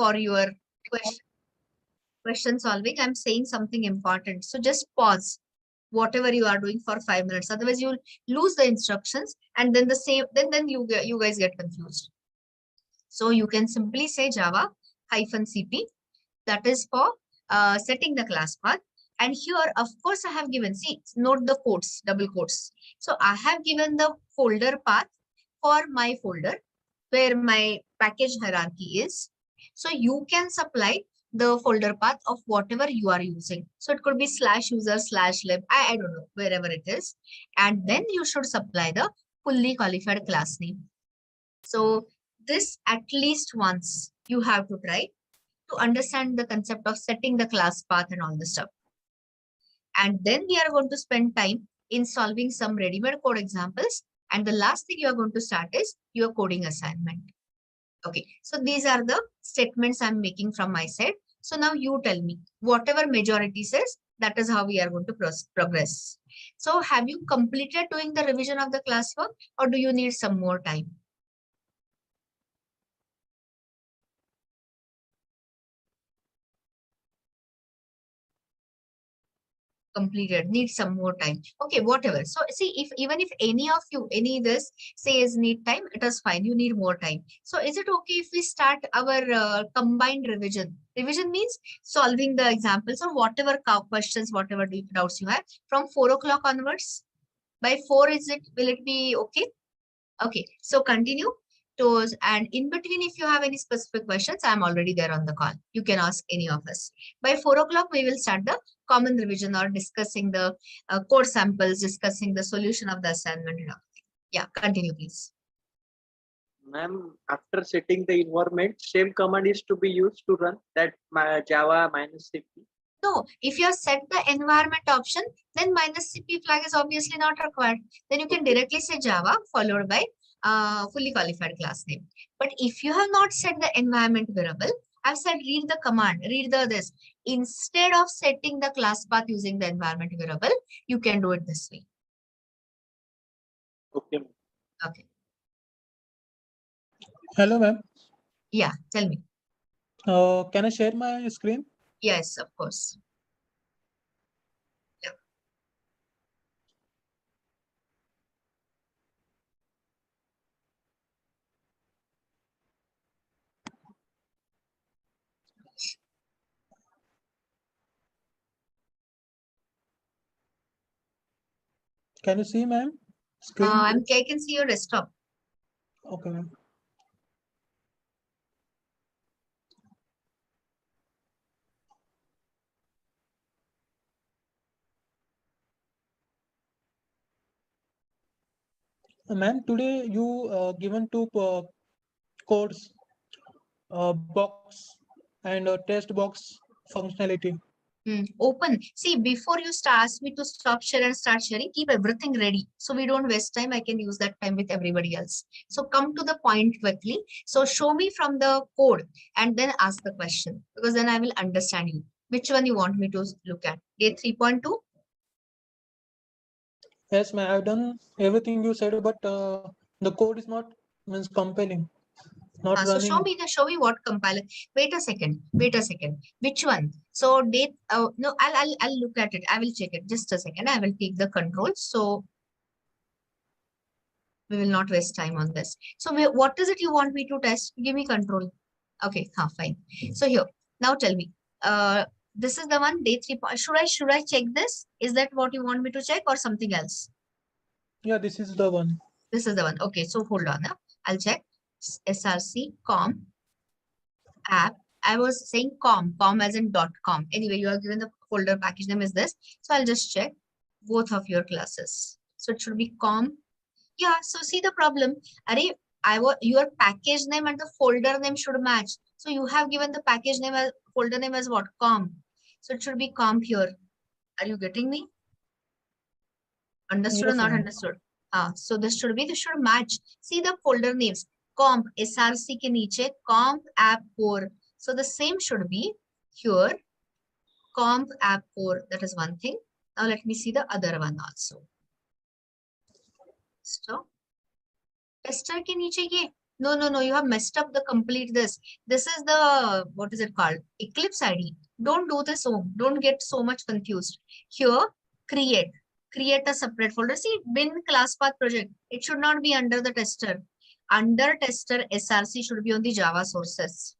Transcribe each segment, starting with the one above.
for your question solving. I'm saying something important. So just pause whatever you are doing for 5 minutes. Otherwise, you'll lose the instructions and then the same, then you guys get confused. So you can simply say Java -cp. That is for setting the class path. And here, of course, I have given, see, note the quotes, double quotes. So I have given the folder path for my folder where my package hierarchy is. So you can supply the folder path of whatever you are using. So it could be /user /lib, I don't know, wherever it is. And then you should supply the fully qualified class name. So this at least once you have to try to understand the concept of setting the class path and all the stuff. And then we are going to spend time in solving some ready-made code examples. And the last thing you are going to start is your coding assignment. Okay, so these are the statements I'm making from my side. So now you tell me, whatever majority says, that is how we are going to progress. So have you completed doing the revision of the classwork, or do you need some more time? Completed, need some more time. Okay, whatever. So see, even if any of you, this says need time, it is fine. You need more time. So is it okay if we start our combined revision? Revision means solving the examples or whatever questions, whatever doubts you have from 4 o'clock onwards. By 4, will it be okay? Okay, so continue. And in between, if you have any specific questions, I'm already there on the call. You can ask any of us. By 4 o'clock, we will start the common revision or discussing the code samples, discussing the solution of the assignment. Yeah, continue, please. Ma'am, after setting the environment, same command is to be used to run that Java -cp. No, if you have set the environment option, then -cp flag is obviously not required. Then you can directly say Java followed by fully qualified class name. But if you have not set the environment variable, I've said read the command, read this. Instead of setting the class path using the environment variable, you can do it this way. Okay. Okay. Hello, ma'am. Yeah, tell me. Can I share my screen? Yes, of course. Yeah. Can you see, ma'am? I can see your desktop. Okay, ma'am. Ma'am, today you given two codes, box and test box functionality. Open. See, before you ask me to stop share and start sharing, keep everything ready. So we don't waste time. I can use that time with everybody else. So come to the point quickly. So show me from the code and then ask the question, because then I will understand you. Which one you want me to look at? Day 3.2? Yes, ma'am. I've done everything you said, but the code is not compelling. Not so running. show me what compiler. Wait a second. Which one? So date. No, I'll look at it. I will check it. Just a second. I will take the control. So we will not waste time on this. So what is it you want me to test? Give me control. Okay, fine. So here, now tell me. This is the one, day 3. Should I check this? Is that what you want me to check or something else? Yeah, this is the one. This is the one. Okay, so hold on. I'll check. src com app. I was saying com as in .com. Anyway, you are given the folder package name is this. So I'll just check both of your classes. So it should be com. Yeah, so see the problem. Your package name and the folder name should match. So you have given the package name as folder name as what? Com. So it should be comp here. Are you getting me? Understood or not understood? So this should match. See the folder names. Comp src ke niche comp app core. So the same should be here. Comp app core. That is one thing. Now let me see the other one also. So tester के नीचे ये No, you have messed up the complete this. This is the, what is it called? Eclipse ID. Don't do this. Don't get so much confused. Here, create a separate folder. See, bin class path project. It should not be under the tester. Under tester, SRC should be on the Java sources.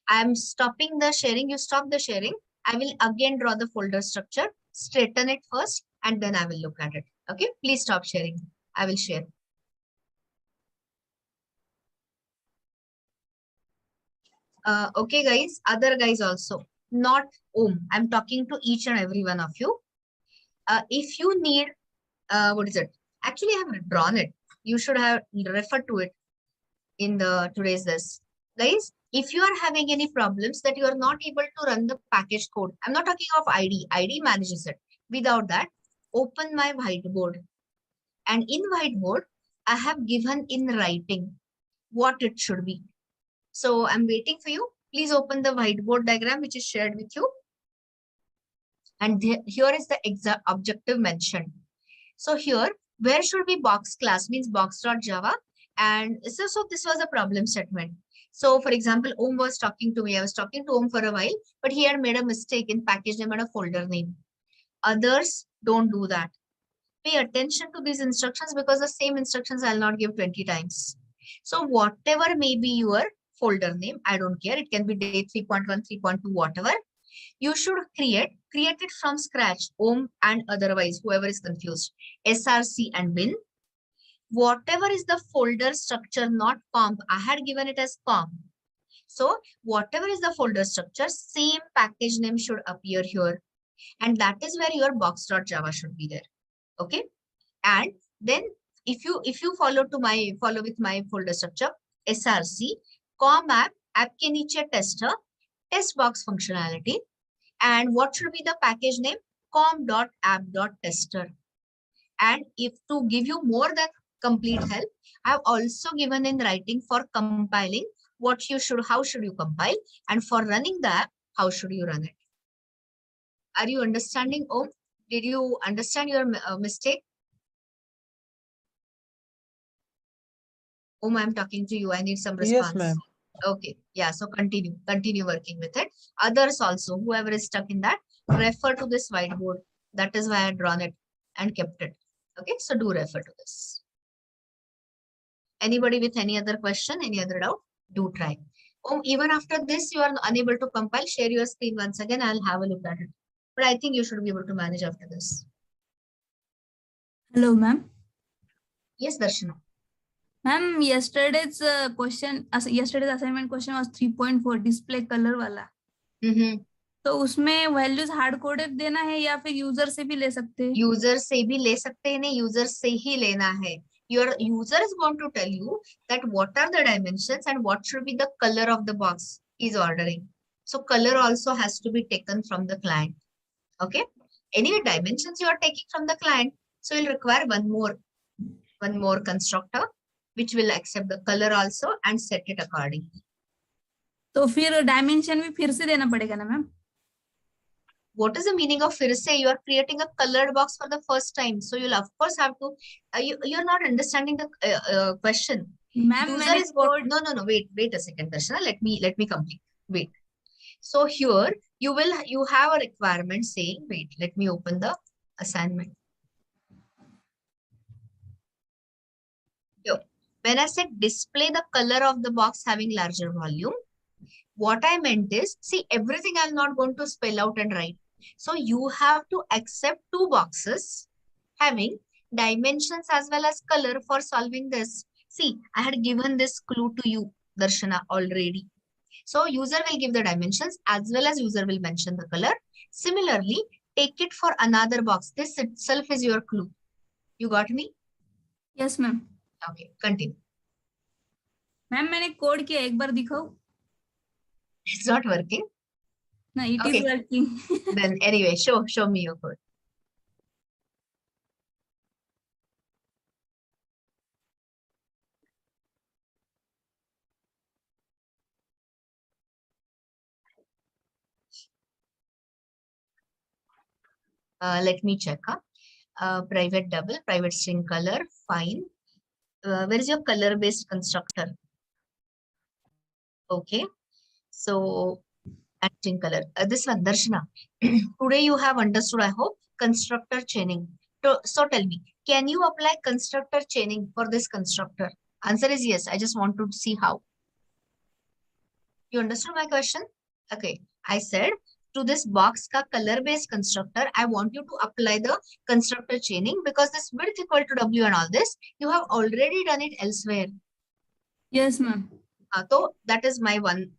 I am stopping the sharing. You stop the sharing. I will again draw the folder structure, straighten it first, and then I will look at it. Okay, please stop sharing. I will share. Okay, guys, other guys also, not Om. I'm talking to each and every one of you. If you need, what is it? Actually, I have drawn it. You should have referred to it in the today's this. Guys, if you are having any problems that you are not able to run the package code, I'm not talking of ID. ID manages it. Without that, open my whiteboard. And in whiteboard, I have given in writing what it should be. So I'm waiting for you. Please open the whiteboard diagram which is shared with you. And here is the exact objective mentioned. So here, where should be box class means box.java. And so this was a problem statement. So for example, Om was talking to me. I was talking to Om for a while, but he had made a mistake in package name and a folder name. Others don't do that. Pay attention to these instructions because the same instructions I'll not give 20 times. So whatever may be your folder name, I don't care. It can be day 3.1, 3.2, whatever. You should create it from scratch, Om and otherwise, whoever is confused, SRC and bin. Whatever is the folder structure, not comp, I had given it as comp. So whatever is the folder structure, same package name should appear here. And that is where your box.java should be there. Okay. And then if you follow with my folder structure, SRC, com app ke niche tester, test box functionality. And what should be the package name? com.app.tester. And if to give you more than complete help, I have also given in writing for compiling what you should, how should you compile, and for running the app, how should you run it. Are you understanding, Om? Did you understand your mistake? Om, I'm talking to you. I need some response. Yes, ma'am. Okay. Yeah. So continue working with it. Others also, whoever is stuck in that, refer to this whiteboard. That is why I had drawn it and kept it. Okay. So do refer to this. Anybody with any other question, any other doubt, do try. Even after this, you are unable to compile, share your screen once again. I'll have a look at it. But I think you should be able to manage after this. Hello, ma'am. Yes, Darshana. Ma'am, yesterday's assignment question was 3.4 display color वाला. तो उसमें values hard coded देना है या फिर user से भी ले सकते हैं? User से भी ले सकते हैं, नहीं user से ही लेना है. Your user is going to tell you that what are the dimensions and what should be the color of the box is ordering. So color also has to be taken from the client. Okay. Any dimensions you are taking from the client, so you'll require one more constructor which will accept the color also and set it accordingly. तो फिर dimension भी फिर से देना पड़ेगा ना ma'am? What is the meaning of फिर से? You are creating a colored box for the first time, so you'll of course have to. You're not understanding the question. Ma'am, User is what? No. Wait a second, Darshana. Let me complete. Wait. So here you have a requirement saying, wait, let me open the assignment. Here, when I said display the color of the box having larger volume, what I meant is, see, everything I'm not going to spell out and write. So you have to accept two boxes having dimensions as well as color for solving this. See, I had given this clue to you, Darshana, already. So user will give the dimensions as well as user will mention the color. Similarly, take it for another box. This itself is your clue. You got me? Yes, ma'am. Okay, continue. Ma'am, मैंने code किया, एक बार दिखाओ. It's not working. No, it is working. Then anyway, show me your code. Let me check. Private double, private string color, fine. Where is your color-based constructor? Okay. So matching color. This one, Darshana. Today you have understood, I hope, constructor chaining. So tell me, can you apply constructor chaining for this constructor? Answer is yes. I just want to see how. You understood my question? Okay. I said to this box ka color based constructor, I want you to apply the constructor chaining because this width equal to W and all this, you have already done it elsewhere. Yes, ma'am. So that is my one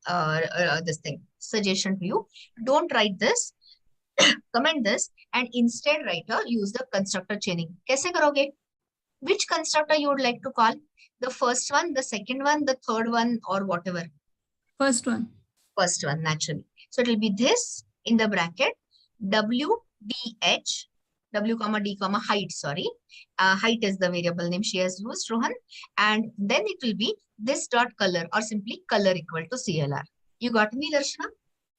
this thing suggestion to you. Don't write this, comment this, and instead write use the constructor chaining. कैसे करोगे? Which constructor you would like to call? The first one, the second one, the third one, or whatever. First one. First one, naturally. So it will be this in the bracket W D H W comma D comma height. Sorry, height is the variable name she has used, Rohan, and then it will be this dot color or simply color equal to CLR. You got me, Darshana?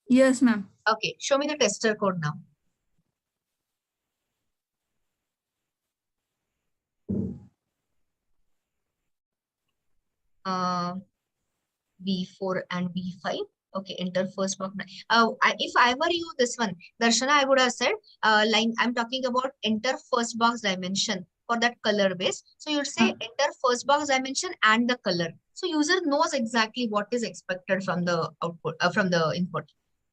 Yes, ma'am. Okay, show me the tester code now. B4 and B5. Okay, enter first box. If I were you, this one, Darshana, I would have said, line. I'm talking about enter first box dimension for that color base. So you'd say enter first box dimension and the color. So user knows exactly what is expected from the output, from the input.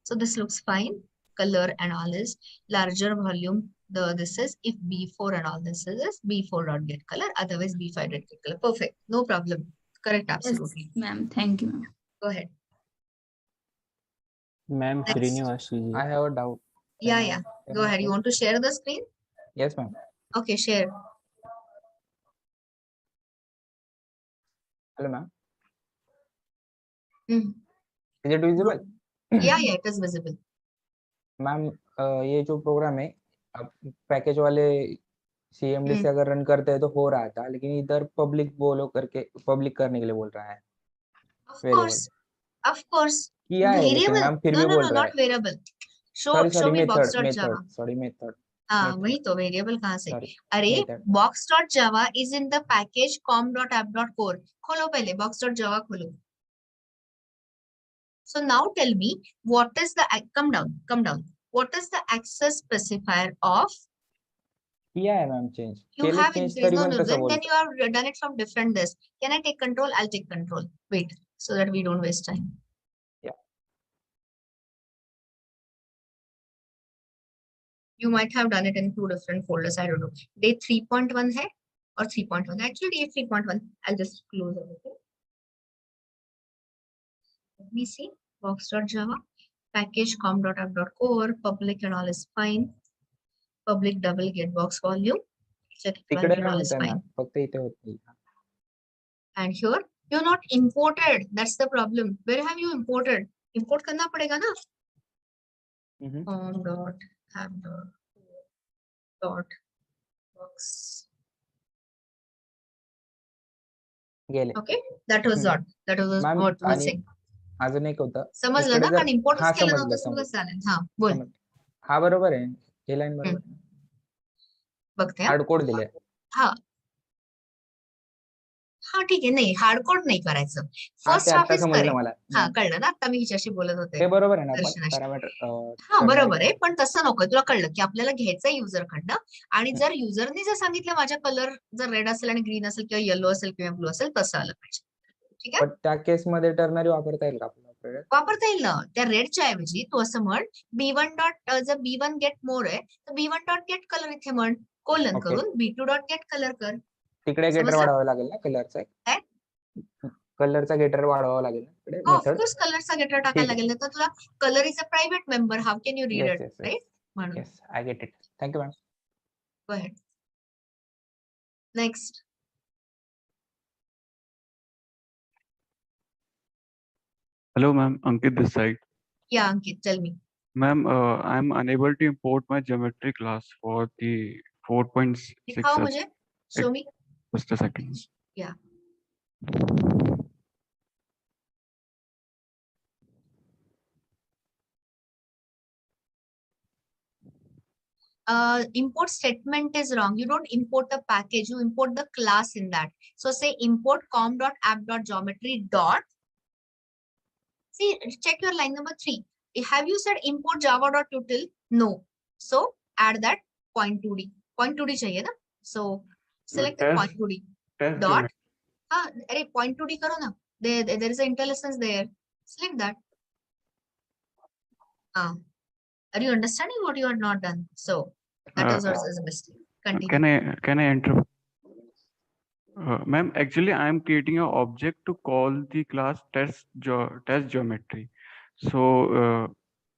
So this looks fine. Color and all is larger volume. This is if B4 and all this is B4 dot get color. Otherwise B5 dot get color. Perfect. No problem. Correct. Absolutely. Yes, ma'am. Thank you, ma'am. Go ahead. Ma'am, Next. Srinivas ji. I have a doubt. Yeah. Go ahead. You want to share the screen? Yes, ma'am. Okay, share. Hello, ma'am. Hmm. Is it visible? Yeah, it is visible. Ma'am ये जो programme है अब package वाले CMD से अगर run करते हैं तो हो रहा था, लेकिन इधर पब्लिक बोलो करके पब्लिक करने के लिए बोल रहा है. Of course. किया है लेकिन Variable. मैम फिर भी बोल रहा है. Not variable. Show me method. box.java. Sorry, method. वही तो variable कहाँ से? Sorry. अरे Method. box.java is in the package com.app.core. खोलो पहले box.java खोलो. So now tell me what is the come down. What is the access specifier of? किया है ma'am change. You have increased. No. Then you have done it from different this. Can I take control? I'll take control. Wait, so that we don't waste time. Yeah. You might have done it in 2 different folders. I don't know. Day 3.1 hai or 3.1. Actually, day 3.1. I'll just close everything. Let me see. Box.java. Package com.app.core. Public and all is fine. Public double get box volume. Check तिकडे and all is fine. फक्त इथे होती. And here you're not imported. That's the problem. Where have you imported? Import करना पड़ेगा ना? com.app.box. गेले. Okay, that was what what was saying. अजून एक होतं. समजलं ना? पण इम्पोर्टच केलं नव्हतं सगळं चालेल. हा बोल. हा बरोबर आहे. हे लाईन बरोबर आहे. बघते हार्ड कोड दिले. हा ठीक आहे. नाही हार्ड कोड नाही करायचं. फर्स्ट आता ऑफिस समजलं मला. हा कळलं ना? आता मी हिच्याशी बोलत होते. ते बरोबर आहे ना? दर्शनाशी. पॅरामीटर हा बरोबर आहे, पण तसं नको. तुला कळलं की आपल्याला घ्यायचं युजर कडनं, आणि जर युजरने जर सांगितलं माझ्या कलर जर रेड असेल आणि ग्रीन असेल किंवा येलो असेल किंवा ब्लू असेल तसं आलं पाहिजे. ठीक आहे. पण त्या केस मध्ये टर्नरी वापरता येईल का आपल्याला? वापरता येईल ना. त्या रेडच्या ऐवजी तू असं म्हण B1 डॉट जर B1 गेट मोर आहे तर B1 डॉट गेट कलर इथे म्हण, कोलन करून B2 डॉट गेट कलर कर. तिकडे गेटर वाढवावा लागेल ना कलरचा? काय? कलरचा गेटर वाढवावा लागेल ना? ऑफकोर्स कलरचा गेटर टाकायला लागेल. तर तुला colour is a private member. How can you read it, right? म्हणून. Yes, I get it. Thank you, ma'am. Go ahead. Next. Hello, ma'am. Ankit this side. Yeah, Ankit, tell me. Ma'am, I'm unable to import my geometry class for the 4.6. दिखाओ मुझे. Show me. Just a second. Yeah. Import statement is wrong. You don't import the package, you import the class in that. So say import com.app.geometry dot See, check your line number 3. Have you said import java.util? No. So add that point2d. Point2d चाहिए ना? So select the point2d. Test Dot. geometry. अरे point2d करो ना. There is an IntelliSense there. Select that. Are you understanding what you are not done? So that is also a mistake. Continue. Can I enter? Ma'am, actually, I am creating an object to call the class test geometry. So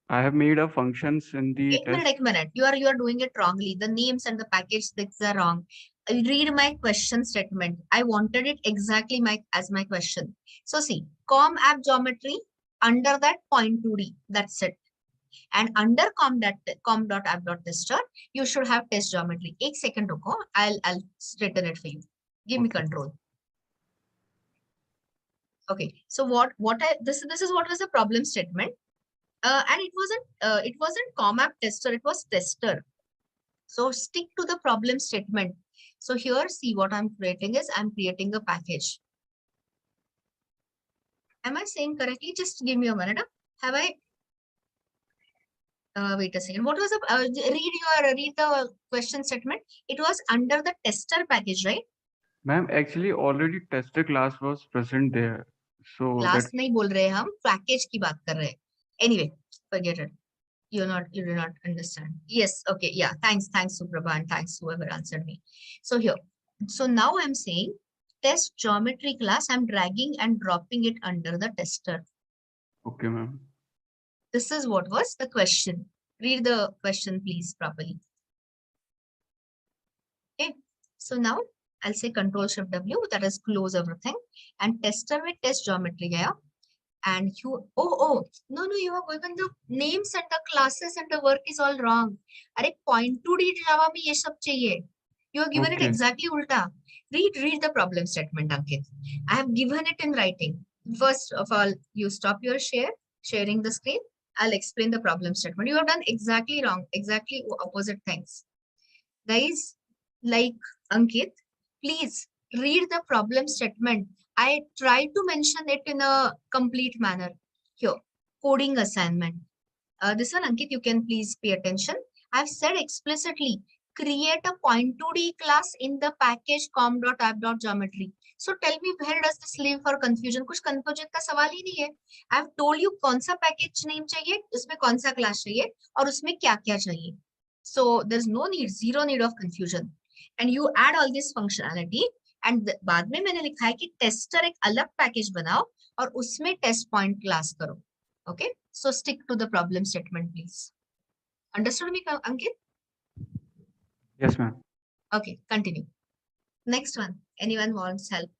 I have made a functions in the एक minute. You are doing it wrongly. The names and the package things are wrong. Read my question statement. I wanted it exactly as my question. So see, com app geometry, under that point2d. That's it. And under com.app.tester, you should have test geometry. 1 second रुको. I'll straighten it for you. Give me control. Okay. So this is what was the problem statement. And it wasn't com app tester, it was tester. So stick to the problem statement. So here, see what I'm creating is I'm creating a package. Am I saying correctly? Just give me a minute. Have I? Wait a second. What was the read the question statement? It was under the tester package, right? Ma'am, actually already tester class was present there. So Class नहीं बोल रहे हम, package की बात कर रहे हैं. Anyway, forget it. You do not understand. Yes, okay, yeah. Thanks, Suprabha, and thanks whoever answered me. So here, so now I'm saying test geometry class. I'm dragging and dropping it under the tester. Okay, ma'am. This is what was the question. Read the question, please, properly. Okay, so now I'll say Control-Shift-W, that is close everything, and tester with test geometry gaya. And you, no, you have given the names and the classes and the work is all wrong. Are point2d Java mein ye sab chahiye. You have given it exactly ulta. Read the problem statement, Ankit. I have given it in writing. First of all, you stop your sharing the screen. I'll explain the problem statement. You have done exactly wrong, exactly opposite things. Guys, like Ankit, please read the problem statement. I tried to mention it in a complete manner. Here, coding assignment. This one, Ankit, you can please pay attention. I've said explicitly, create a point2d class in the package com.app.geometry. So tell me, where does this leave for confusion? कुछ confusion का सवाल ही नहीं है. I've told you कौन सा package name चाहिए, उसमें कौन सा class चाहिए, और उसमें क्या-क्या चाहिए. So there's no need, zero need of confusion. And you add all this functionality. And बाद में मैंने लिखा है कि टेस्टर एक अलग पैकेज बनाओ और उसमें टेस्ट पॉइंट क्लास करो. Okay, so stick to the problem statement, please. Understood me, Ankit? Yes, ma'am. Okay, continue. Next one. Anyone wants help?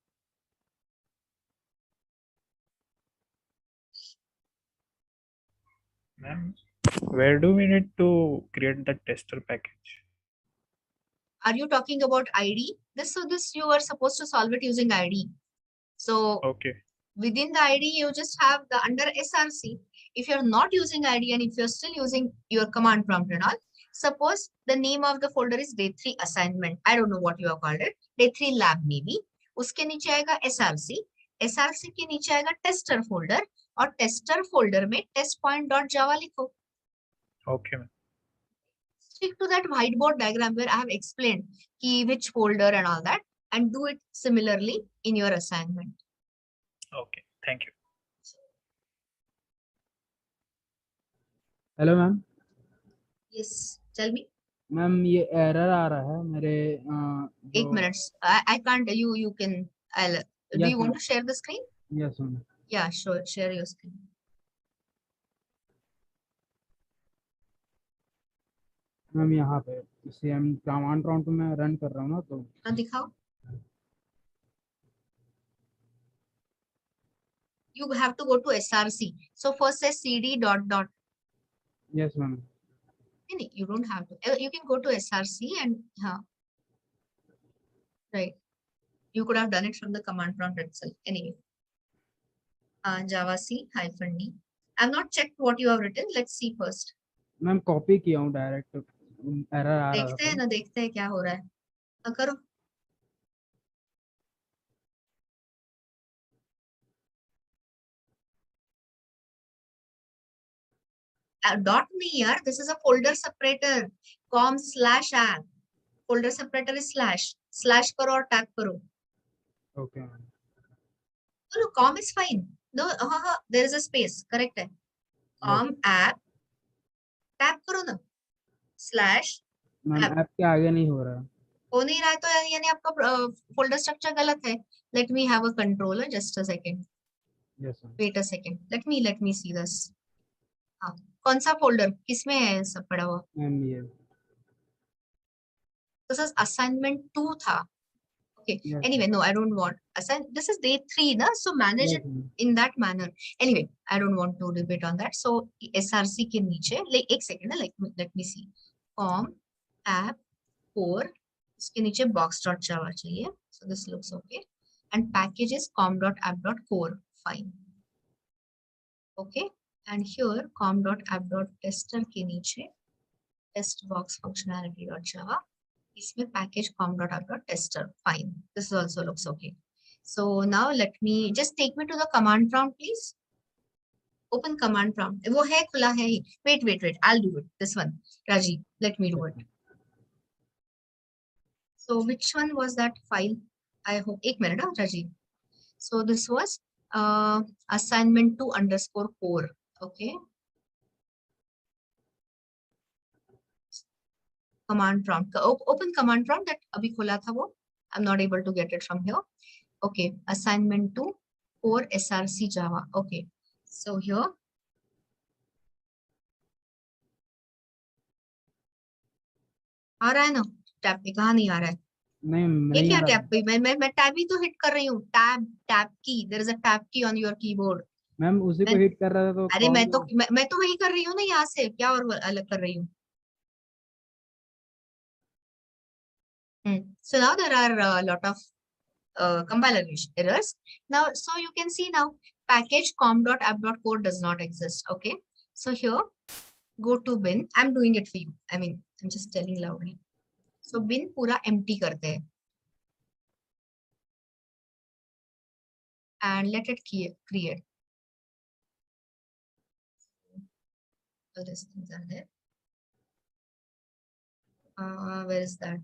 Ma'am, where do we need to create the tester package? Are you talking about ID? This you are supposed to solve it using ID. So Okay. Within the ID, you just have the under SRC. If you're not using ID and if you're still using your command prompt and all, suppose the name of the folder is day 3 assignment. I don't know what you have called it. Day 3 lab maybe. उसके नीचे आएगा SRC. SRC के नीचे आएगा tester folder और tester folder में testpoint.java लिखो. Okay. Stick to that whiteboard diagram where I have explained which folder and all that, and do it similarly in your assignment. Okay. Thank you. Hello ma'am. Yes, tell me. Ma'am ये error आ रहा है मेरे. एक minute. I can't. You can. I'll. Do you want to share the screen? Yes, ma'am. Yeah, sure. Share your screen. Ma'am यहाँ पे CM command prompt में run कर रहा हूँ ना, तो हाँ दिखाओ. You have to go to SRC. So first say CD dot. Yes, ma'am. You don't have to. You can go to SRC and right. You could have done it from the command prompt itself. Anyway. Java C -D. I've not checked what you have written. Let's see first. Ma'am copy किया हूँ direct. Error आ रहा है. देखते हैं क्या हो रहा है. करो. dot nahi yaar, this is a folder separator. com/app. Folder separator is slash karo or tag karo. Okay. No, com is fine. No, there is a space. Correct hai. Com app tag karo na. Slash ma'am app. App के आगे नहीं हो रहा है. हो नहीं रहा है तो यानी आपका फोल्डर स्ट्रक्चर गलत है. Let me have a controller. Just a second. Yes sir. Wait a second. Let me see this. हाँ, कौन सा फोल्डर किसमें है सब पड़ा हुआ? मैम ये. This is assignment 2 था. Okay. Yes, Anyway, no, I don't want this is day 3 na, so manage yes, it ma'am. in that manner. Anyway, I don't want to debate on that. So SRC के नीचे like एक second ना, let me see. Com app core इसके नीचे box.java चाहिए. So this looks okay. And package is com.app.core. Fine. Okay. And here com.app.tester के नीचे test box functionality.java. इसमें package com.app.tester. Fine. This also looks okay. So now let me just take me to the command prompt, please. Open command prompt. वो है खुला है ही. Wait. I'll do it. This one. Raji, let me do it. So which one was that file? I hope. एक minute, Raji. So this was assignment 2_core. Okay. Command prompt. Open command prompt that अभी खोला था वो. I'm not able to get it from here. Okay. Assignment 2 core SRC Java. Okay. So here. आ रहा है ना? Tab पे कहाँ नहीं आ रहा है? ये क्या टैब पे? मैं टैब ही तो हिट कर रही हूँ. टैब की. There is a tab key on your keyboard. Ma'am उसी को हिट कर रहा था तो. अरे मैं तो वही कर रही हूँ ना यहाँ से. क्या और अलग कर रही हूँ? So now there are a lot of compiler errors. Now, so you can see now package com.app.core does not exist. Okay. So here, go to bin. I'm doing it for you. I mean, I'm just telling loudly. So bin पूरा empty करते हैं. And let it create. All these things are there. Where is that?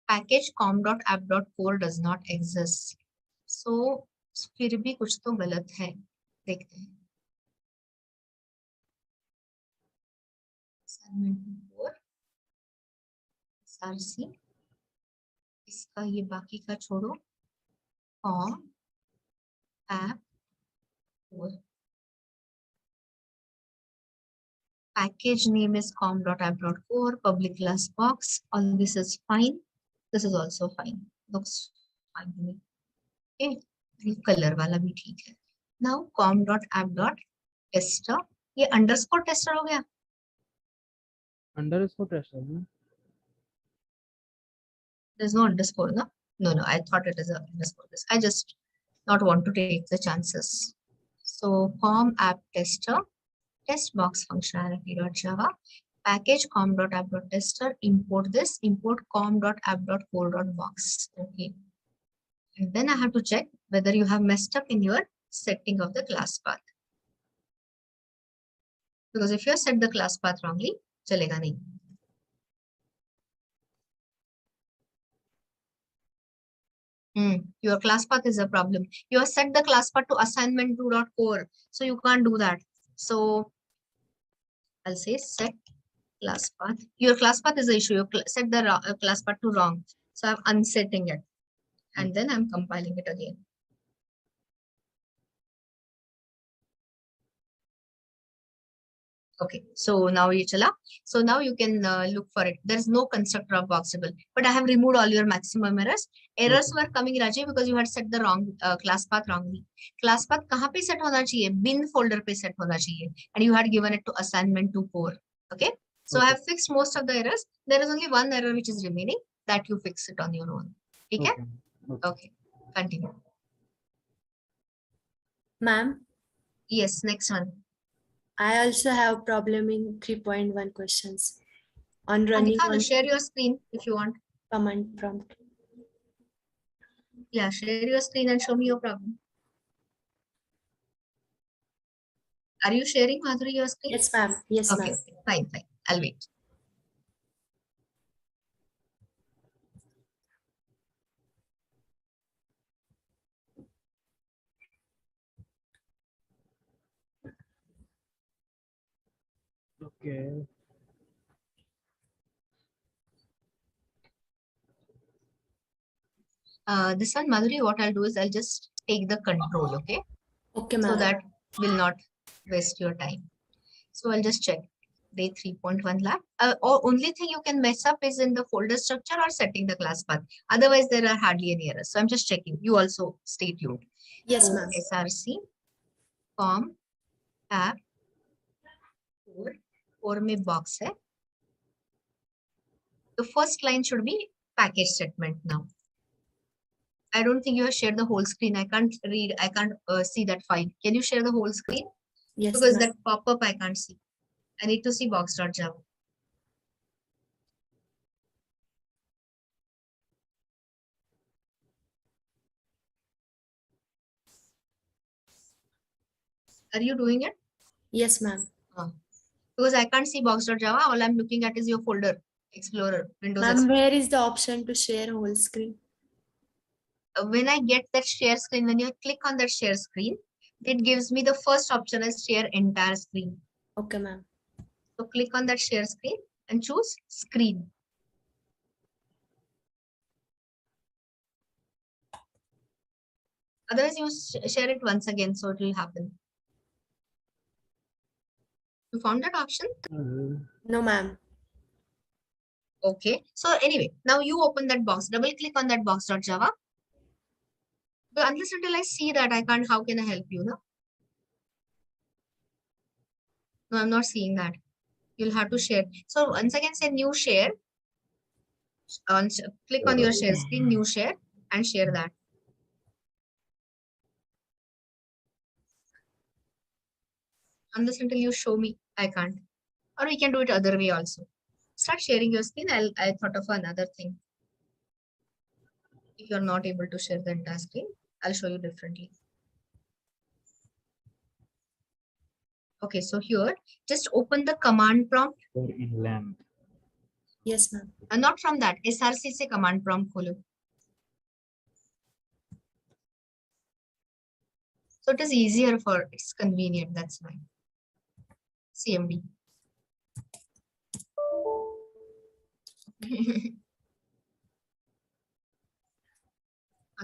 Package com.app.core does not exist. So फिर भी कुछ तो गलत है. देखते हैं. Assignment 4 SRC. इसका ये बाकी का छोड़ो. Com app 4. Package name is com.app.core. Public class box. All this is fine. This is also fine. Looks fine to me. Okay. Color वाला भी ठीक है. Now com.app.tester. ये underscore tester हो गया. Underscore tester. ना? There's no underscore, no? No. I thought it is a underscore. I just not want to take the chances. So com app tester. Test box functionality.java. Package com.app.tester. Import this. Import com.app.core.box. Okay. And then I have to check whether you have messed up in your setting of the class path. Because if you have set the class path wrongly, chalega nahi. Your class path is a problem. You have set the class path to assignment 2.core. So you can't do that. So I'll say set class path. Your class path is the issue. You set the class path to wrong. So I'm unsetting it. And then I'm compiling it again. Okay, so now ye chala. So now you can look for it. There is no constructor of boxable, but I have removed all your maximum errors. Errors were coming, Rajiv, because you had set the wrong class path wrongly. Class path kahan pe set hona chahiye? Bin folder pe set hona chahiye, and you had given it to assignment 2 core. Okay, so I have fixed most of the errors. There is only one error which is remaining that you fix it on your own. Okay. Okay. Continue. Ma'am, Yes, next one. I also have problem in 3.1 questions. on running Nikha, on share your screen if you want. command prompt. Yeah, share your screen and show me your problem. Are you sharing, Madhuri, your screen? Yes, ma'am. Yes, Okay, ma'am. okay, fine, fine. I'll wait. Okay. This one, Madhuri, what I'll do is I'll just take the control, okay? Okay, So ma'am. that will not waste your time. So I'll just check. Day 3.1 lab. Or only thing you can mess up is in the folder structure or setting the class path. Otherwise, there are hardly any errors. So I'm just checking. You also stay tuned. Yes, So ma'am. SRC, com, tab, 4 में box है. The first line should be package statement now. I don't think you have shared the whole screen. I can't read. I can't see that file. Can you share the whole screen? Yes, Because ma'am. that pop-up I can't see. I need to see box.java. Are you doing it? Yes, ma'am. Because I can't see box.java. All I'm looking at is your folder, Explorer, Windows Ma'am, Explorer. where is the option to share whole screen? When I get that share screen, when you click on that share screen, it gives me the first option as share entire screen. Okay, ma'am. So click on that share screen and choose screen. Otherwise, you share it once again, so it will happen. You found that option? No, ma'am. Okay. So anyway, now you open that box. Double click on that box.java. But unless until I see that, I can't. How can I help you? No, no, I'm not seeing that. You'll have to share. So once again, say new share. Click on your share screen, new share, and share that. Unless until you show me, I can't. Or we can do it other way also. Start sharing your screen. I thought of another thing. If you're not able to share the entire screen, I'll show you differently. Okay, so here, just open the command prompt. In lamp. Yes, ma'am. And not from that, SRC se command prompt kholo. So it is easier for, it's convenient, that's why. CMD.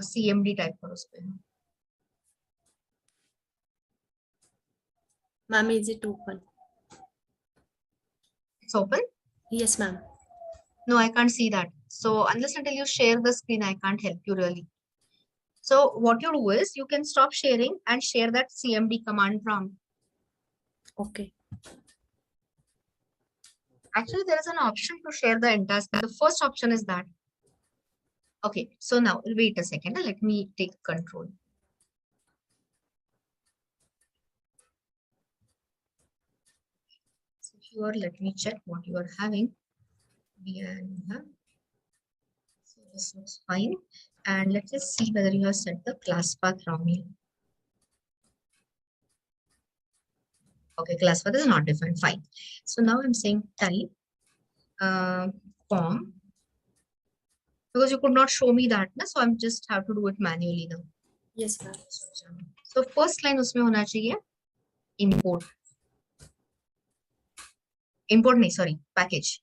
CMD type करो उस पे. Ma'am, is it open? It's open? Yes, ma'am. No, I can't see that. So unless until you share the screen, I can't help you really. So what you do is you can stop sharing and share that CMD command prompt. Okay. Actually, there is an option to share the entire screen. The first option is that. Okay, so now wait a second. Let me take control. So here, let me check what you are having. So this looks fine. And let's just see whether you have set the class path wrongly. Okay, class path is not defined. Fine. So now I'm saying type form, because you could not show me that, na? So I'm just have to do it manually now. Yes, ma'am. So first line उसमें होना चाहिए import. Import नहीं, sorry, package.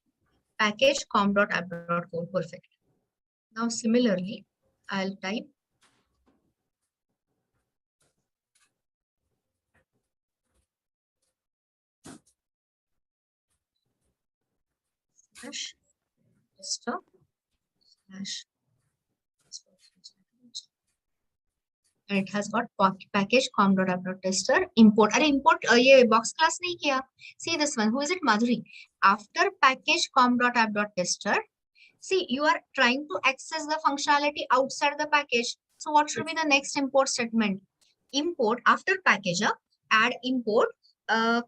Package com.app.core, perfect. Now similarly, I'll type slash desktop slash, and it has got package com.app.tester import. अरे import ये box class नहीं किया. See this one. Who is it? Madhuri. After package com.app.tester, see, you are trying to access the functionality outside the package. So what should be the next import statement? Import after package, add import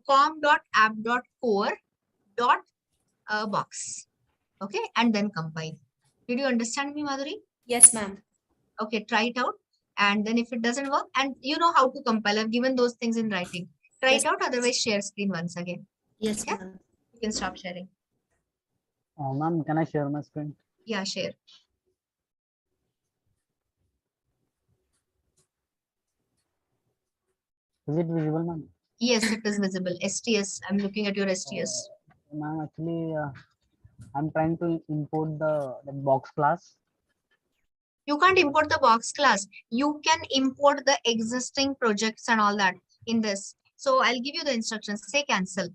com.app.core dot a box. Okay, and then compile. Did you understand me, Madhuri? Yes, ma'am. Okay, try it out. And then if it doesn't work, and you know how to compile, I've given those things in writing. Try Yes. it out, otherwise share screen once again. Yes, Yeah. ma'am. You can stop sharing. Ma'am, can I share my screen? Yeah, share. Is it visible, ma'am? Yes, it is visible. STS, I'm looking at your STS. Ma'am, actually, I'm trying to import the box class. You can't import the box class. You can import the existing projects and all that in this. So I'll give you the instructions. Say cancel.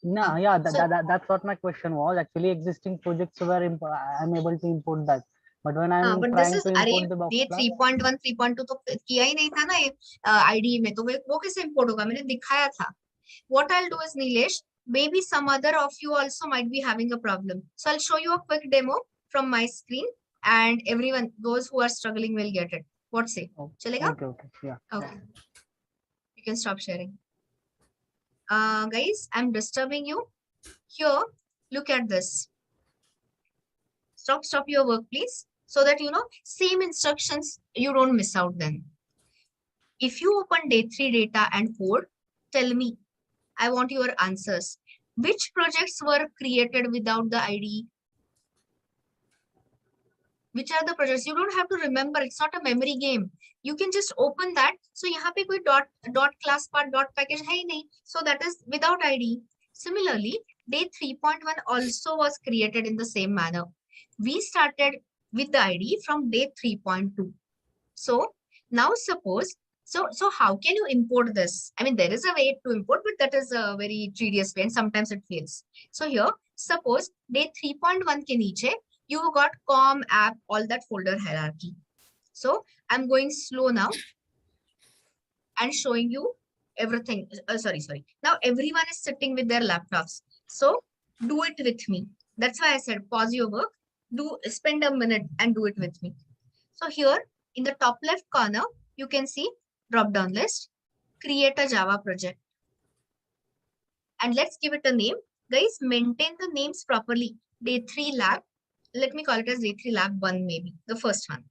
No, yeah, So- that's what my question was. Actually, existing projects were I'm able to import that. But when I'm but this trying is to अरे import the box ये class, 3.1 3.2 तो किया ही नहीं था ना ये ID में, तो वो कैसे इंपोर्ट होगा? मैंने दिखाया था. What I'll do is, Nilesh, maybe some other of you also might be having a problem. So I'll show you a quick demo from my screen, and everyone, those who are struggling, will get it. What say? Chalega? okay, yeah. Okay. You can stop sharing. Guys, I'm disturbing you. Here, look at this. Stop your work, please, so that you know same instructions, you don't miss out then. If you open day 3 data and code, tell me, I want your answers. Which projects were created without the ID? Which are the projects? You don't have to remember. It's not a memory game. You can just open that. So यहाँ पे कोई dot class part dot package है ही नहीं. So that is without ID. Similarly, day 3.1 also was created in the same manner. We started with the ID from day 3.2. So now suppose, so how can you import this? I mean, there is a way to import, but that is a very tedious way and sometimes it fails. So here, suppose day 3.1 ke niche, you got com, app, all that folder hierarchy. So I'm going slow now and showing you everything. Sorry. Now everyone is sitting with their laptops. So do it with me. That's why I said pause your work, spend a minute and do it with me. So here in the top left corner, you can see drop down list, create a Java project. And let's give it a name. Guys, maintain the names properly. Day 3 lab. Let me call it as day 3 lab 1 maybe, the first one.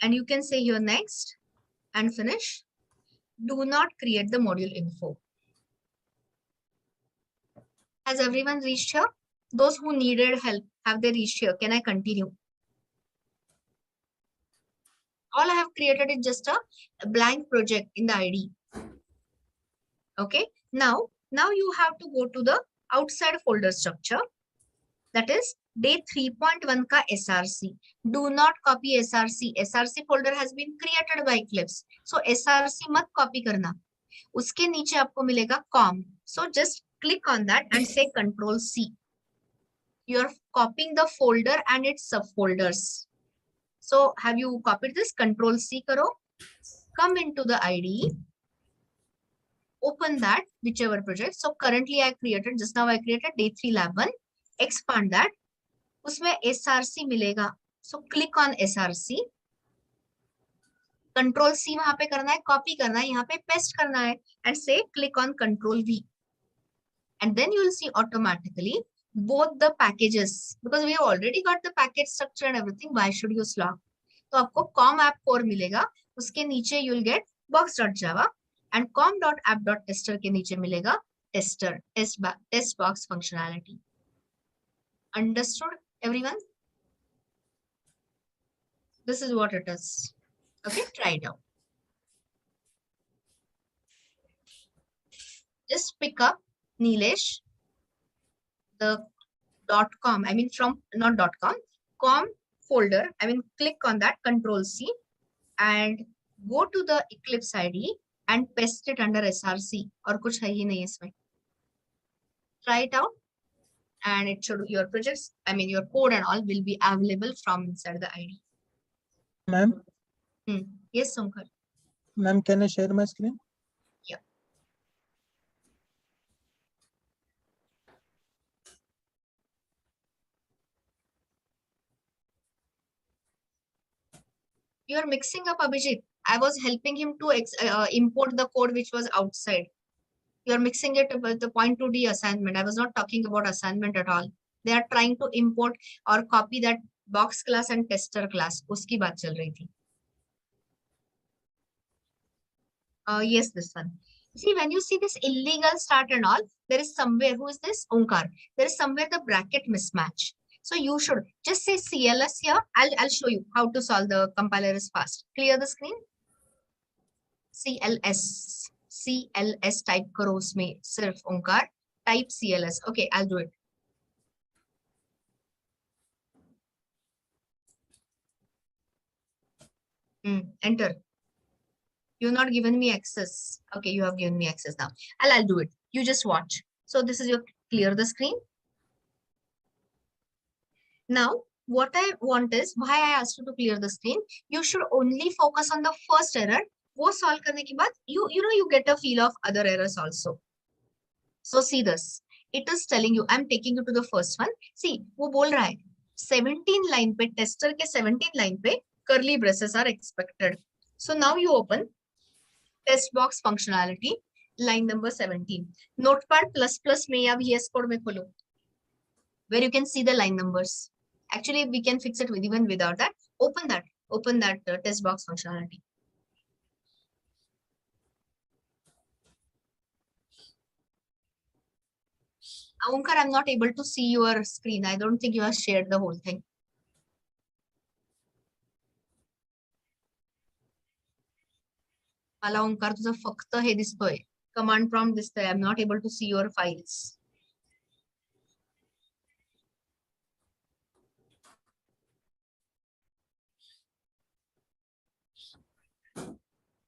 And you can say here next and finish. Do not create the module info. Has everyone reached here? Those who needed help, have they reached here? Can I continue? All I have created is just a blank project in the ID. Okay. Now you have to go to the outside folder structure. That is day 3.1 ka SRC. Do not copy SRC. SRC folder has been created by Eclipse. So SRC mat copy karna. Uske niche aapko milega com. So just click on that and say Control C. You're copying the folder and its subfolders. So have you copied this? Control C karo. Come into the IDE. Open that, whichever project. So currently I created, just now I created day 3 lab 1. Expand that. Usme SRC milega. So click on SRC. Control C wahan pe karna hai, copy karna hai, yahan pe paste karna hai, and say click on Control V. And then you will see automatically both the packages, because we have already got the package structure and everything. Why should you slog? So आपको com app core मिलेगा, उसके नीचे you will get box.java and com.app.tester के नीचे मिलेगा tester, test box functionality. Understood, everyone? This is what it is. Okay, try it out. Just pick up, Nilesh, the .com, I mean from, not .com, com folder, I mean click on that, Control C, and go to the Eclipse IDE and paste it under SRC. और कुछ है ही नहीं इसमें. Try it out, and it should, your projects, I mean your code and all will be available from inside the IDE. Ma'am, Yes, Sankar. ma'am, can I share my screen? Yeah. You are mixing up, Abhijit. I was helping him to import the code which was outside. You're mixing it with the point 2D assignment. I was not talking about assignment at all. They are trying to import or copy that box class and tester class. Uski baat chal rahi thi. Yes, this one. See, when you see this illegal start and all, there is somewhere, who is this? Omkar. There is somewhere the bracket mismatch. So you should just say CLS here. I'll show you how to solve. The compiler is fast. Clear the screen. CLS type करो उसमें सिर्फ ओंकार type CLS. Okay, I'll do it. Enter. You've not given me access. Okay, you have given me access now. I'll do it. You just watch. So this is your clear the screen. Now, what I want is, why I asked you to clear the screen, you should only focus on the first error. वो solve करने के बाद, you get a feel of other errors also. So see this. It is telling you, I'm taking you to the first one. See, वो बोल रहा है 17 line पे, tester के 17 line पे curly braces are expected. So now you open test box functionality, line number 17. Notepad++ में या VS Code में खोलो, where you can see the line numbers. Actually, we can fix it with even without that. Open that test box functionality. Omkar, I'm not able to see your screen. I don't think you have shared the whole thing. मला ओंकार तुझं फक्त हे दिसतोय, command prompt दिसतोय. I'm not able to see your files.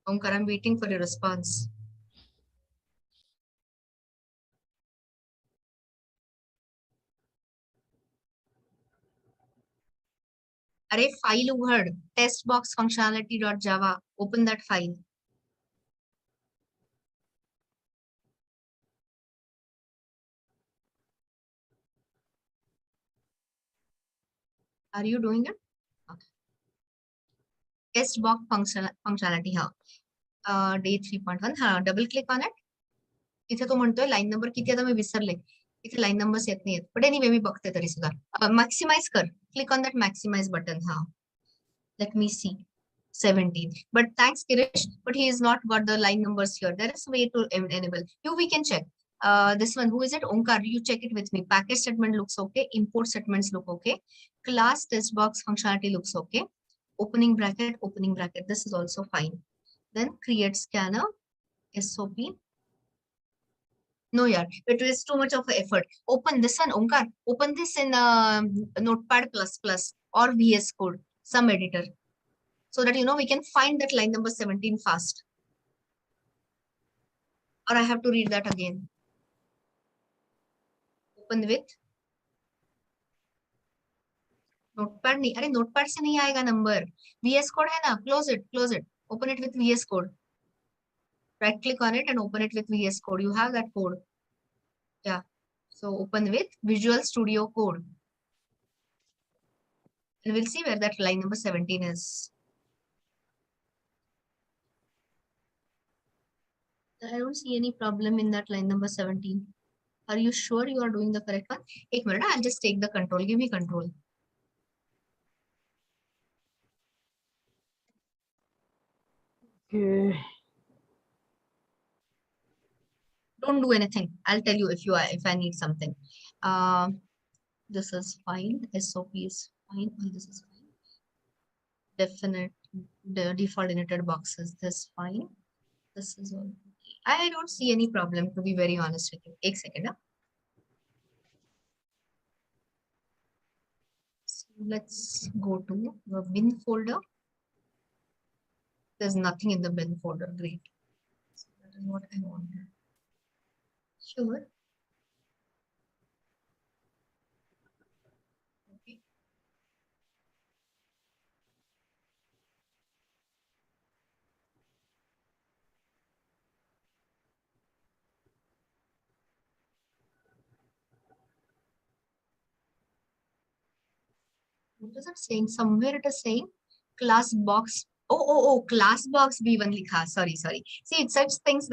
Omkar, I'm waiting for your response. अरे file उघड, testbox functionality.java. Open that file. Are you doing it? Okay. Testbox functionality. हाँ, day 3.1. हाँ, double click on it. इथे तो म्हणतोय line number किती आता मी विसरले. इथे लाईन नंबर्स येत नाहीयेत. बट एनीवे मी बघते तरी सुद्धा. मॅक्सिमाइज कर. Click on that maximize button. हाँ. Let me see. 17. But thanks, Kirish. But he has not got the line numbers here. There is a way to enable. We can check. This one, who is it? Omkar, you check it with me. Package statement looks okay. Import statements look okay. Class test box functionality looks okay. Opening bracket. This is also fine. Then create scanner. SOP. No, yeah, it is too much of an effort. Open this one, Omkar. Open this in Notepad++ or VS Code, some editor. So that, we can find that line number 17 fast. Or I have to read that again. Open with Notepad. Arey, Notepad se nahi aayega number. VS Code hai na? Close it. Open it with VS Code. Right click on it and open it with VS Code. You have that code. Yeah. So open with Visual Studio Code. And we'll see where that line number 17 is. I don't see any problem in that line number 17. Are you sure you are doing the correct one? Ek minute, I'll just take the control. Give me control. Okay. Don't do anything. I'll tell you if I need something. This is fine. SOP is fine. This is fine. Definite, the default initted boxes. This is fine. This is all. I don't see any problem, to be very honest with you. One second. So let's go to the bin folder. There's nothing in the bin folder. Great. So that is what I wanted. Sure. Okay. What is it saying? Somewhere it is saying class box Oh, class box B1 likha. Sorry. See, it's such things,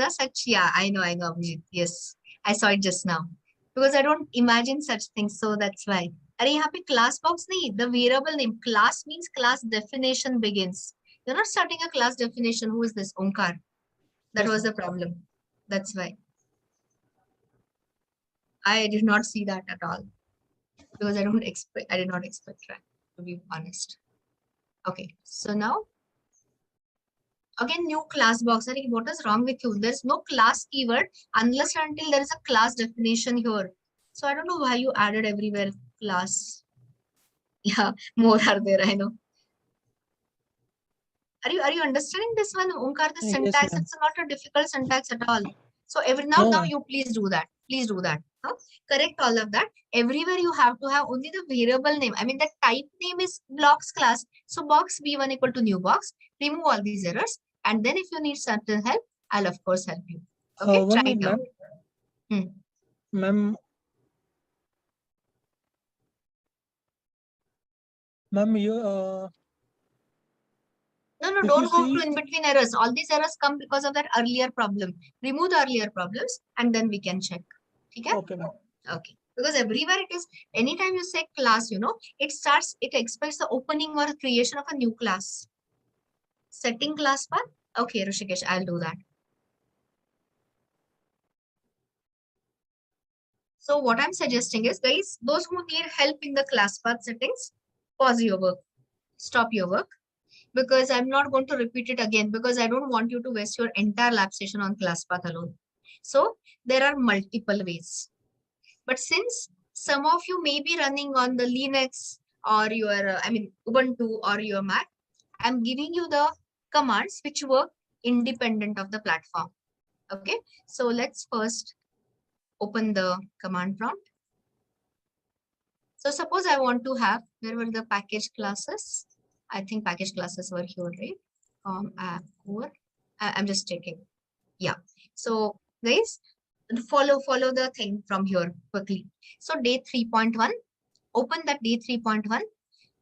yeah, I know, Abhijit. Yes, I saw it just now. Because I don't imagine such things, so that's why. Are you happy? Class box nahi, the variable name. Class means class definition begins. You're not starting a class definition. Who is this? Omkar. That Yes, was the ma'am. problem. That's why. I did not see that at all. Because I did not expect that, to be honest. Okay, so now again, new class box. I think what is wrong with you? There's no class keyword unless and until there is a class definition here. So I don't know why you added everywhere class. Yeah, more are there, I know. Are you understanding this one, Omkar? The Yes, syntax, ma'am. it's not a difficult syntax at all. So No, now ma'am. you please do that. Please do that. Huh? Correct all of that. Everywhere you have to have only the variable name. I mean, the type name is blocks class. So box B1 equal to new box. Remove all these errors. And then if you need certain help, I'll of course help you. Okay, One try it minute, out. ma'am. Ma'am, you No, if you don't go see, to in between errors. All these errors come because of that earlier problem. Remove the earlier problems and then we can check. Okay? okay, ma'am. Okay. Because everywhere it is, anytime you say class, it expects the opening or creation of a new class. Setting class path. Okay, Rishikesh, I'll do that. So what I'm suggesting is, guys, those who need help in the class path settings, pause your work, stop your work, because I'm not going to repeat it again because I don't want you to waste your entire lab session on class path alone. So there are multiple ways. But since some of you may be running on the Linux or your, Ubuntu or your Mac, I'm giving you the commands which work independent of the platform. Okay, so let's first open the command prompt. So suppose I want to have, where were the package classes? I think package classes were here, right? App core. I'm just checking. Yeah. So guys, follow the thing from here quickly. So day 3.1, open that day 3.1,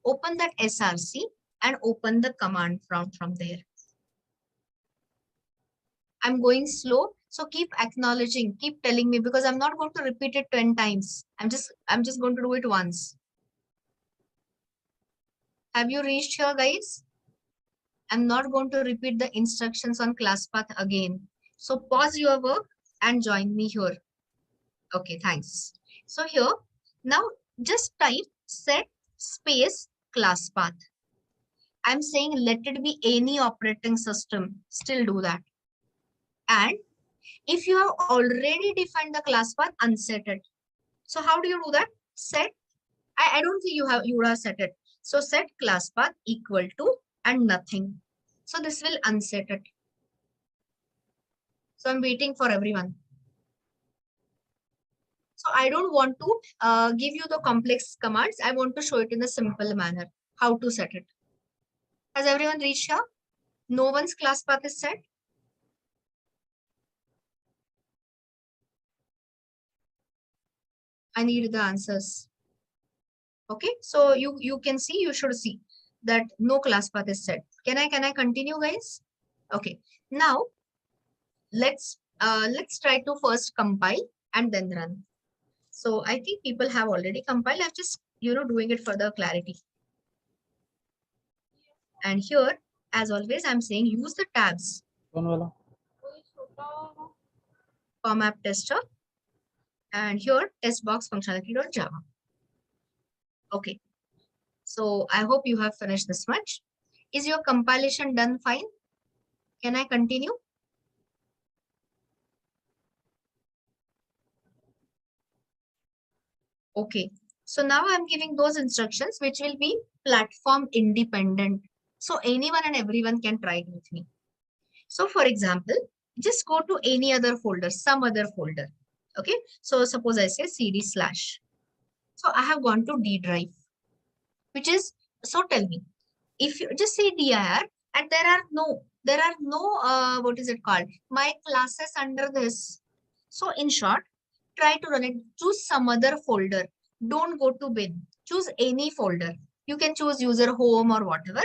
open that SRC and open the command prompt from there. I'm going slow, so keep acknowledging, keep telling me because I'm not going to repeat it 10 times. I'm just going to do it once. Have you reached here, guys? I'm not going to repeat the instructions on class path again. So pause your work and join me here. Okay, thanks. So here, now just type set space class path. I'm saying let it be any operating system. Still do that. And if you have already defined the class path, unset it. So how do you do that? Set. I don't think you would have set it. So set class path equal to and nothing. So this will unset it. So I'm waiting for everyone. So I don't want to give you the complex commands. I want to show it in a simple manner. How to set it. Has everyone reached here? No one's class path is set. I need the answers. Okay, so you can see, you should see that no class path is set. Can I continue, guys? Okay, now let's try to first compile and then run. So I think people have already compiled. I'm just doing it for the clarity. And here, as always, I'm saying use the tabs. App tester. And here test box functionality.java. Okay. So I hope you have finished this much. Is your compilation done fine? Can I continue? Okay. So now I'm giving those instructions which will be platform independent. So anyone and everyone can try it with me. So for example, just go to any other folder, some other folder. Okay. So suppose I say cd/. So I have gone to D drive, which is, so tell me, if you just say dir and there are no what is it called, my classes under this. So in short, try to run it, choose some other folder. Don't go to bin, choose any folder. You can choose user home or whatever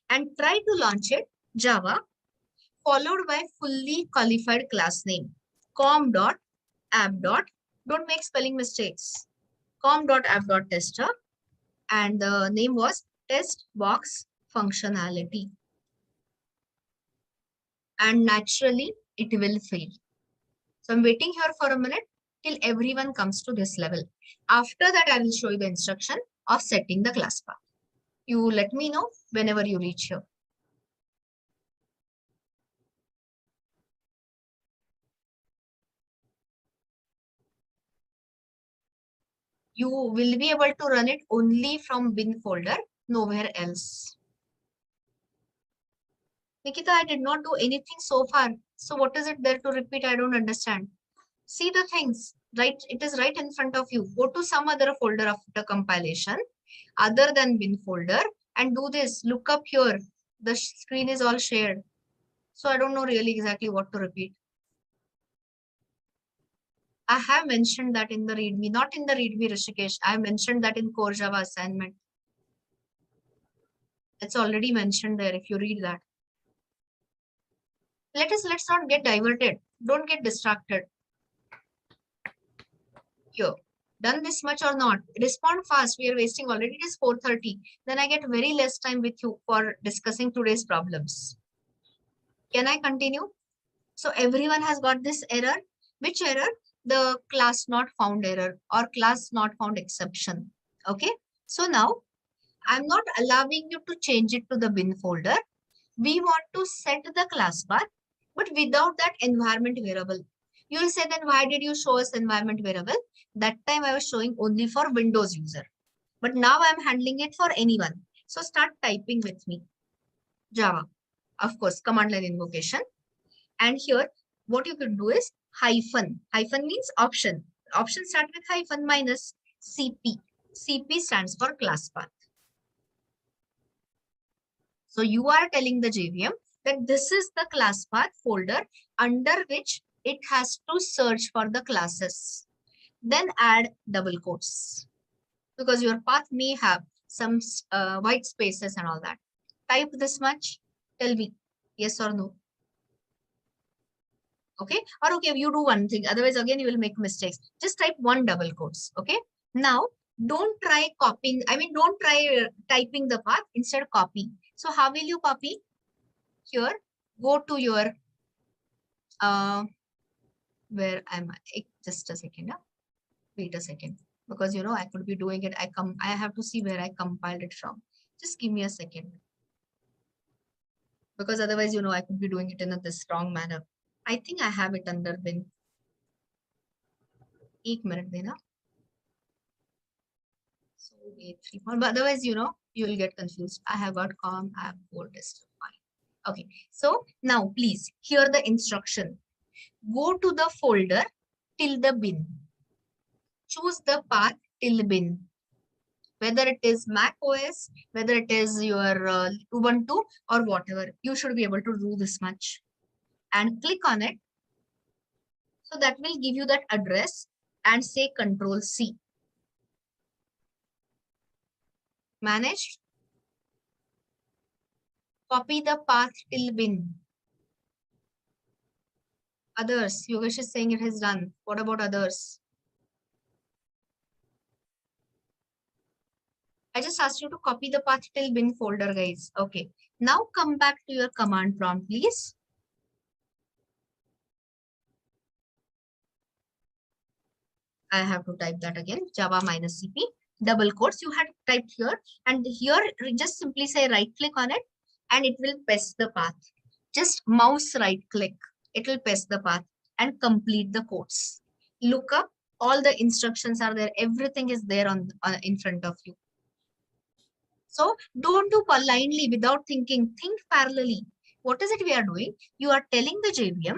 and try to launch it Java, followed by fully qualified class name, com.app. Don't make spelling mistakes. com.app.tester, and the name was test box functionality. And naturally, it will fail. So I'm waiting here for a minute till everyone comes to this level. After that, I will show you the instruction of setting the class path. You let me know whenever you reach here. You will be able to run it only from bin folder, nowhere else. Nikita, I did not do anything so far. So what is it there to repeat? I don't understand. See the things, right? It is right in front of you. Go to some other folder of the compilation other than bin folder and do this. Look up here. The screen is all shared. So I don't know really exactly what to repeat. I have mentioned that in the README, not in the README, Rishikesh. I mentioned that in Core Java assignment. It's already mentioned there if you read that. Let's not get diverted. Don't get distracted. Here. Done this much or not? Respond fast. We are wasting already. It is 4:30. Then I get very less time with you for discussing today's problems. Can I continue? So everyone has got this error. Which error? The class not found error or class not found exception. Okay. So now I'm not allowing you to change it to the bin folder. We want to set the class path, but without that environment variable. You will say, then why did you show us environment variable? That time I was showing only for Windows user. But now I'm handling it for anyone. So start typing with me. Java, of course, command line invocation. And here, what you could do is hyphen. Hyphen means option. Option start with hyphen minus CP. CP stands for class path. So you are telling the JVM that this is the class path folder under which it has to search for the classes. Then add double quotes because your path may have some white spaces and all that. Type this much. Tell me yes or no. Okay, or okay, you do one thing, otherwise again you will make mistakes. Just type one double quotes. Okay, now don't try copying, don't try typing the path, instead copy. So how will you copy? Here, go to your where am I? Just a second. Wait a second, because I could be doing it. I have to see where I compiled it from. Just give me a second, because otherwise I could be doing it in this wrong manner. I think I have it under bin. 1 minute dena. So 3 but otherwise you will get confused. I have got com app core test. Fine. Okay, so now please hear the instruction. Go to the folder till the bin. Choose the path till bin. Whether it is Mac OS, whether it is your Ubuntu or whatever, you should be able to do this much. And click on it. So that will give you that address and say Control C. Managed. Copy the path till bin. Others, Yogesh is saying it has done. What about others? I just asked you to copy the path till bin folder, guys. Okay. Now come back to your command prompt, please. I have to type that again. Java minus CP. Double quotes you had typed here. And here, just simply say right click on it and it will paste the path. Just mouse right click. It will paste the path and complete the quotes. Look up. All the instructions are there. Everything is there in front of you. So don't do blindly without thinking. Think parallelly. What is it we are doing? You are telling the JVM,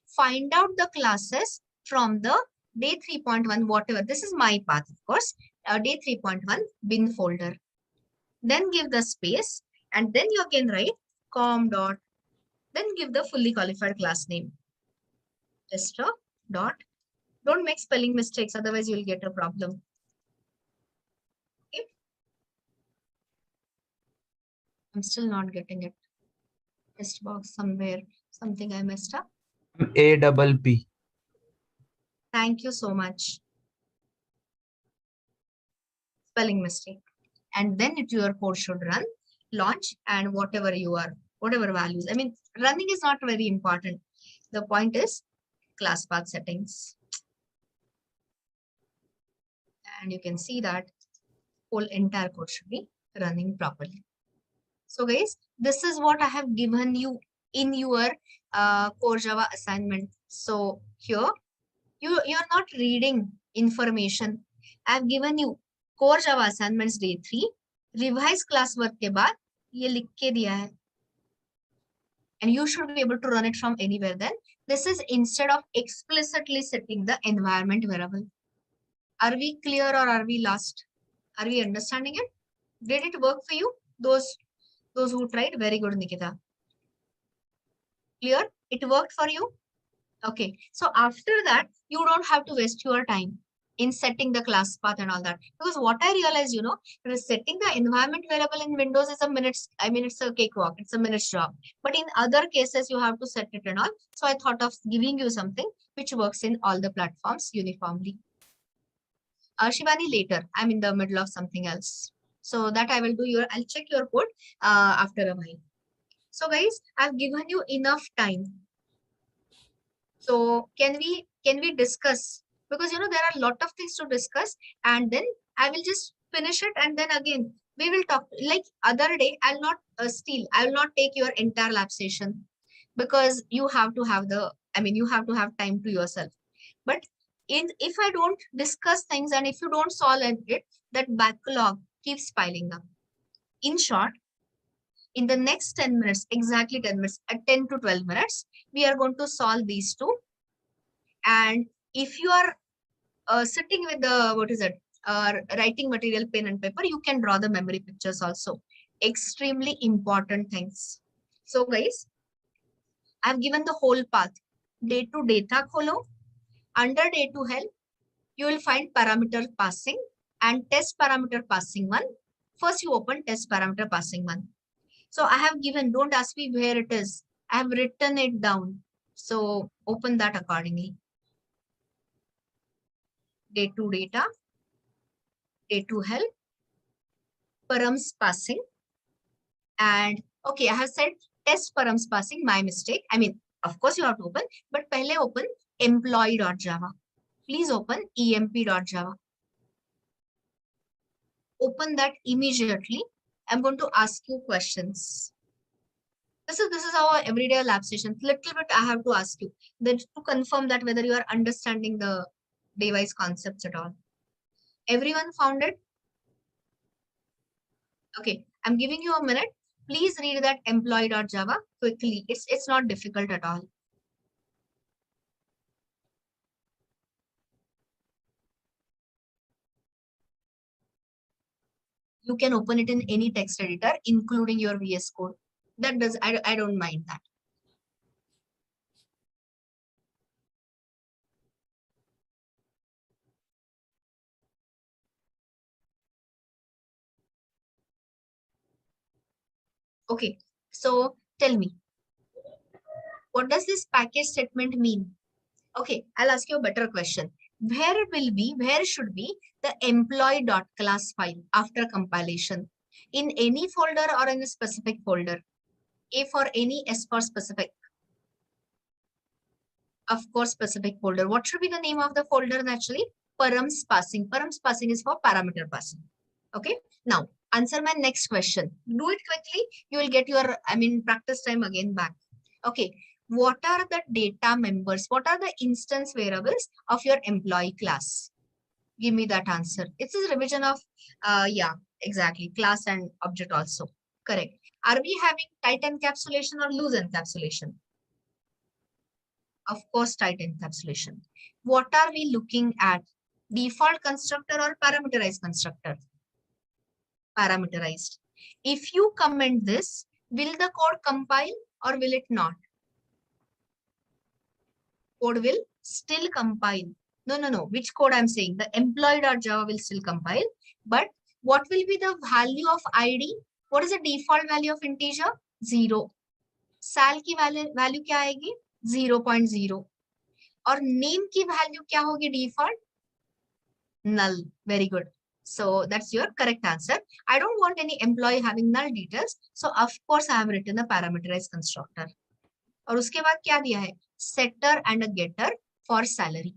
find out the classes from the day 3.1, whatever. This is my path, of course. Day 3.1 bin folder. Then give the space and then you can write com dot. Then give the fully qualified class name. Tester dot. Don't make spelling mistakes, otherwise you will get a problem. Okay. I'm still not getting it. Test box somewhere. Something I messed up. APP. Thank you so much. Spelling mistake. And then your code should run, launch, and whatever values. I mean, running is not very important. The point is class path settings. And you can see that whole entire code should be running properly. So guys, this is what I have given you in your core Java assignment. So here, you're not reading information. I've given you core Java assignments day 3, revise classwork के बाद ये लिख के दिया है. And you should be able to run it from anywhere then. This is instead of explicitly setting the environment variable. Are we clear or are we lost? Are we understanding it? Did it work for you? Those who tried, very good, Nikita. Clear? It worked for you? Okay. So after that, you don't have to waste your time in setting the class path and all that. Because what I realized, setting the environment variable in Windows is it's a cakewalk. It's a minute's job. But in other cases, you have to set it and all. So I thought of giving you something which works in all the platforms uniformly. Shivani, later. I'm in the middle of something else. So that I will do I'll check your code after a while. So guys, I've given you enough time. So can we discuss? Because there are a lot of things to discuss, and then I will just finish it, and then again we will talk. Like other day, I'll not steal. I will not take your entire lab session because you have to have you have to have time to yourself. But if I don't discuss things and if you don't solve it, that backlog keeps piling up. In short, in the next 10 minutes, exactly 10 minutes, at 10 to 12 minutes, we are going to solve these two. And if you are sitting with the, writing material, pen and paper, you can draw the memory pictures also. Extremely important things. So guys, I've given the whole path. Day to data kholo. Under day to help, you will find parameter passing and test parameter passing one. First, you open test parameter passing one. So I have given, don't ask me where it is. I have written it down. So open that accordingly. Day to data, day to help, params passing. And okay, I have said test params passing, my mistake. Of course you have to open, but pehle open employee.java. Please open emp.java. Open that immediately. I'm going to ask you questions. This is our everyday lab session. Little bit I have to ask you then to confirm that whether you are understanding the device concepts at all. Everyone found it? Okay, I'm giving you a minute. Please read that employee.java quickly. It's not difficult at all. You can open it in any text editor, including your VS Code. I don't mind that. Okay, so tell me, what does this package statement mean? Okay, I'll ask you a better question. Where should be the employee.class file after compilation? In any folder or in a specific folder? A for any, S for specific. Of course, specific folder. What should be the name of the folder naturally? Params passing. Params passing is for parameter passing. Okay, now answer my next question. Do it quickly. You will get your, practice time again back. Okay, what are the data members? What are the instance variables of your employee class? Give me that answer. It's a revision of, yeah, exactly. Class and object also. Correct. Are we having tight encapsulation or loose encapsulation? Of course, tight encapsulation. What are we looking at? Default constructor or parameterized constructor? Parameterized. If you comment this, will the code compile or will it not? Code will still compile. No. Which code I'm saying? The employee.java will still compile. But what will be the value of ID? What is the default value of integer? 0. साल की value क्या आएगी 0.0 और name की value क्या होगी default null. Very good. So that's your correct answer. I don't want any employee having null details. So of course I have written a parameterized constructor. और उसके बाद क्या दिया है setter and a getter for salary.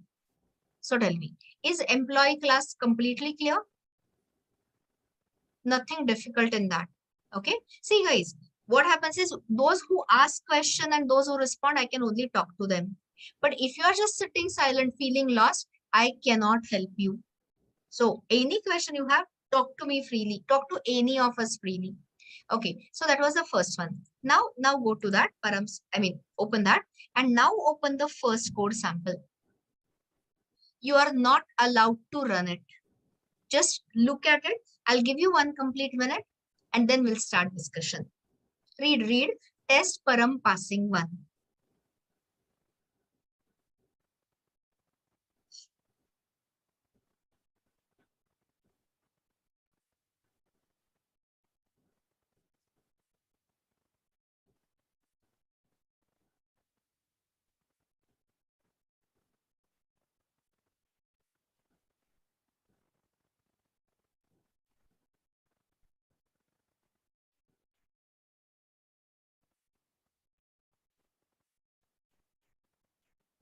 So tell me, is employee class completely clear? Nothing difficult in that. Okay. See guys, what happens is those who ask question and those who respond, I can only talk to them. But if you are just sitting silent, feeling lost, I cannot help you. So any question you have, talk to me freely. Talk to any of us freely. Okay, so that was the first one. Now go to that, open that and now open the first code sample. You are not allowed to run it. Just look at it. I'll give you 1 complete minute and then we'll start discussion. Read test param passing 1.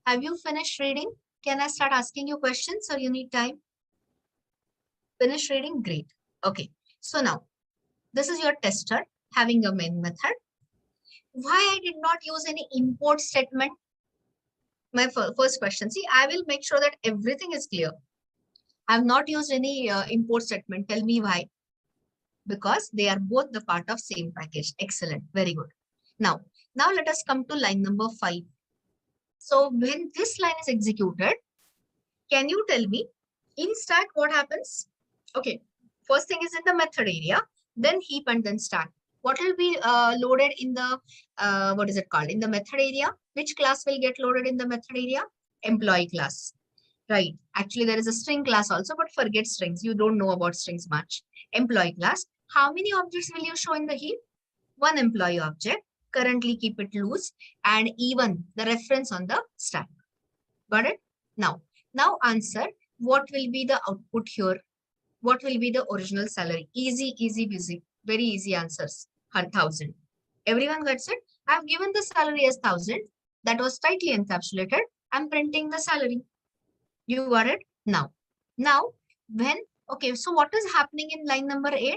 Have you finished reading? Can I start asking you questions or you need time? Finish reading? Great. Okay. So now, this is your tester having a main method. Why I did not use any import statement? My first question. See, I will make sure that everything is clear. I have not used any import statement. Tell me why. Because they are both the part of same package. Excellent. Very good. Now let us come to line number 5. So when this line is executed, can you tell me in stack what happens? Okay. First thing is in the method area, then heap and then stack. What will be loaded in the, what is it called? In the method area, which class will get loaded in the method area? Employee class, right? Actually, there is a string class also, but forget strings. You don't know about strings much. Employee class. How many objects will you show in the heap? 1 employee object. Currently keep it loose and even the reference on the stack. Got it? Now answer, what will be the output here? What will be the original salary? Easy, busy. Very easy answers. 1,000. Everyone gets it? I've given the salary as 1,000. That was tightly encapsulated. I'm printing the salary. You got it? Now when, okay, so what is happening in line number 8?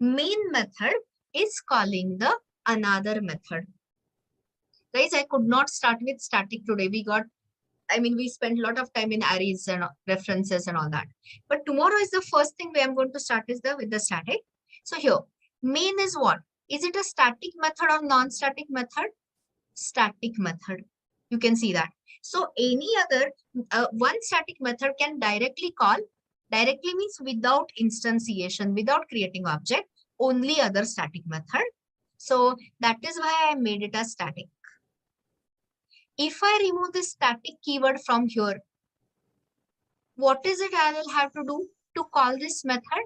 Main method is calling the another method. Guys, I could not start with static today. We spent a lot of time in arrays and references and all that. But tomorrow is the first thing where I'm going to start is with the static. So here, main is what? Is it a static method or non-static method? Static method. You can see that. So any other, one static method can directly call, directly means without instantiation, without creating object, only other static method. So that is why I made it a static. If I remove this static keyword from here, what is it I will have to do to call this method?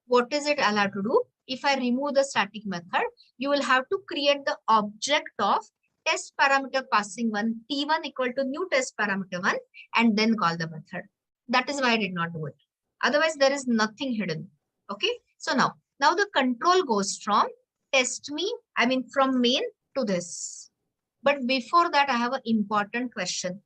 What is it I'll have to do? If I remove the static method, you will have to create the object of test parameter passing 1, t1 equal to new test parameter 1, and then call the method. That is why I did not do it. Otherwise, there is nothing hidden. Okay. So now the control goes from from main to this. But before that, I have an important question.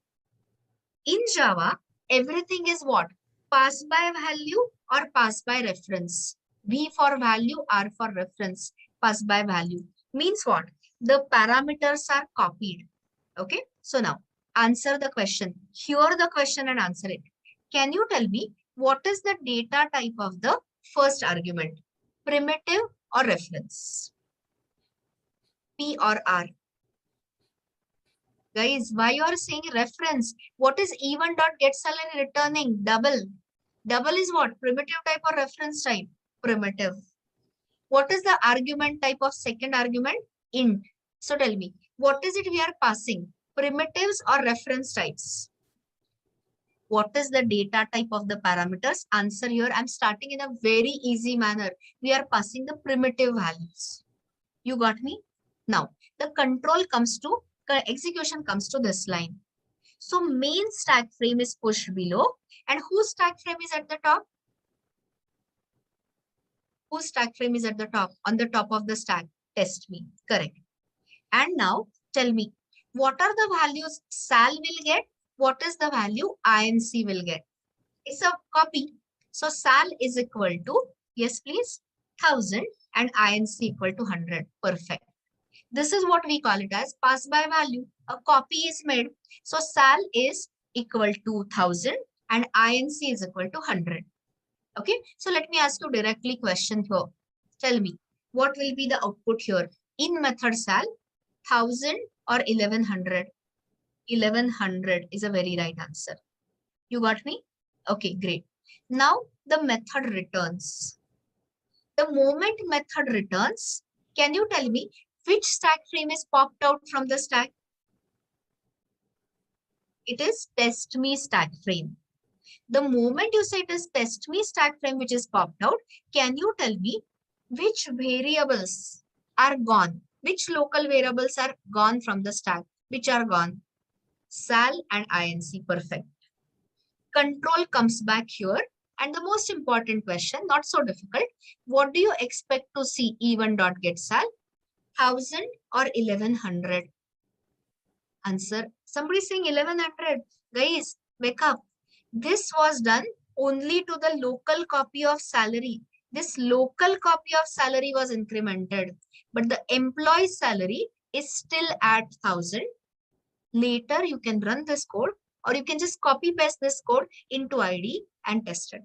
In Java, everything is what? Pass by value or pass by reference. V for value, R for reference. Pass by value means what? The parameters are copied. Okay. So now answer the question. Hear the question and answer it. Can you tell me what is the data type of the first argument? Primitive or reference? P or R? Guys, why you are saying reference? What is even dot get salary returning? Double. Double is what? Primitive type or reference type? Primitive. What is the argument type of second argument? Int. So tell me, what is it we are passing? Primitives or reference types? What is the data type of the parameters? Answer here. I'm starting in a very easy manner. We are passing the primitive values. You got me? Now, the execution comes to this line. So main stack frame is pushed below. And whose stack frame is at the top? Whose stack frame is at the top? On the top of the stack. Test me. Correct. And now tell me, what are the values Sal will get? What is the value INC will get? It's a copy. So Sal is equal to, yes please, 1000 and INC equal to 100. Perfect. This is what we call it as pass by value. A copy is made. So Sal is equal to 1000 and INC is equal to 100. Okay. So let me ask you directly question here. Tell me, what will be the output here? In method Sal, 1000 or 1100? 1100 is a very right answer. You got me? Okay, great. Now the method returns. The moment method returns, can you tell me which stack frame is popped out from the stack? It is test me stack frame. The moment you say it is test me stack frame which is popped out, can you tell me which variables are gone? Which local variables are gone from the stack? Which are gone? Sal and INC. Perfect. Control comes back here. And the most important question, not so difficult. What do you expect to see even.getSal? 1000 or 1100? Answer. Somebody saying 1100. Guys, wake up. This was done only to the local copy of salary. This local copy of salary was incremented. But the employee's salary is still at 1000. Later, you can run this code or you can just copy paste this code into ID and test it.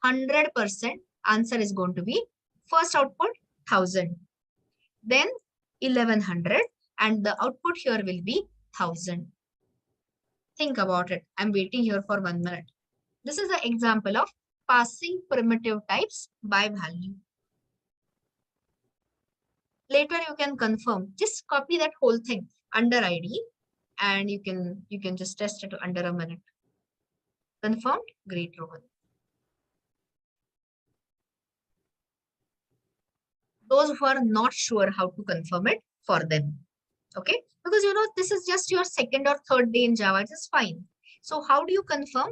100% answer is going to be first output 1000, then 1100 and the output here will be 1000. Think about it. I'm waiting here for 1 minute. This is an example of passing primitive types by value. Later you can confirm. Just copy that whole thing under ID and you can just test it under a minute. Confirmed? Great, Rohan. Those who are not sure how to confirm it, for them. Okay, because this is just your second or third day in Java, it is fine. So how do you confirm?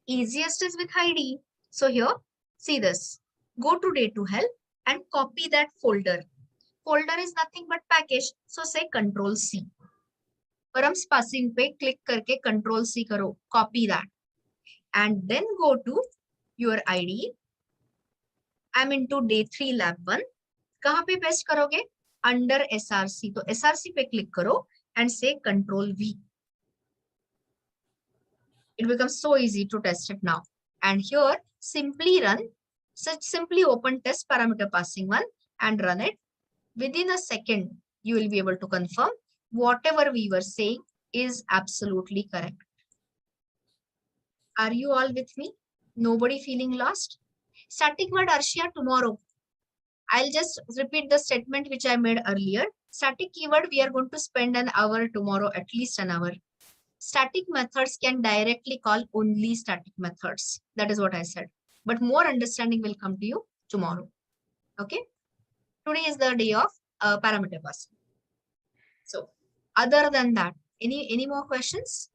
Easiest is with ID. So here, see this. Go to day to help and copy that folder. Folder is nothing but package. So say Control C. Params passing pe click karke Control C karo. Copy that. And then go to your ID. I'm into day 3 lab 1. कहाँ पे paste करोगे? Under SRC. तो SRC पे click करो and say Control V. It becomes so easy to test it now. And here, simply run. Simply open test parameter passing one and run it. Within a second, you will be able to confirm whatever we were saying is absolutely correct. Are you all with me? Nobody feeling lost? Static word Arshia tomorrow. I'll just repeat the statement which I made earlier. Static keyword, we are going to spend an hour tomorrow, at least an hour. Static methods can directly call only static methods. That is what I said. But more understanding will come to you tomorrow. Okay. Today is the day of parameter passing. So other than that, any more questions?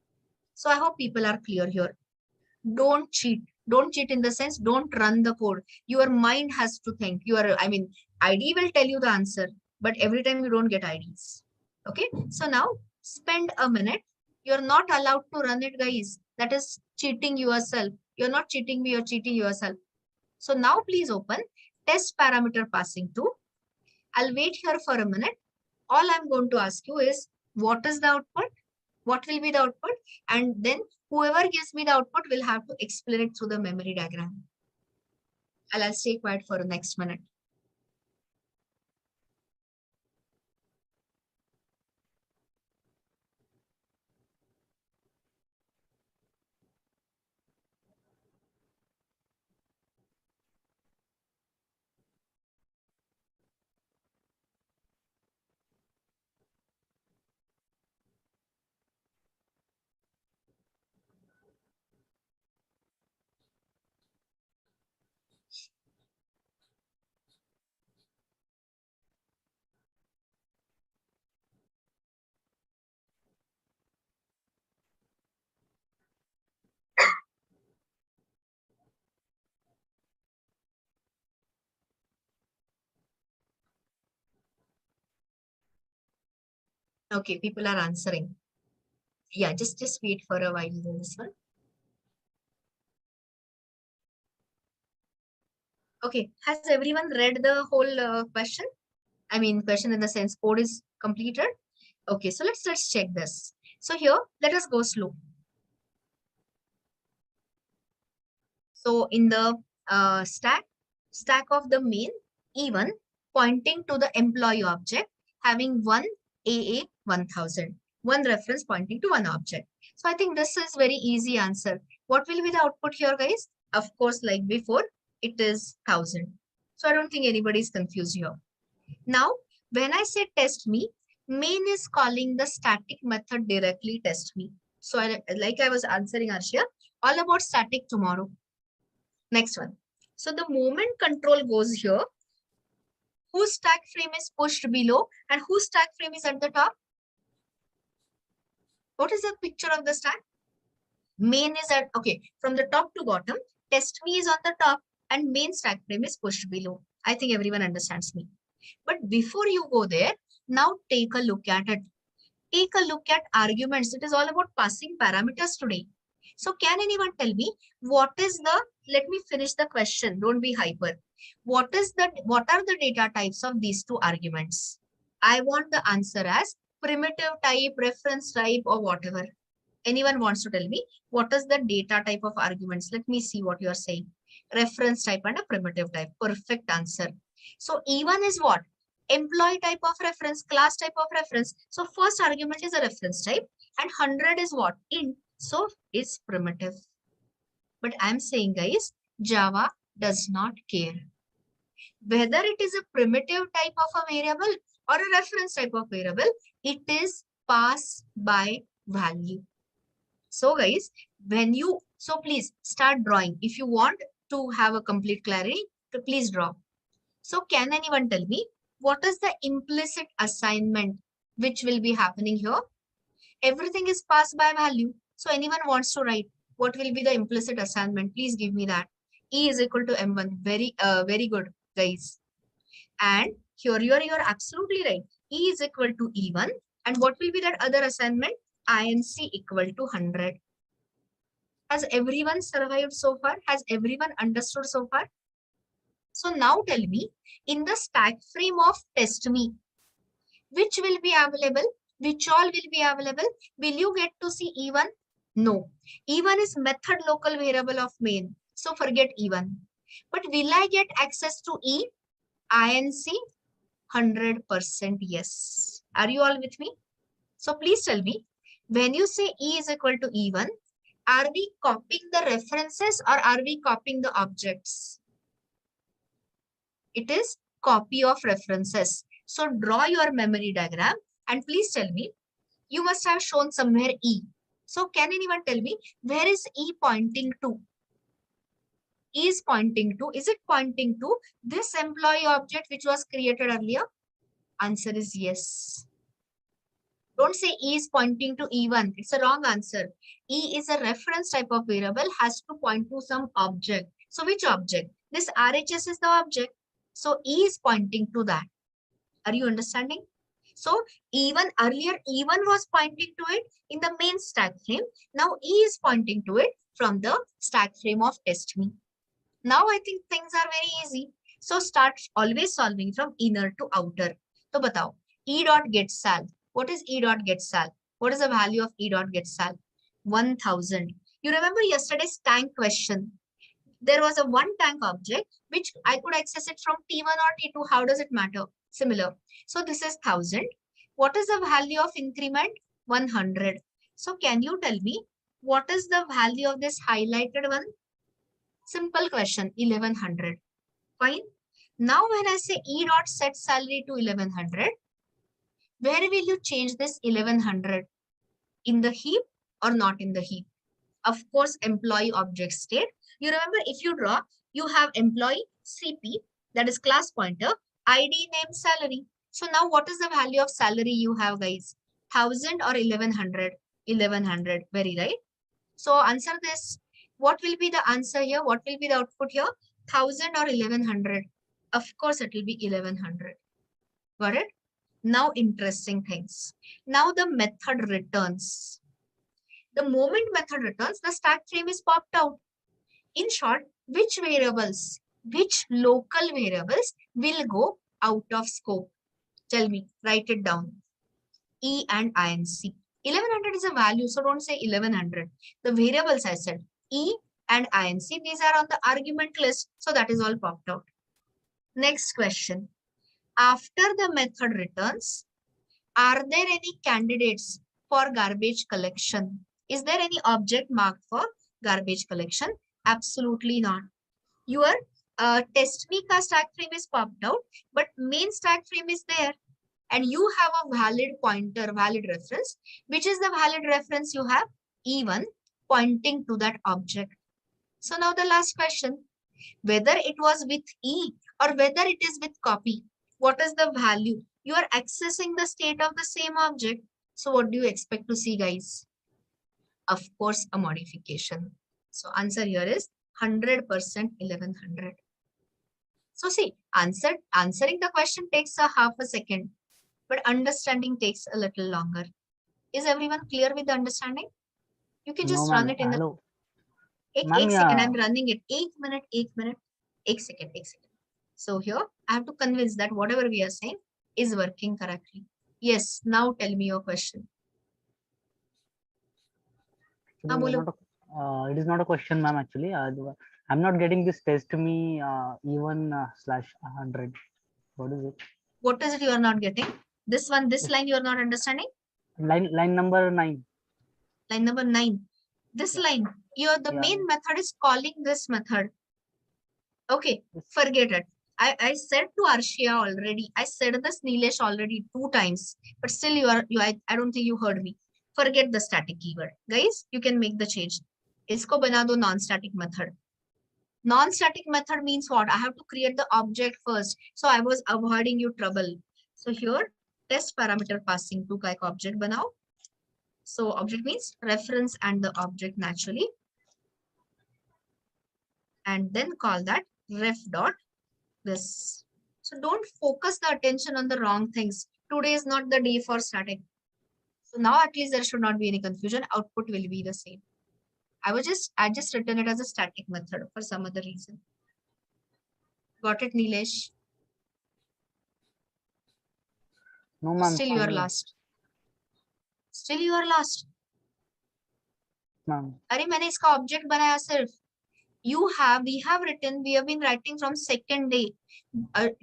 So I hope people are clear here. Don't cheat. Don't cheat in the sense, don't run the code. Your mind has to think. ID will tell you the answer, but every time you don't get IDs. Okay. So now spend a minute. You're not allowed to run it, guys. That is cheating yourself. You're not cheating me, you're cheating yourself. So now please open test parameter passing 2. I'll wait here for a minute. All I'm going to ask you is, what is the output? What will be the output? And then whoever gives me the output will have to explain it through the memory diagram. I'll stay quiet for the next minute. Okay, people are answering. Yeah, just wait for a while in this one. Okay, has everyone read the whole question? I mean, question in the sense code is completed. Okay, so let's check this. So here, let us go slow. So in the stack of the main E1 pointing to the employee object having one AA 1000, one reference pointing to one object. So I think this is very easy answer. What will be the output here, guys? Of course, like before, it is 1000. So I don't think anybody is confused here. Now, when I say test me, main is calling the static method directly test me. So like I was answering Arshia, all about static tomorrow. Next one. So the moment control goes here, whose stack frame is pushed below and whose stack frame is at the top? What is the picture of the stack? Main is at, okay, from the top to bottom, test me is on the top and main stack frame is pushed below. I think everyone understands me. But before you go there, now take a look at it. Take a look at arguments. It is all about passing parameters today. So can anyone tell me what is the, let me finish the question, don't be hyper. What are the data types of these two arguments? I want the answer as primitive type, reference type, or whatever. Anyone wants to tell me what is the data type of arguments? Let me see what you are saying. Reference type and a primitive type. Perfect answer. So E1 is what? Employee type of reference, class type of reference. So first argument is a reference type and 100 is what? Int. So it's primitive. But I'm saying, guys, Java does not care whether it is a primitive type of a variable or a reference type of variable. It is pass by value. So guys, so please start drawing. If you want to have a complete clarity, please draw. So can anyone tell me what is the implicit assignment which will be happening here? Everything is passed by value. So anyone wants to write what will be the implicit assignment? Please give me that. E is equal to M1. Very good, guys. And here you're absolutely right. E is equal to E1. And what will be that other assignment? INC equal to 100. Has everyone survived so far? Has everyone understood so far? So now tell me, in the stack frame of test me, which will be available? Which all will be available? Will you get to see E1? No. E1 is method local variable of main. So forget E1. But will I get access to E? INC? 100% yes. Are you all with me? So please tell me, when you say E is equal to E1, are we copying the references or are we copying the objects? It is copy of references. So draw your memory diagram and please tell me, you must have shown somewhere E. So can anyone tell me where is E pointing to? E is pointing to, is it pointing to this employee object which was created earlier? Answer is yes. Don't say E is pointing to E1. It's a wrong answer. E is a reference type of variable, has to point to some object. So which object? This RHS is the object. So E is pointing to that. Are you understanding? So even earlier, E1 was pointing to it in the main stack frame. Now E is pointing to it from the stack frame of test me. Now I think things are very easy. So start always solving from inner to outer. So batao, E dot get sal. What is E dot get sal? What is the value of E dot get sal? 1000. You remember yesterday's tank question? There was a one tank object which I could access it from T1 or T2. How does it matter? Similar. So this is 1000. What is the value of increment? 100. So can you tell me what is the value of this highlighted one? Simple question, 1100. Fine. Now when I say E dot set salary to 1100, where will you change this 1100? In the heap or not in the heap? Of course, employee object state. You remember if you draw, you have employee CP, that is class pointer, ID, name, salary. So now what is the value of salary you have, guys? 1000 or 1100? 1100, very right. So answer this. What will be the answer here? What will be the output here? 1000 or 1100? Of course, it will be 1100. Got it? Now interesting things. Now the method returns. The moment method returns, the stack frame is popped out. In short, which variables, which local variables will go out of scope? Tell me, write it down. E and INC. 1100 is a value, so don't say 1100. The variables I said, E and INC, these are on the argument list, so that is all popped out. Next question. After the method returns, are there any candidates for garbage collection? Is there any object marked for garbage collection? Absolutely not. Your test me ka stack frame is popped out, but main stack frame is there. And you have a valid pointer, valid reference. Which is the valid reference you have? E1 pointing to that object. So now the last question, whether it was with E or whether it is with copy, what is the value? You are accessing the state of the same object. So what do you expect to see, guys? Of course, a modification. So answer here is 100% 1100. So see, answering the question takes a half a second, but understanding takes a little longer. Is everyone clear with the understanding? You can just run it in the... Hello. एक Ma'am, second, yeah. I'm running it. 1 minute, 1 minute, 1 second, 1 second. So here, I have to convince that whatever we are saying is working correctly. Yes, now tell me your question. Actually, it is not a question, ma'am. Actually, I'm not getting this test me even /100. What is it? What is it you are not getting? This one, this line you are not understanding? Line number 9. Line number 9. This line, the main method is calling this method. Okay, forget it. I said to Arshia already. I said this Nilesh already 2 times, but still I don't think you heard me. Forget the static keyword. Guys, you can make the change. Isko bana do non-static method. Non-static method means what? I have to create the object first. So I was avoiding you trouble. So here, test parameter passing to ka ek object banao. So object means reference and the object naturally. And then call that ref dot this. So don't focus the attention on the wrong things. Today is not the day for static. So now at least there should not be any confusion. Output will be the same. I just written it as a static method for some other reason. Got it, Nilesh? No, ma'am. Still you are lost. Still you are lost. Ma'am. अरे मैंने इसका object बनाया सिर्फ. We have been writing from second day.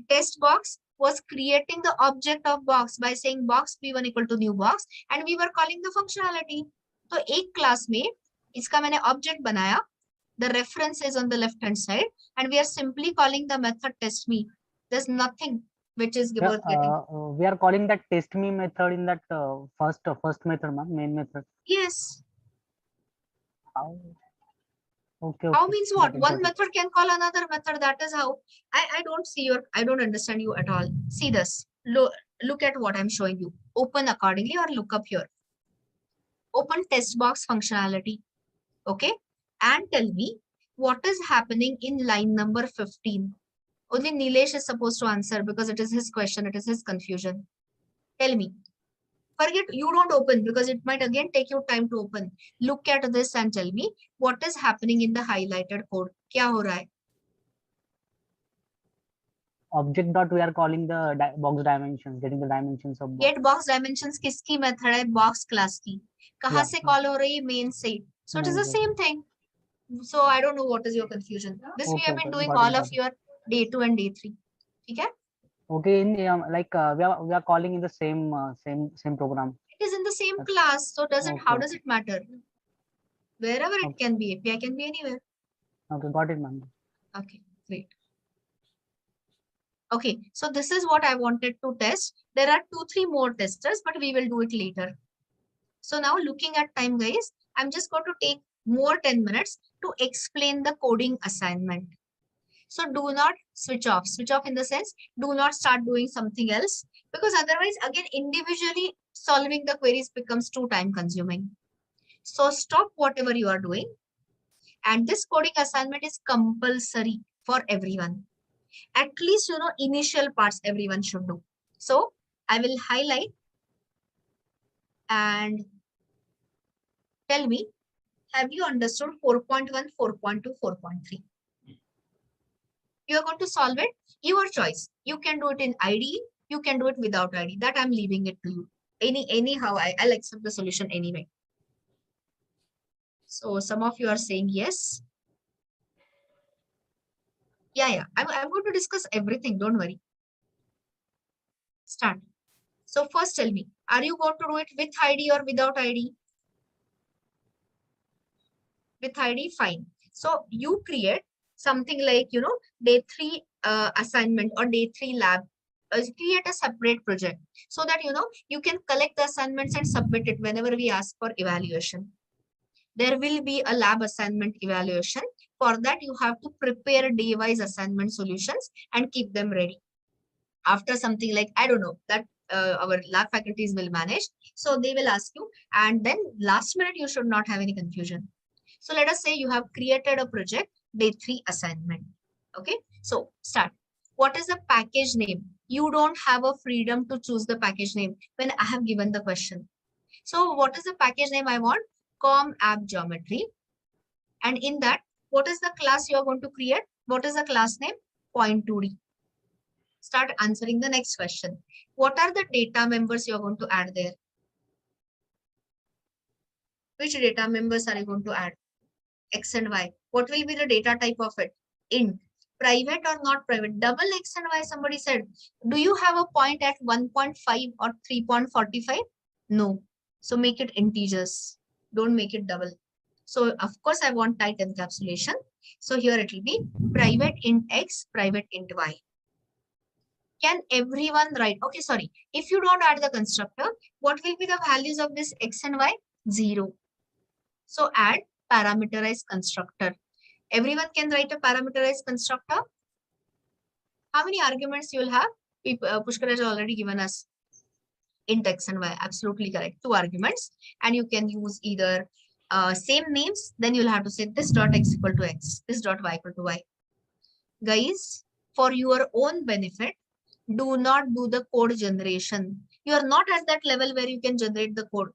Test box was creating the object of box by saying box p1 equal to new box, and we were calling the functionality. So एक class में इसका मैंने object बनाया. The reference is on the left hand side, and we are simply calling the method test me. There's nothing which is worth getting. We are calling that test me method in that first method, ma'am, main method. Yes. How? Okay. How means what? One method can call another method. That is how. I don't understand you at all. See this. Look at what I'm showing you. Open accordingly or look up here. Open test box functionality. Okay. And tell me what is happening in line number 15. Only Nilesh is supposed to answer because it is his question. It is his confusion. Tell me. Forget, you don't open because it might again take you time to open. Look at this and tell me what is happening in the highlighted code. Kya ho raha hai? Object dot we are calling the box dimensions, getting the dimensions of box. Get box dimensions kiski method hai? Box class ki. Kahan se call ho rahi hai? Main se. So it is the same thing. So I don't know what is your confusion. This we have been doing all of your day 2 and day 3. Okay? Okay, in we are calling in the same program. It is in the same class, so how does it matter? Wherever it can be, API can be anywhere. Okay, got it, ma'am. Okay, great. Okay, so this is what I wanted to test. There are 2-3 more testers, but we will do it later. So now looking at time, guys, I'm just going to take more 10 minutes to explain the coding assignment. So do not switch off. Switch off in the sense, do not start doing something else, because otherwise, again, individually solving the queries becomes too time consuming. So stop whatever you are doing. And this coding assignment is compulsory for everyone. At least, initial parts everyone should do. So I will highlight and tell me, have you understood 4.1, 4.2, 4.3? You are going to solve it, your choice. You can do it in IDE, you can do it without IDE. That I'm leaving it to you. Anyhow, I'll accept the solution anyway. So some of you are saying yes. Yeah. I'm going to discuss everything. Don't worry. Start. So first tell me, are you going to do it with ID or without ID? With ID, fine. So you create something like, day 3 assignment or day 3 lab. Create a separate project so that, you can collect the assignments and submit it whenever we ask for evaluation. There will be a lab assignment evaluation. For that, you have to prepare day-wise assignment solutions and keep them ready. After something like, I don't know, that our lab faculties will manage. So they will ask you, and then last minute, you should not have any confusion. So let us say you have created a project, day 3 assignment. Okay, so start. What is the package name? You don't have a freedom to choose the package name when I have given the question. So what is the package name I want? Com app geometry. And in that, what is the class you are going to create? What is the class name? Point2D. Start answering the next question. What are the data members you are going to add there? Which data members are you going to add? X and Y. What will be the data type of it? Int. Private or not private? Double X and Y, somebody said. Do you have a point at 1.5 or 3.45? No. So make it integers. Don't make it double. So of course I want tight encapsulation. So here it will be private int X, private int Y. Can everyone write? Okay, sorry. If you don't add the constructor, what will be the values of this X and Y? 0. So add parameterized constructor. Everyone can write a parameterized constructor. How many arguments you will have? Pushkar has already given us int X and Y. Absolutely correct. 2 arguments. And you can use either same names. Then you'll have to say this dot X equal to X. This dot Y equal to Y. Guys, for your own benefit, do not do the code generation. You are not at that level where you can generate the code.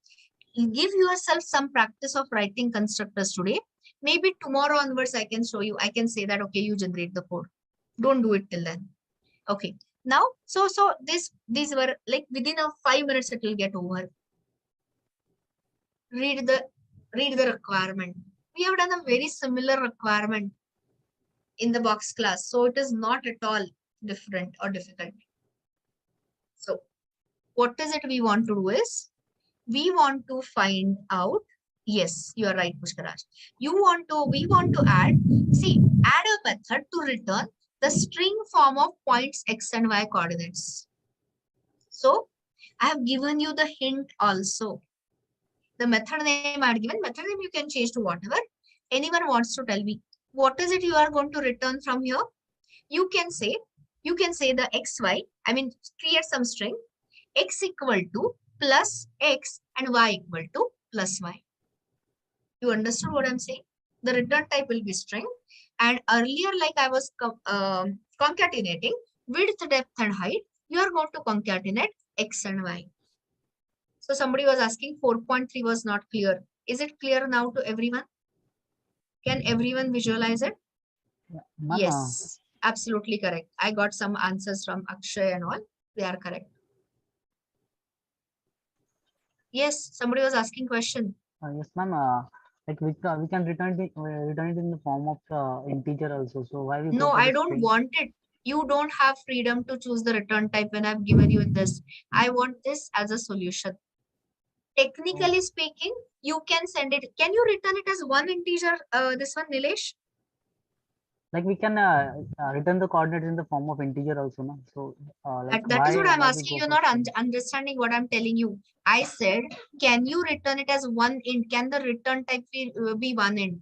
Give yourself some practice of writing constructors today. Maybe tomorrow onwards, I can show you. I can say that, okay, you generate the code. Don't do it till then. Okay. Now, so these were like within a 5 minutes, it will get over. Read the requirement. We have done a very similar requirement in the box class. So it is not at all different or difficult. So what is it we want to do is, we want to find out, yes, you are right, Pushkaraj. We want to add a method to return the string form of points X and Y coordinates. So I have given you the hint also. The method name I had given, method name you can change to whatever. Anyone wants to tell me, what is it you are going to return from here? You can say the XY, I mean, create some string, X equal to plus X and Y equal to plus Y. You understood what I'm saying? The return type will be string. And earlier, like I was concatenating width, depth, and height, you are going to concatenate X and Y. So somebody was asking 4.3 was not clear. Is it clear now to everyone? Can everyone visualize it? Yes, absolutely correct. I got some answers from Akshay and all. They are correct. Yes, somebody was asking question. Yes, ma'am. Like we can return it in the form of integer also. So why we No, I don't want it. You don't have freedom to choose the return type when I've given you this. I want this as a solution. Technically speaking, you can send it. Can you return it as one integer? This one, Nilesh? Like we can return the coordinates in the form of integer also, no? So like that is what I'm asking. You're not understanding what I'm telling you. I said, can you return it as one int? Can the return type be one int?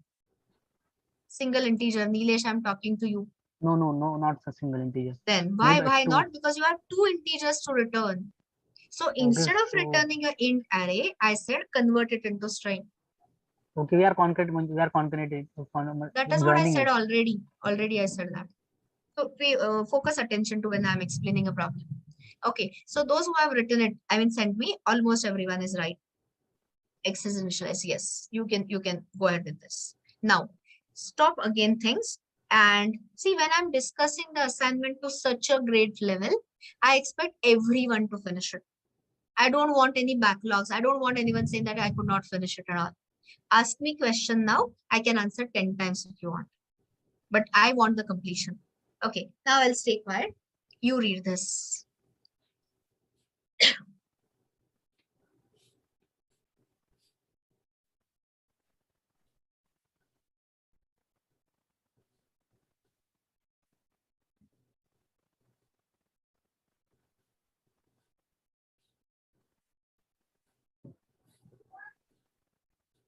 Single integer. Nilesh, I'm talking to you. No, not a single integer. Then why not? Because you have 2 integers to return. So instead of returning an int array, I said convert it into string. Okay, we are concatenating. That is what I said already. Already I said that. So pay focus attention to when I'm explaining a problem. Okay, so those who have written it, I mean, sent me, almost everyone is right. X is initialized. Yes, you can go ahead with this. Now, stop again things and see, when I'm discussing the assignment to such a great level, I expect everyone to finish it. I don't want any backlogs. I don't want anyone saying that I could not finish it at all. Ask me question now. I can answer 10 times if you want. But I want the completion. Okay, now I'll stay quiet. You read this.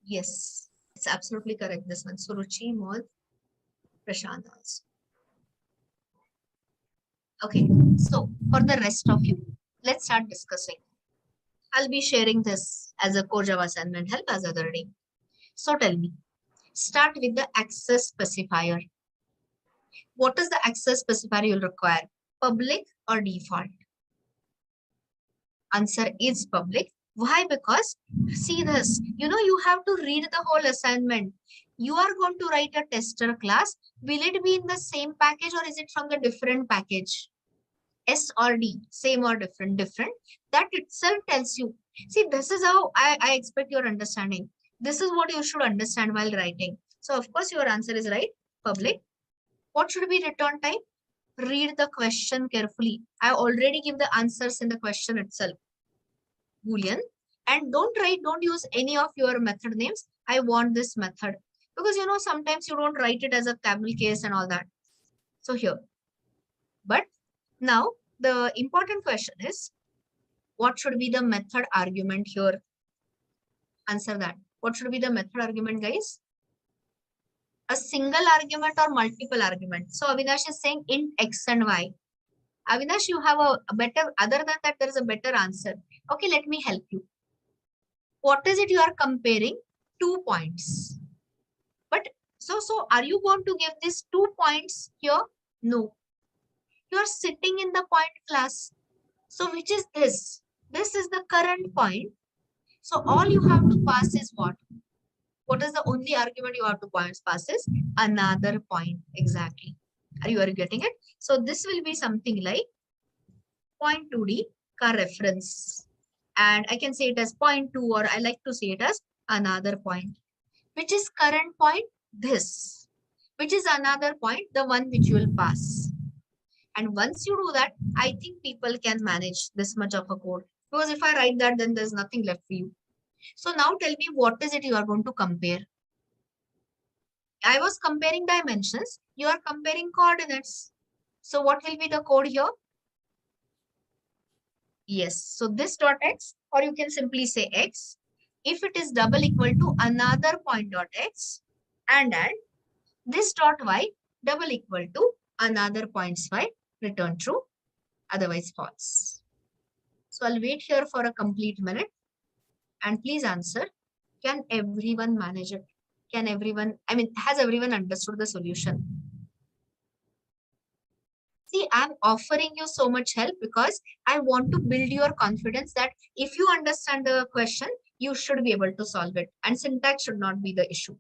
Yes, it's absolutely correct. This one. Suruchi, Mod, Prashant also. Okay, so for the rest of you, let's start discussing. I'll be sharing this as a core Java assignment help as other day. So tell me, start with the access specifier. What is the access specifier you'll require? Public or default? Answer is public. Why? Because see this, you have to read the whole assignment. You are going to write a tester class. Will it be in the same package or is it from the different package? S or D, same or different? Different. That itself tells you. See, this is how I expect your understanding. This is what you should understand while writing. So of course your answer is right, public. What should be return type? Read the question carefully. I already give the answers in the question itself. Boolean. And don't use any of your method names. I want this method. Because sometimes you don't write it as a camel case and all that. So here. But now the important question is, what should be the method argument here? Answer that. What should be the method argument, guys? A single argument or multiple argument? So Avinash is saying int x and y. Avinash, you have a better, other than that, there is a better answer. Okay, let me help you. What is it you are comparing? 2 points. But so are you going to give these 2 points here? No. You are sitting in the point class. So which is this? This is the current point. So all you have to pass is what? What is the only argument you have to pass is another point. Exactly. Are you getting it? So this will be something like point 2D ka reference. And I can say it as point 2, or I like to say it as another point. Which is current point? This. Which is another point? The one which you will pass. And once you do that, I think people can manage this much of a code. Because if I write that, then there's nothing left for you. So now tell me, what is it you are going to compare? I was comparing dimensions. You are comparing coordinates. So what will be the code here? Yes. So this dot x, or you can simply say x, if it is double equal to another point dot x, and this dot y double equal to another point's y, return true, otherwise false. So I'll wait here for a complete minute and please answer. Can everyone manage it? Can everyone, has everyone understood the solution? See, I'm offering you so much help because I want to build your confidence that if you understand the question, you should be able to solve it, and syntax should not be the issue.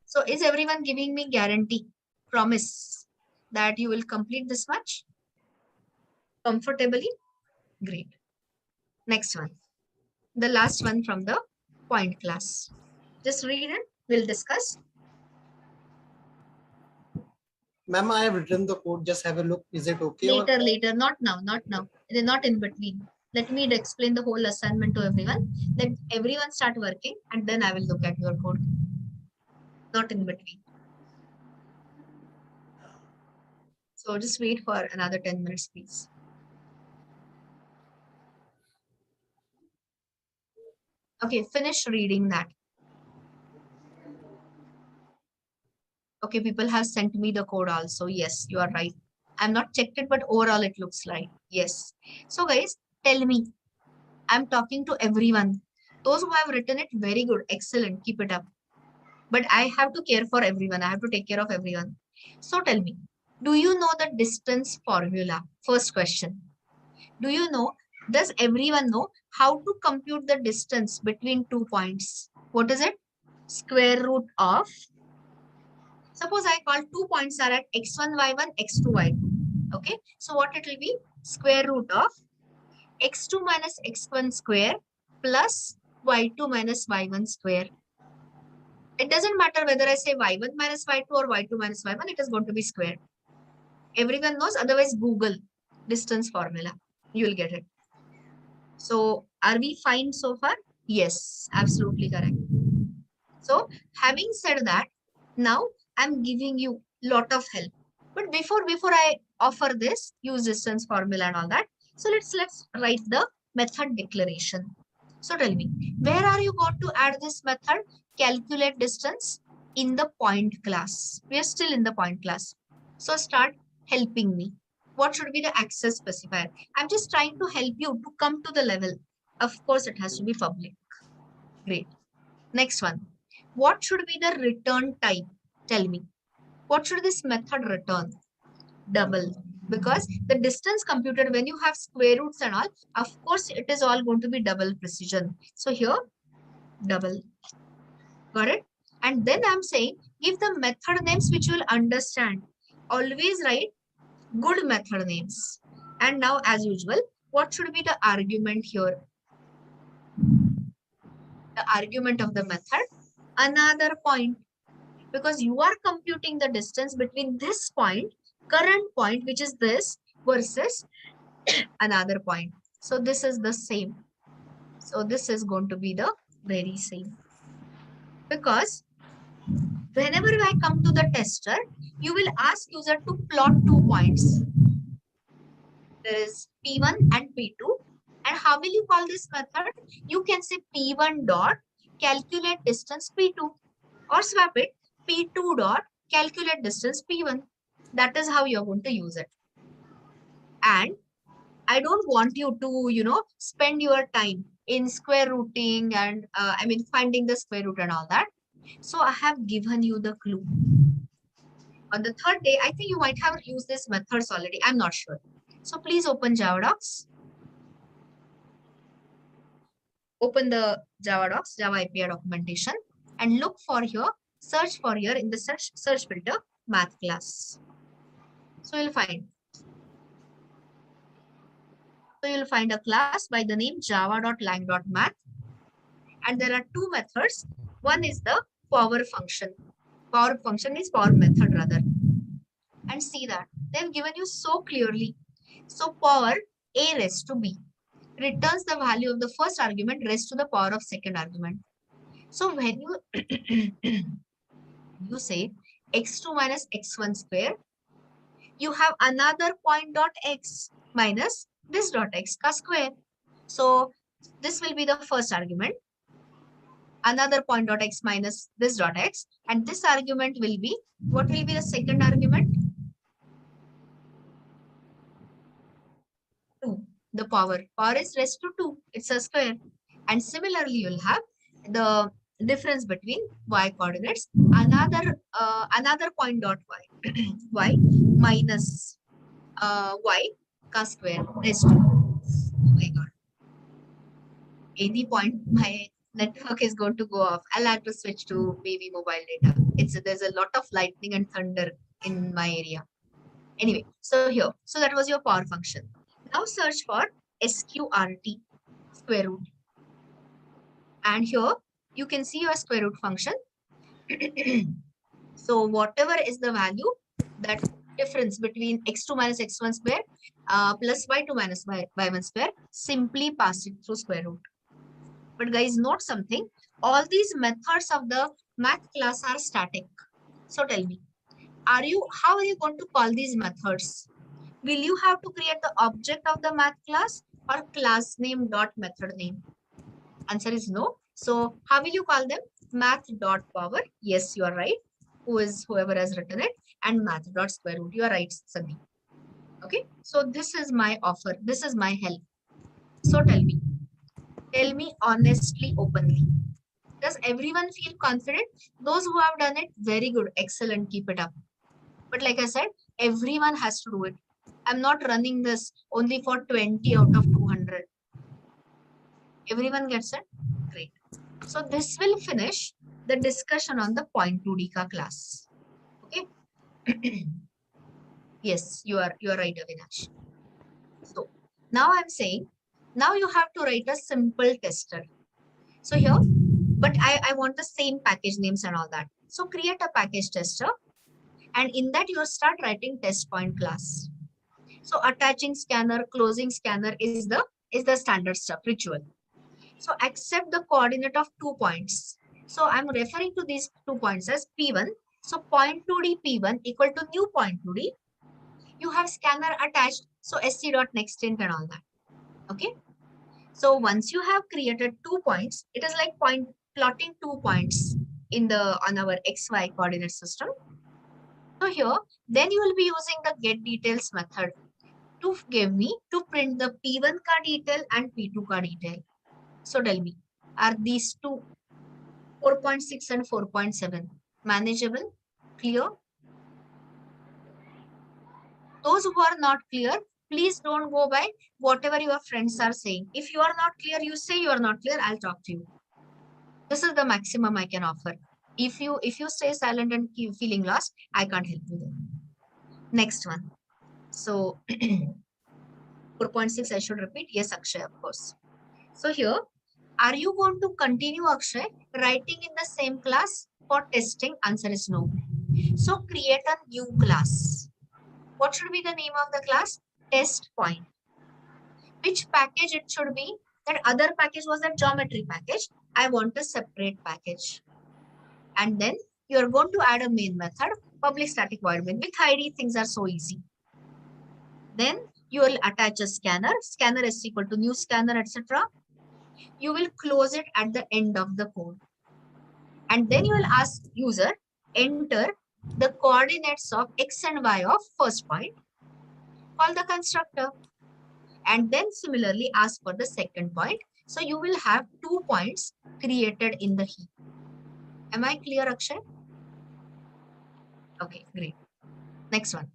So is everyone giving me guarantee, promise that you will complete this much comfortably? Great. Next one. The last one from the point class. Just read it. We'll discuss. Ma'am, I have written the code. Just have a look. Is it okay? Later. Not now. They're not in between. Let me explain the whole assignment to everyone. Let everyone start working and then I will look at your code. Not in between. So just wait for another 10 minutes, please. Okay, finish reading that. Okay, people have sent me the code also. Yes, you are right. I'm not checked it, but overall it looks like. Yes. So guys, tell me. I'm talking to everyone. Those who have written it, very good. Excellent. Keep it up. But I have to care for everyone. I have to take care of everyone. So tell me, do you know the distance formula? First question. Do you know, does everyone know how to compute the distance between 2 points? What is it? Square root of, suppose I call 2 points are at x1, y1, x2, y2. Okay. So what it will be? Square root of x2 minus x1 square plus y2 minus y1 square. It doesn't matter whether I say y1 minus y2 or y2 minus y1, it is going to be square. Everyone knows, otherwise Google distance formula. You will get it. So are we fine so far? Yes, absolutely correct. So having said that, now I'm giving you lot of help. But before I offer this, use distance formula and all that. So let's write the method declaration. So tell me, where are you going to add this method? Calculate distance in the point class. We are still in the point class. So start helping me. What should be the access specifier? I'm just trying to help you to come to the level. Of course, it has to be public. Great. Next one. What should be the return type? Tell me. What should this method return? Double. Because the distance computed when you have square roots and all, of course, it is all going to be double precision. So here, double. Got it? And then I'm saying, give the method names which you will understand. Always write good method names. And now, as usual, what should be the argument here? The argument of the method, another point. Because you are computing the distance between this point, current point, which is this, versus another point. So this is the same. So this is going to be the very same. Because whenever I come to the tester, you will ask user to plot 2 points. There is P1 and P2. And how will you call this method? You can say P1 dot calculate distance P2, or swap it P2 dot calculate distance P1. That is how you're going to use it. And I don't want you to, spend your time in square rooting and finding the square root and all that. So I have given you the clue. On the third day, I think you might have used these methods already. I'm not sure. So please open Java Docs. Open the Java Docs, Java API documentation, and look for here, search for here in the search filter, math class. So you'll find a class by the name java.lang.math. And there are two methods. One is the power function. Power function is power method rather. And see that they've given you so clearly. So power a raised to b returns the value of the first argument raised to the power of second argument. So when you say x2 minus x1 square, you have another point dot x minus this dot x ka square. So this will be the first argument. Another point dot x minus this dot x, and this argument will be, what will be the second argument? 2. The power is raised to 2. It's a square. And similarly, you'll have the difference between y coordinates, another point dot y, y minus y ka square raised to 2. Oh my god. Any point my network is going to go off. I'll have to switch to maybe mobile data. There's a lot of lightning and thunder in my area. Anyway, so here, so that was your power function. Now search for sqrt, square root. And here you can see your square root function. So whatever is the value, that difference between x2 minus x1 square plus y2 minus y1 square, simply pass it through square root. But guys, note something. All these methods of the math class are static. So tell me, how are you going to call these methods? Will you have to create the object of the math class or class name dot method name? Answer is no. So how will you call them? Math dot power. Yes, you are right. Whoever has written it, and math dot square root. You are right, Sandeep. Okay. So this is my offer. This is my help. So tell me honestly, openly. Does everyone feel confident? Those who have done it, very good, excellent, keep it up. But like I said, everyone has to do it. I'm not running this only for 20 out of 200. Everyone gets it? Great. So this will finish the discussion on the point 2D class. Okay. Yes, you are right, Avinash. So now I'm saying, now you have to write a simple tester. So here, but I want the same package names and all that. So create a package tester, and in that you start writing test point class. So attaching scanner, closing scanner is the standard stuff, ritual. So accept the coordinate of 2 points. So I'm referring to these 2 points as P1. So point 2D P1 equal to new point 2D. You have scanner attached, so sc.nextInt and all that. Okay. So once you have created 2 points, it is like plotting 2 points on our XY coordinate system. So here, then you will be using the get details method to print the P1 detail and P2 detail. So tell me, are these two 4.6 and 4.7 manageable, clear? Those who are not clear, please don't go by whatever your friends are saying. If you are not clear, you say you are not clear, I'll talk to you. This is the maximum I can offer. If you stay silent and keep feeling lost, I can't help you there. Next one. So 4.6, I should repeat. Yes, Akshay, of course. So here, are you going to continue, Akshay, writing in the same class for testing? Answer is no. So create a new class. What should be the name of the class? Test point. Which package it should be? That other package was a geometry package. I want a separate package. And then you are going to add a main method, public static void main. With ID, things are so easy. Then you will attach a scanner. Scanner is equal to new scanner, etc. You will close it at the end of the code. And then you will ask user, enter the coordinates of x and y of first point. Call the constructor. And then similarly ask for the second point. So you will have 2 points created in the heap. Am I clear, Akshay? Okay, great. Next one.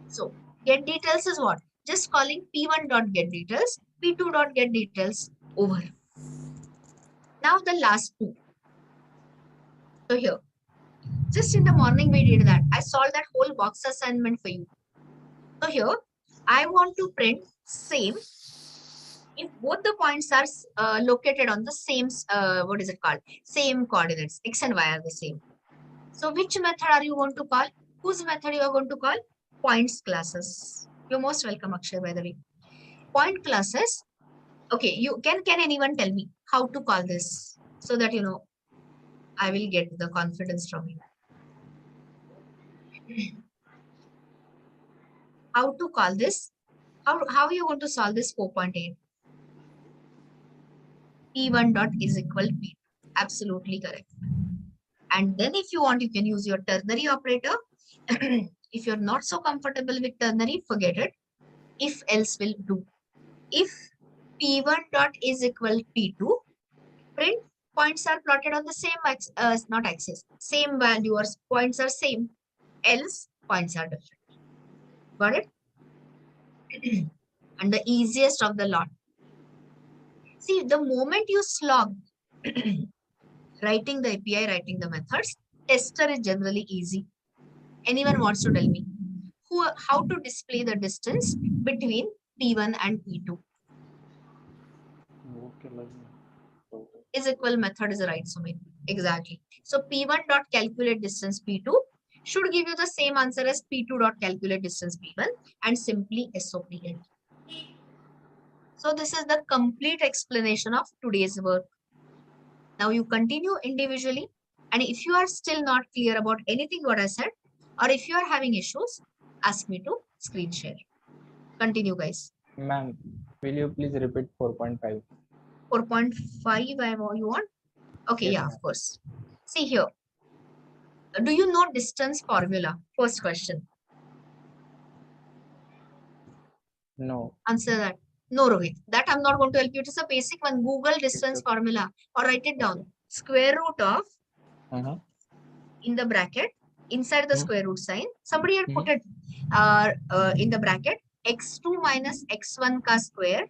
So get details is what? Just calling p1.getDetails, p2.getDetails over. Now the last two. So here, just in the morning we did that. I solved that whole box assignment for you. So here, I want to print same if both the points are located on the same, what is it called? Same coordinates, x and y are the same. So which method are you going to call? Whose method you are going to call? Points classes. You're most welcome, Akshay, by the way. Point classes. Okay, can anyone tell me how to call this so that you know I will get the confidence from you. How to call this? How are you going to solve this 4.8? P1 dot is equal to P2. Absolutely correct. And then if you want, you can use your ternary operator. If you're not so comfortable with ternary, forget it. If else will do. If P1 dot is equal to P2, print points are plotted on the same not axis, same value or points are same, else points are different. Got it? And the easiest of the lot. See, the moment you slog writing the API, writing the methods, tester is generally easy. Anyone wants to tell me how to display the distance between P1 and P2? Is equal method is right, Sumit. Exactly. So P1 dot calculate distance P2 should give you the same answer as P2 dot calculate distance P1 and simply SOP it. So this is the complete explanation of today's work. Now you continue individually, and if you are still not clear about anything what I said, or if you are having issues, ask me to screen share. Continue, guys. Ma'am, will you please repeat 4.5? 4.5 you want? Okay, Yes, yeah, of course. See here. Do you know distance formula? First question. No. Answer that. No, Rohit. That I'm not going to help you. It is a basic one. Google distance formula or write it down. Square root of in the bracket inside the square root sign, somebody had put it in the bracket x2 minus x1 ka square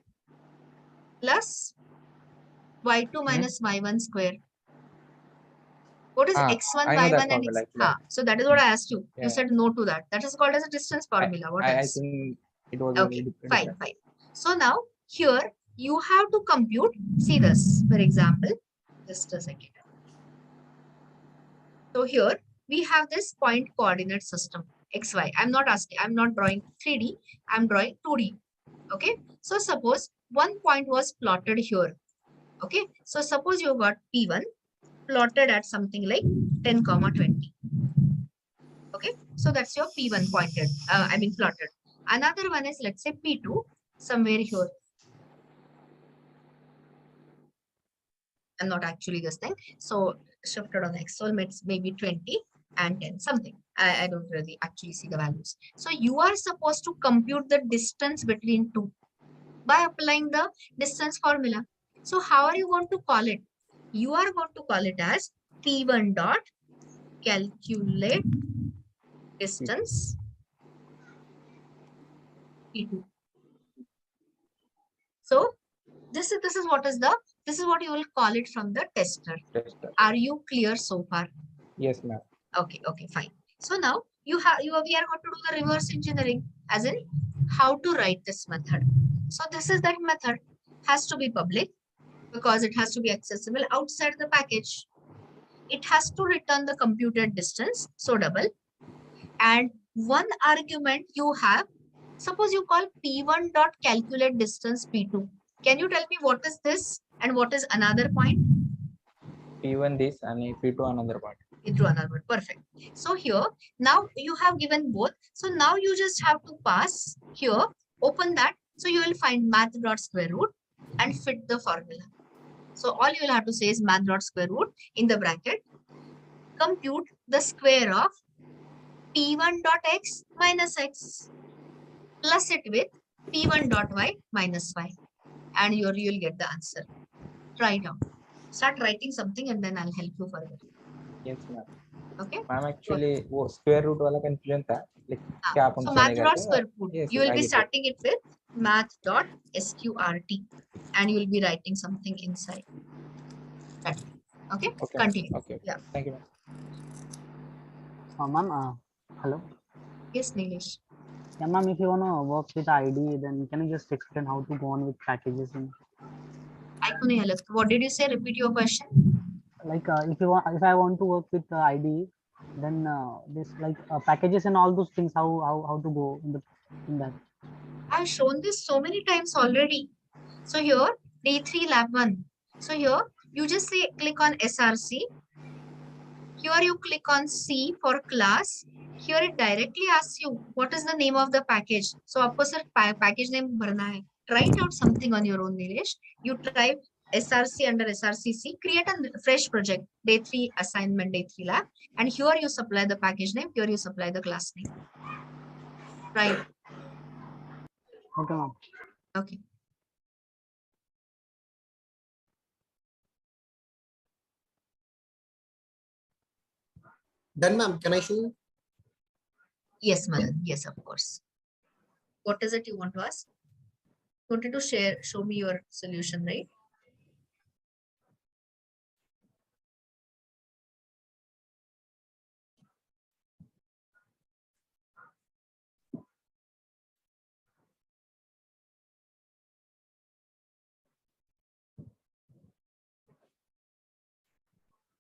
plus y2 minus y1 square. What is x1, I know that y1 and formula. x? So that is what I asked you. Yeah. You said no to that. That is called as a distance formula. What I else? think it was Okay, fine, different. fine. So now here you have to compute. See this, for example, just a second. So here we have this point coordinate system xy. I'm not asking, I'm not drawing 3D, I'm drawing 2D. Okay, so suppose one point was plotted here. Okay, so suppose you got P1 plotted at something like 10, 20. Okay, so that's your P1 pointed, plotted. Another one is, let's say P2 somewhere here. I'm not actually this thing. So shifted on X, so maybe 20 and 10 something. I don't really actually see the values. So you are supposed to compute the distance between two by applying the distance formula. So how are you going to call it? You are going to call it as P1 dot calculate distance P2. So this is what you will call it from the tester. Are you clear so far? Yes, ma'am. Okay, fine. So now we are going to do the reverse engineering, as in how to write this method. So this is that method, has to be public because it has to be accessible outside the package. It has to return the computed distance, so double. And one argument you have, suppose you call P1 dot calculate distance P2. Can you tell me what is this and what is another point? P1 this and P2 another point. Into another word. Perfect. So here, now you have given both. So now you just have to pass here, open that. So you will find math dot square root and fit the formula. So all you will have to say is math dot square root in the bracket. Compute the square of P1 dot x minus x. Plus it with P1 dot y minus y. And you'll get the answer. Try it out. Start writing something and then I'll help you further. Yes, ma'am. Okay. Ma'am, actually, वो square root वाला confusion था. Like, क्या अपन so math dot करते square root. Yes, You will I be get it. starting it with math dot sqrt, and you will be writing something inside. That. Okay. Continue. Okay. Yeah. Thank you, ma'am. Ma'am, hello. Yes, Nilesh. Yeah, ma'am. If you wanna work with ID, then can you just explain how to go on with packages? I couldn't hear. What did you say? Repeat your question. Like if I want to work with ID, then this like packages and all those things, how to go in that. I've shown this so many times already. So here, day 3 lab 1. So here, you just say click on SRC. Here you click on C for class. Here it directly asks you what is the name of the package. So आपको सिर्फ package name भरना है. Write out something on your own, Nilesh. You type SRC under SRCC, create a fresh project, day 3 assignment, day 3 lab, and here you supply the package name, here you supply the class name. Right. Okay, ma'am. Okay. Done, ma'am. Can I show you? Yes, Madan. Yes, of course. What is it you want to ask? You wanted to show me your solution, right?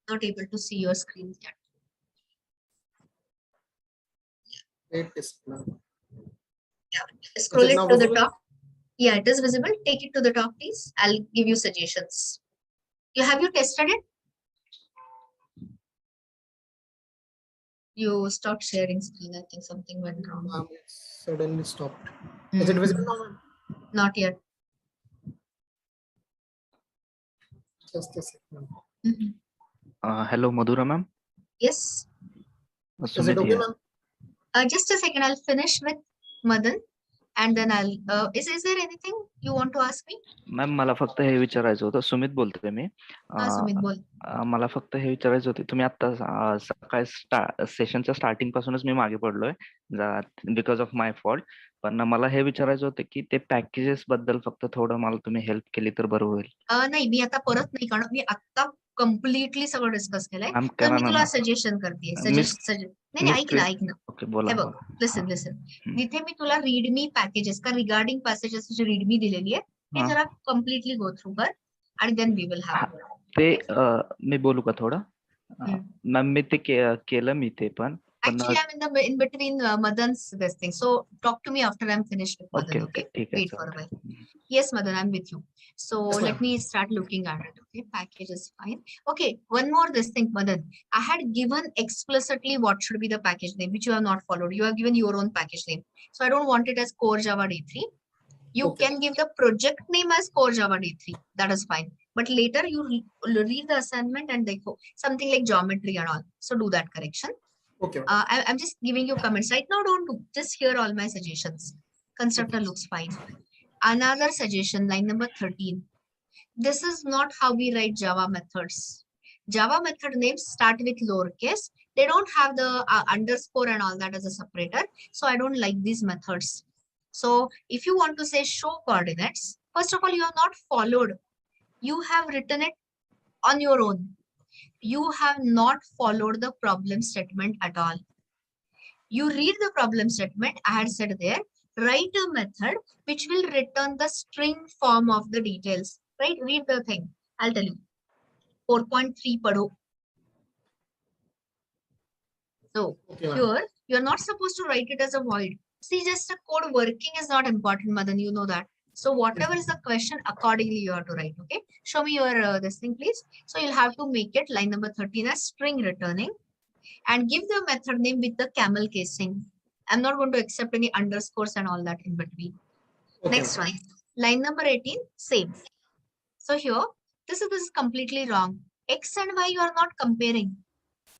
Not able to see your screen yet. It is, ma'am. Yeah, scroll Is it it now to the visible? top. Yeah, it is visible. Take it to the top, please. I'll give you suggestions. Have you tested it? You stopped sharing screen. I think something went wrong. It suddenly stopped. Is it visible now, ma'am? Not yet. Just a second. Hello, Madhura ma'am. Yes. Is it okay, ma'am? Just a second. I'll finish with Madan and then I'll, is there anything you want to ask me? Ma'am मला फक्त हे विचारायचं होतं, सुमित बोलतोय मी. Sumit, bol. मला फक्त हे विचारायचं होतं, तुम्ही आता सकाळी सेशनच्या स्टार्टिंग पासूनच मी मागे पडलोय बिकॉज ऑफ माय फॉल्ट. पण मला हे विचारायचं होतं की ते पॅकेजेस बद्दल फक्त थोडं मला तुम्ही हेल्प केली तर बरं होईल. नाही, मी आता परत नाही, कारण मी आता कम्प्लिटली सगळं डिस्कस केलंय. तर मी तुला सजेशन करते. नाही, ऐक ना. ओके, बोला. हे बघ, लिसन. जिथे मी तुला रीडमी पॅकेजेस का रिगार्डिंग पॅसेजेस रीडमी दिलेली आहे, ती जरा कम्प्लिटली गो थ्रू कर आणि देन वी विल हॅव. ते मी बोलू का थोडं? मॅम मी ते केलं मी ते पण. Actually, I'm in between Madan's this thing. So talk to me after I'm finished with Madan. Okay. Wait for a while. Yes, Madan, I'm with you. So let me start looking at it. Okay, package is fine. Okay, one more this thing, Madan. I had given explicitly what should be the package name, which you have not followed. You have given your own package name. So I don't want it as Core Java D3. You can give the project name as Core Java D3. That is fine. But later you read the assignment and they go something like geometry and all. So do that correction. Okay. I'm just giving you comments right now. Don't do, just hear all my suggestions. Constructor looks fine. Another suggestion, line number 13. This is not how we write Java methods. Java method names start with lowercase. They don't have the underscore and all that as a separator. So I don't like these methods. So if you want to say show coordinates, first of all, you have not followed. You have written it on your own. You have not followed the problem statement at all. You read the problem statement, I had said there, write a method which will return the string form of the details. Right? Read the thing. I'll tell you. 4.3 padho. So here, you're not supposed to write it as a void. See, just a code working is not important, Madan, you know that. So whatever is the question, accordingly you have to write. Okay, show me your this thing, please. So you'll have to make it line number 13 as string returning, and give the method name with the camel casing. I'm not going to accept any underscores and all that in between. Okay. Next one, line number 18, same. So here, this is completely wrong. X and Y you are not comparing.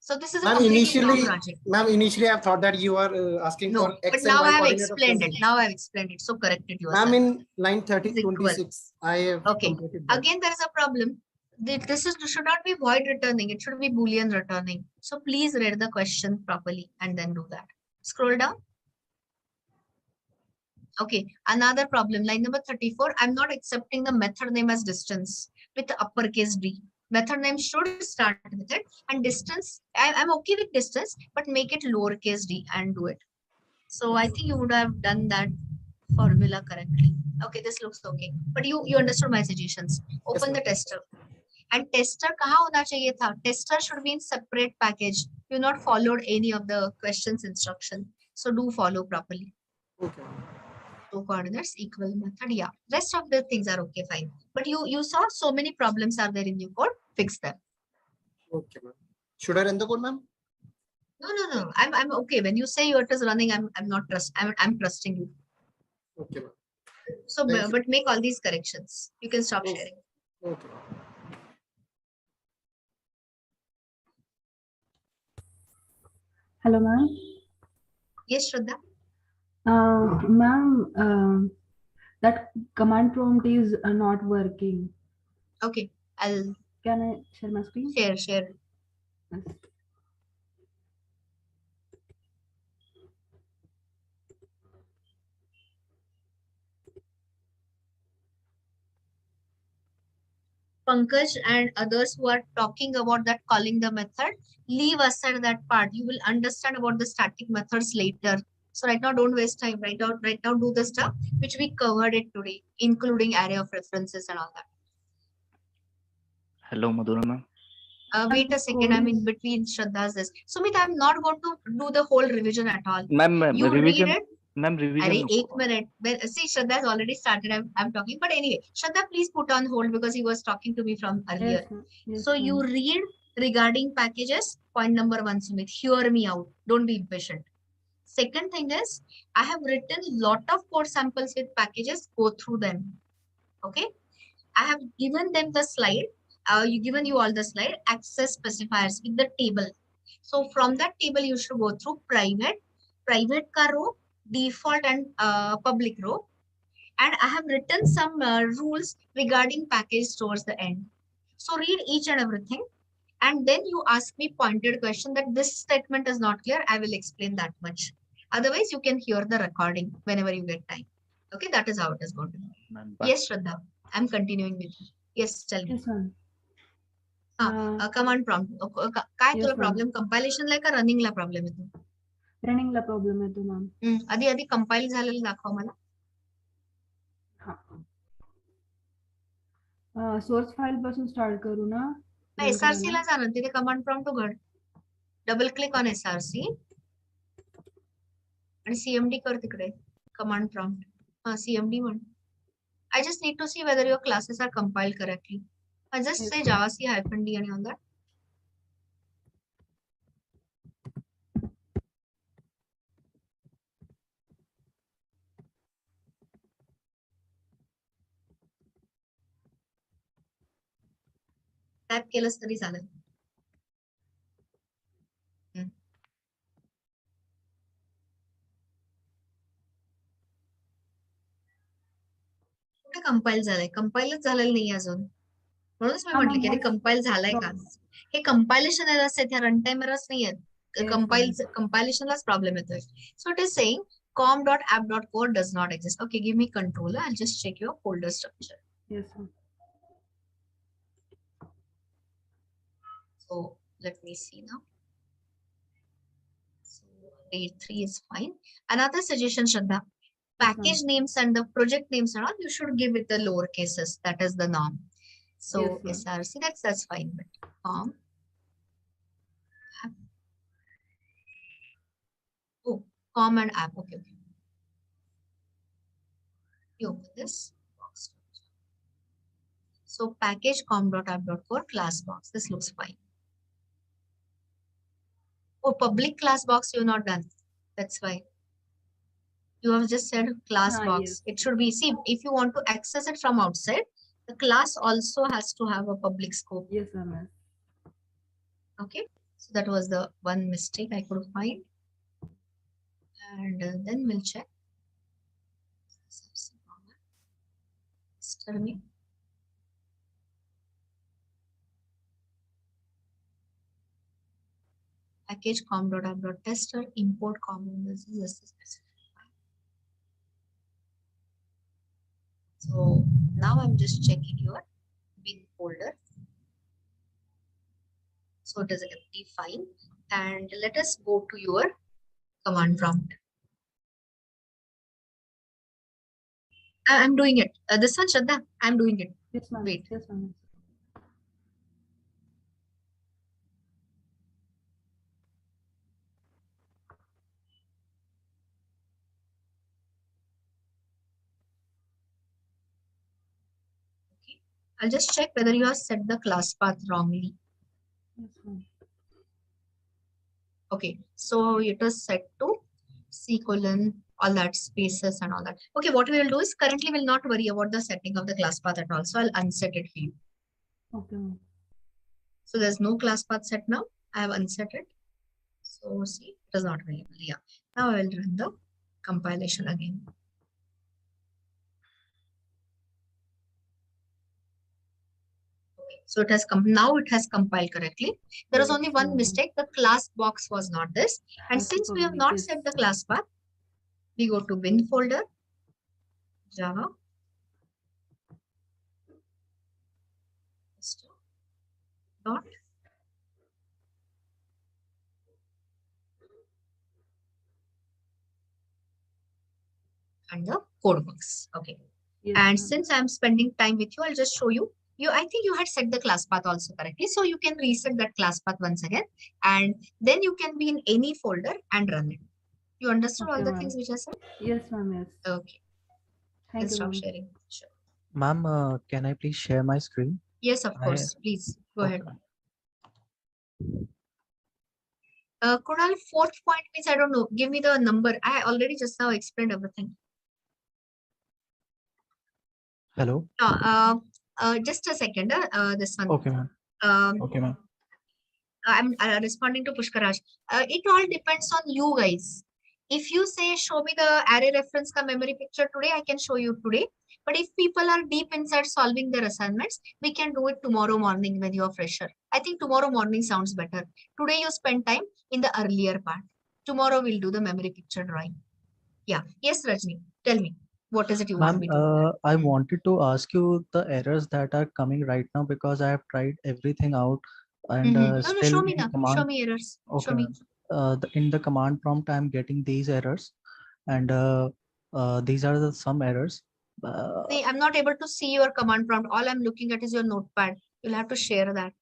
So this is a completely wrong project. Ma'am, initially I thought that you are asking for X and Y. But now I have explained it. Now I have explained it. So corrected yourself. Ma'am, in line 26, I have completed that. Again, there is a problem. This should not be void returning. It should be Boolean returning. So please read the question properly and then do that. Scroll down. Okay, another problem. Line number 34. I'm not accepting the method name as distance with the uppercase D. Method name should start with it, and distance, I'm okay with distance, but make it lowercase d and do it. So I think you would have done that formula correctly. Okay, this looks okay. But you understood my suggestions. Open the tester. And tester kahan hona chahiye tha? Tester should be in separate package. You not followed any of the questions instruction. So do follow properly. Okay. So coordinates equal method. Yeah, rest of the things are okay, fine. But you saw so many problems are there in your code. Fix them. Okay, ma'am. Should I run the code, ma'am? No. I'm okay. When you say it is running, I'm not I'm trusting you. Okay, ma'am. So but make all these corrections. You can stop sharing. Okay. Hello, ma'am. Yes, Shraddha. Ma'am, that command prompt is not working. Okay, Can I share my screen? Share. Yes. Pankaj and others who are talking about that calling the method, leave aside that part. You will understand about the static methods later. So right now, don't waste time. Right now, do the stuff which we covered it today, including array of references and all that. Hello, Madhura ma'am. Wait a second. I'm in between Shraddha's this. Sumit, I'm not going to do the whole revision at all. Ma'am, you revision. Read it. Ma'am, revision. Array, 1 minute. Well, see, Shraddha has already started. I'm talking. But anyway, Shraddha, please put on hold because he was talking to me from earlier. Yes, so you read regarding packages. Point number 1, Sumit. Hear me out. Don't be impatient. Second thing is, I have written lot of code samples with packages. Go through them. Okay. I have given them the slide. Given you all the slide. Access specifiers with the table. So from that table, you should go through private ka row, default and public row. And I have written some rules regarding package towards the end. So read each and everything. And then you ask me pointed question that this statement is not clear. I will explain that much. Otherwise, you can hear the recording whenever you get time. Okay, that is how it is going to be. Yes, Shraddha, I'm continuing with you. Yes, tell me. Yes, ma'am. Command prompt. काय Yes, तुला ma'am. Problem compilation ला का running ला problem येतो? Running ला problem येतो ma'am. आधी आधी compile झालेलं दाखव मला. सोर्स फाइल पासून स्टार्ट करू ना? एसआरसी ला जाणं तिथे कमांड प्रॉम्प्ट उघड. डबल क्लिक ऑन एसआरसी आणि सीएमडी कर तिकडे. Command prompt. सीएमडी म्हण. I just need to see whether your classes are compiled correctly. I just say Java C -D and all that. Type केलंस तरी चालेल. कुठे compile झालंय? कंपाईलच झालेलं नाही अजून. म्हणूनच मी म्हटलं की ते कंपाईल झालंय का? हे कंपायलेशन एरर्स आहेत, ह्या रन टाइम एरर्स नाही आहेत. कंपायलेशनलाच प्रॉब्लेम येतोय. So it is saying com.app.core does not exist. Okay, give me controller. I'll just check your folder structure. Yes, ma'am. So let me see now. So grade 3 is fine. Another suggestion, Shraddha. Package names and the project names and all, you should give it the lower cases. That is the norm. So Yes, SRC, that's fine. But com. Oh, com and app. Okay. You open this box. So package com.app.core class box. This looks fine. Oh, public class box you've not done. That's why. You have just said class box. Yes. It should be, see, if you want to access it from outside, the class also has to have a public scope. Yes, ma'am. Okay. So that was the one mistake I could find. And then we'll check. Tell me. Package com.app.tester import com. So now I'm just checking your bin folder. So it is an empty file. And let us go to your command prompt. I'm doing it. This one, Shraddha, I'm doing it. Yes, ma'am. Wait. Yes, ma'am. Okay. I'll just check whether you have set the class path wrongly. Yes, ma'am. Okay. So it is set to C:, all that spaces and all that. Okay. What we will do is currently we'll not worry about the setting of the class path at all. So I'll unset it for you. Okay, ma'am. So there's no class path set now. I have unset it. So see, it is not available. Yeah. Now I will run the compilation again. Okay. So it has come. Now it has compiled correctly. There is only one mistake. The class box was not this. And since we have not set the class path, we go to bin folder, Java. Dot. And the code box. Okay. Yes, and ma'am. since I'm spending time with you, I'll just show you. I think you had set the class path also correctly. So you can reset that class path once again. And then you can be in any folder and run it. You understood all the things which I said? Yes, ma'am. Yes. Okay. Thank you, Stop ma'am. sharing. Sure. Ma'am, can I please share my screen? Yes, of course. Please go ahead. Kunal, fourth point means I don't know. Give me the number. I already just now explained everything. Hello. Just a second. This one. Okay, ma'am. Okay, ma'am. I'm responding to Pushkaraj. It all depends on you guys. If you say show me the array reference ka memory picture today, I can show you today. But if people are deep inside solving their assignments, we can do it tomorrow morning when you are fresher. I think tomorrow morning sounds better. Today you spend time in the earlier part. Tomorrow we'll do the memory picture drawing. Yeah. Yes, Rajni, tell me. What is it you want Ma'am, me to do? I wanted to ask you the errors that are coming right now because I have tried everything out and No, still show me in now. Show command. me errors. Okay, Show me. ma'am. In the command prompt, I'm getting these errors, and these are some errors. See, I'm not able to see your command prompt. All I'm looking at is your notepad. You'll have to share that.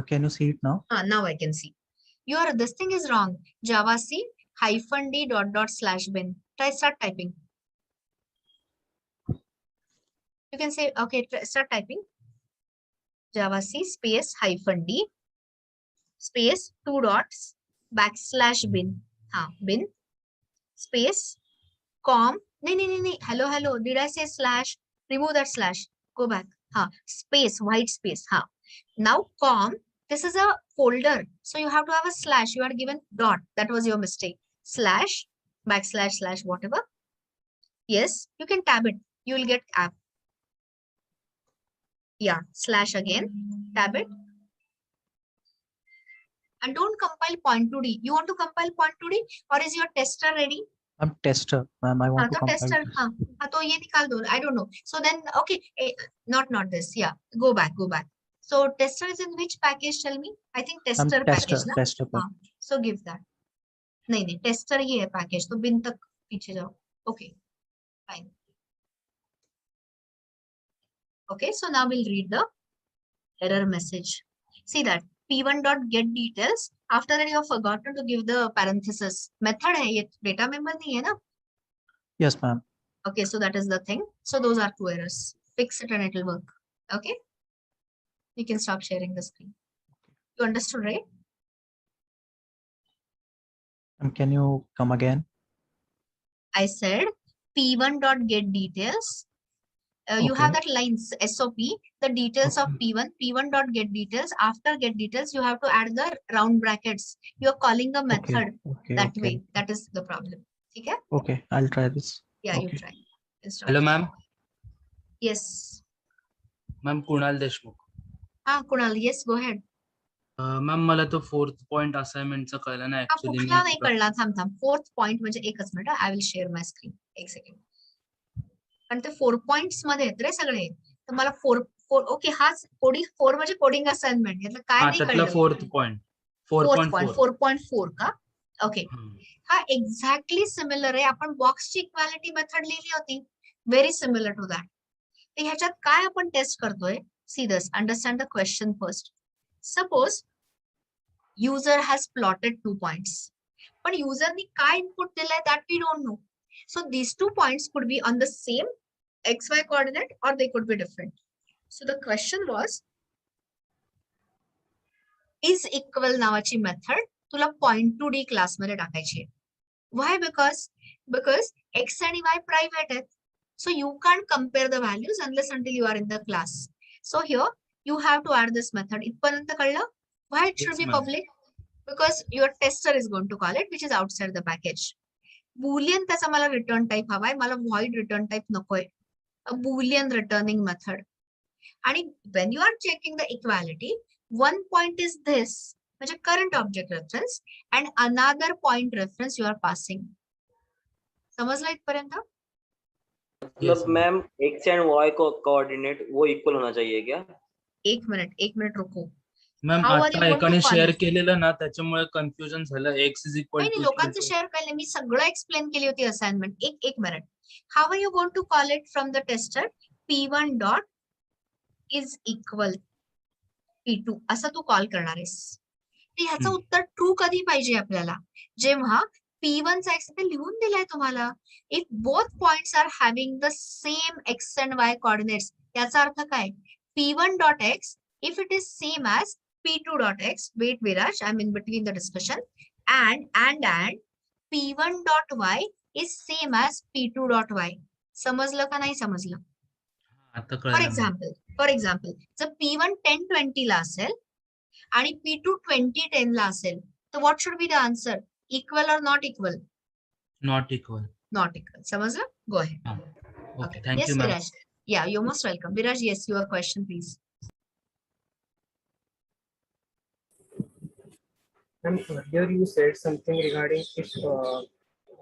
Can you see it now? Now I can see. This thing is wrong. Java C -d .. bin. Try start typing. You can say, okay, start typing. Java C space -d space 2 dots /bin. Bin space com. Nee. Hello. Did I say slash? Remove that slash. Go back. Space, white space. Now com. This is a folder. So you have to have a slash. You are given dot. That was your mistake. Slash, / whatever. Yes, you can tab it. You will get app. Yeah, slash again. Tab it. And don't compile point2d. You want to compile point2d or is your tester ready? I'm tester, ma'am. I want to compile tester. this. तो ये निकाल दो. I don't know. So then, okay, not this. Yeah, go back. So tester is in which package? Tell me. I think tester package. Na? Tester package. So give that. नहीं, tester ही है package. तो bin तक पीछे जाओ. Okay, fine. Okay, so now we'll read the error message. See that p1.getDetails. After that, you have forgotten to give the parenthesis. Method है ये, data member नहीं है ना? Yes, ma'am. Okay, so that is the thing. So those are 2 errors. Fix it and it will work. Okay. You can stop sharing the screen. You understood, right? Can you come again? I said p1.getDetails. You have that lines SOP, the details of p1, p1.getDetails. After getDetails, you have to add the round brackets. You are calling a method that way. That is the problem. Okay? Okay, I'll try this. Yeah, you try. Hello, ma'am. Yes. Ma'am, Kunal Deshmukh. Kunal, yes, go ahead. Ma'am मला तो 4th point असाइनमेंटचा कळला ना actually कुठला नाही कळला. थांब 4th point म्हणजे एकच minute. I will share my screen. एक सेकंड. कारण ते 4 पॉइंट्स मध्ये आहेत रे सगळे. तर मला 4 ओके. हा कोडिंग 4 म्हणजे कोडिंग असाइनमेंट. यातलं काय नाही कळलं. 4th पॉइंट 4.4 का? ओके. हा एक्झॅक्टली सिमिलर आहे. आपण बॉक्सची इक्वालिटी मेथड लिहिली होती. Very similar to that. तर ह्याच्यात काय आपण टेस्ट करतोय? See this. Understand the question first. Suppose user has plotted 2 points, but user ने काय input दिलाय that we don't know. So these 2 points could be on the same XY coordinate or they could be different. So the question was, is equal नावाची method तुला point2d class मध्ये टाकायची आहे. Why? Because X and Y private आहेत. So you can't compare the values unless until you are in the class. So here you have to add this method. इथपर्यंत कळलं? Why it should be public? Because your tester is going to call it, which is outside the package. Boolean त्याचा मला return type हवाय. मला void return type नकोय. A Boolean returning method. आणि when you are checking the equality, one point is this, म्हणजे current object reference, and another point reference you are passing. समजलं इथपर्यंत? मतलब ma'am X and Y coordinate वो equal होना चाहिए क्या? एक मिनिट रुको. मॅम आता एकाने शेअर केलेलं ना त्याच्यामुळे कन्फ्युजन झालं. X इज इक्वल टू लोकांचं शेअर केलं. मी सगळं एक्सप्लेन केली होती असाइनमेंट. एक minute. How are you going to call it from the tester? p1 dot is equal p2 असं तू कॉल करणार आहेस. ह्याचं उत्तर ट्रू कधी पाहिजे आपल्याला? जेव्हा p1 चा x ते लिहून दिलाय तुम्हाला. If both points are having the same x and y coordinates. याचा अर्थ काय? p1 dot x if it is same as p2 dot x. Wait Viraj, I'm in between the discussion. And p1 dot y is same as p2 dot y. समजलं का नाही समजलं? आता for कळलं ma'am. Example जर P1 10-20 ला असेल आणि P2 20-10 ला असेल तर what should be the answer? Equal or not equal? Not equal. Not equal. समजलं? Go ahead. Okay, thank Yes, you ma'am. Viraj. Yeah, you're most welcome. Viraj, yes, your question, please. And earlier you said something regarding if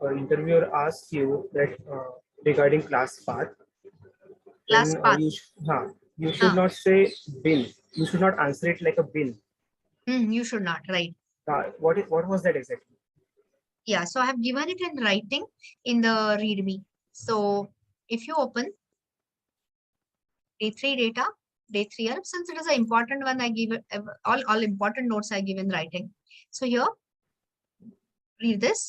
an interviewer asks you that regarding class path, Class then path. you should not say bin. You should not answer it like a bin. You should not, right? What was that exactly? Yeah, so I have given it in writing in the README. So if you open day 3 data, day 3, since it is an important one, I give it all important notes I give in writing. So here, read this.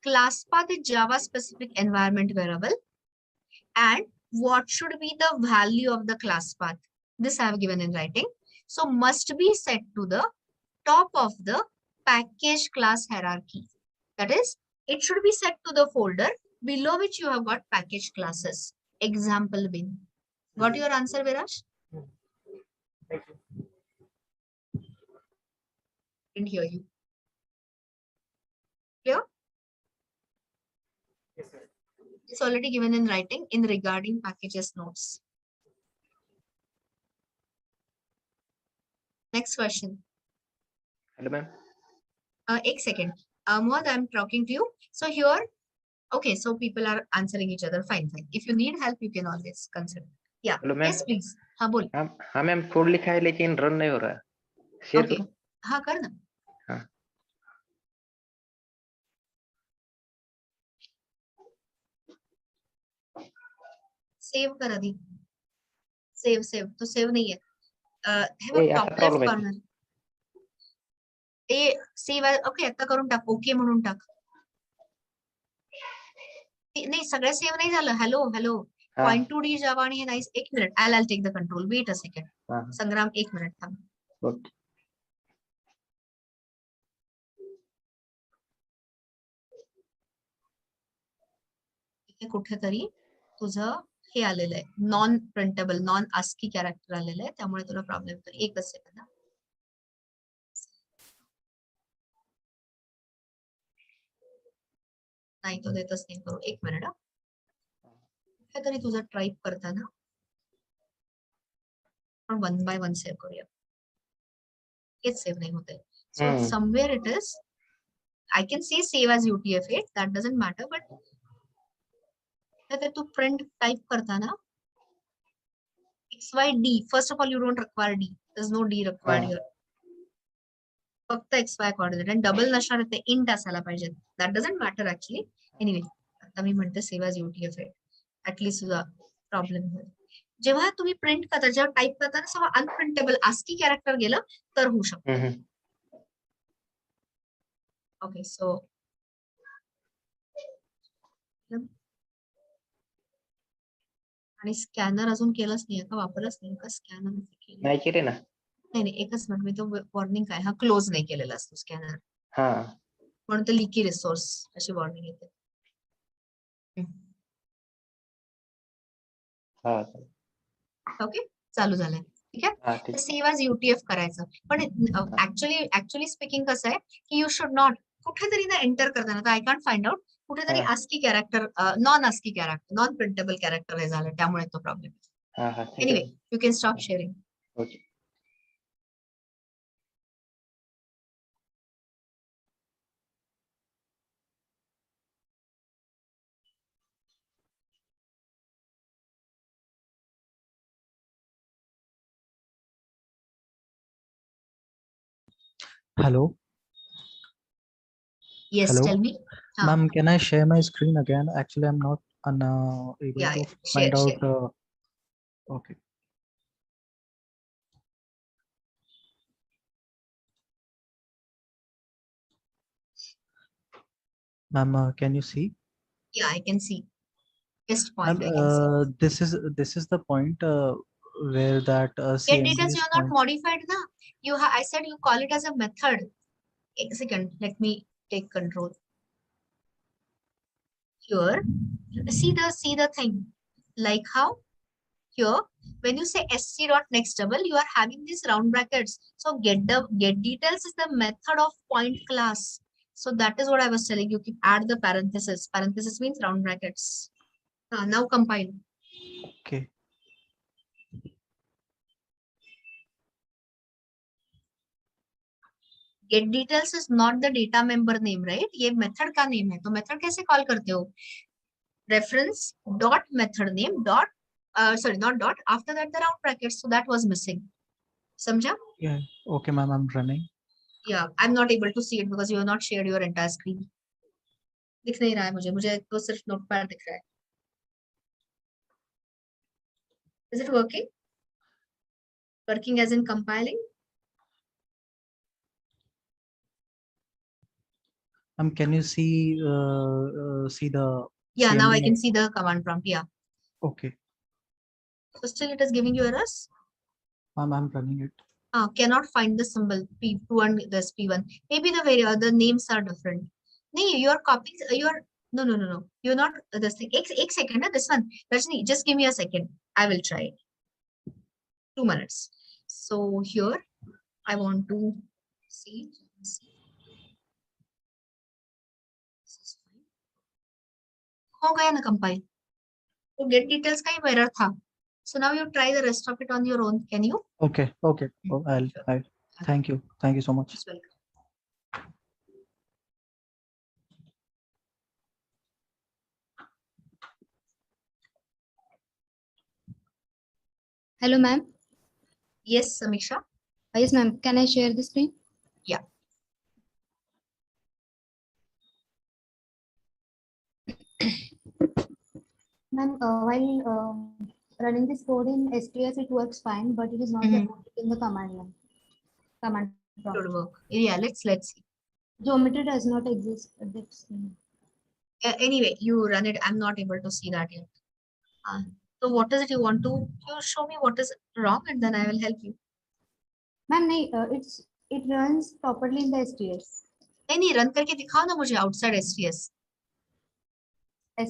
Class path is Java specific environment variable. And what should be the value of the class path? This I have given in writing. So must be set to the top of the package class hierarchy. That is, it should be set to the folder below which you have got package classes. Example bin. Got your answer, Viraj? Thank you. Didn't hear you. Clear? Yes, sir. It's already given in writing in regarding packages notes. Next question. Hello, ma'am. One second. Mohad, I'm talking to you. So here, okay, so people are answering each other. Fine, fine. If you need help, you can always consider. Yeah. Hello, ma'am. Yes, please. हाँ बोल. हाँ ma'am, code लिखा है लेकिन run नहीं हो रहा है. Share Okay. करूं? हाँ कर ना. हाँ. सेव कर आधी. सेव तो सेव नहीं है. Have a ए, असा top left प्रॉब्लेम आहे. corner. ते सेव ओके आता करून टाक. ओके म्हणून टाक. नाही सगळं सेव्ह नाही झालं. Hello point to D Java आणि हे नाही. एक minute. I take the control. Wait a second. Sangram एक मिनिट थांब. ओके. इथे कुठेतरी तुझं हे आलेलं आहे. Non printable non ASCII character आलेलं आहे. त्यामुळे तुला प्रॉब्लेम येतो. एकच सेकंड. नाही तो देतच नाही करू. एक मिनिट. तरी तुझं टाईप करताना आपण 1 by 1 सेव्ह करूया. हेच सेव्ह नाही होते. So somewhere it is. I can say save as UTF-8. That doesn't matter. But तू print type करताना XYD. First of all, you don't require D. There's no D required here. फक्त XY coordinate and double नसणार ते int असायला पाहिजे. That doesn't matter actually. Anyway, आता मी म्हणते save as UTF-8. At least तुझा प्रॉब्लेम होईल. जेव्हा तुम्ही प्रिंट करता जेव्हा टाइप करता ना तेव्हा अनप्रिंटेबल ASCII कॅरेक्टर गेलं तर होऊ शकतं. ओके सो आणि स्कॅनर अजून केलंच नाही का? वापरलंच नाही का स्कॅनर? नाही केले ना. नाही एकच मिनिट. मी तो वॉर्निंग काय हा क्लोज नाही केलेला असतो स्कॅनर. हा म्हणून ते लिकी रिसोर्स अशी वॉर्निंग येते. हा ओके चालू झालंय. ठीक आहे. सेव्ह एज UTF करायचं. पण ऍक्च्युअली स्पीकिंग कसं आहे की यू शुड नॉट कुठेतरी ना एंटर करताना आय कॅन्ट फाइंड आउट कुठेतरी ASCII character non ASCII character non printable character हे झालं त्यामुळे तो problem. Anyway you can stop sharing. Okay. Hello. Yes, Hello. tell me. Ma'am, can I share my screen again? Actually, I'm not able to find out. Share. Okay. Ma'am, can you see? Yeah, I can see. Best point I can see. This is the point where that Get details you are not point. modified na. I said you call it as a method. A second, let me take control. Here, see the thing. Like how? here, when you say sc dot next double, you are having these round brackets. So get details is the method of point class. So that is what I was telling you. Add the parenthesis. Parenthesis means round brackets. Now compile. Okay. Get details is not the data member name, right? ये method का name है. तो method कैसे call करते हो? Reference dot method name dot sorry, not dot, after that the round brackets. So that was missing. Samjha? Yeah. Okay, ma'am. I'm running. Yeah, I'm not able to see it because you have not shared your entire screen. दिख नहीं रहा है मुझे तो सिर्फ notepad दिख रहा है. Is it working? Working as in compiling? Can you see the? Yeah, now I CMD? can see the command prompt. Yeah. Okay. So still it is giving you errors. Ma'am, I'm running it. Cannot find the symbol P2 and this P1. Maybe the names are different. No, you are copying. No. You're not this thing. Ek second. This one. Rajni, just give me a second. I will try it. 2 minutes. So here I want to see. हो गया ना compile. तो get details का ही error था. So now you try the rest of it on your own. Can you? Okay. Okay. Oh, I'll. Thank you. Thank you so much. You're welcome. Hello, ma'am. Yes, Samiksha. Yes, ma'am. Can I share the screen? Yeah. Ma'am, while running this code in STS, it works fine, but it is not supported in the command line. Command prompt. Should work. Yeah, let's see. Geometry does not exist at that screen. Anyway, you run it. I'm not able to see that yet. So what is it you want to? You show me what is wrong, and then I will help you. Ma'am, it runs properly in the STS. नहीं run करके दिखाओ ना मुझे outside STS.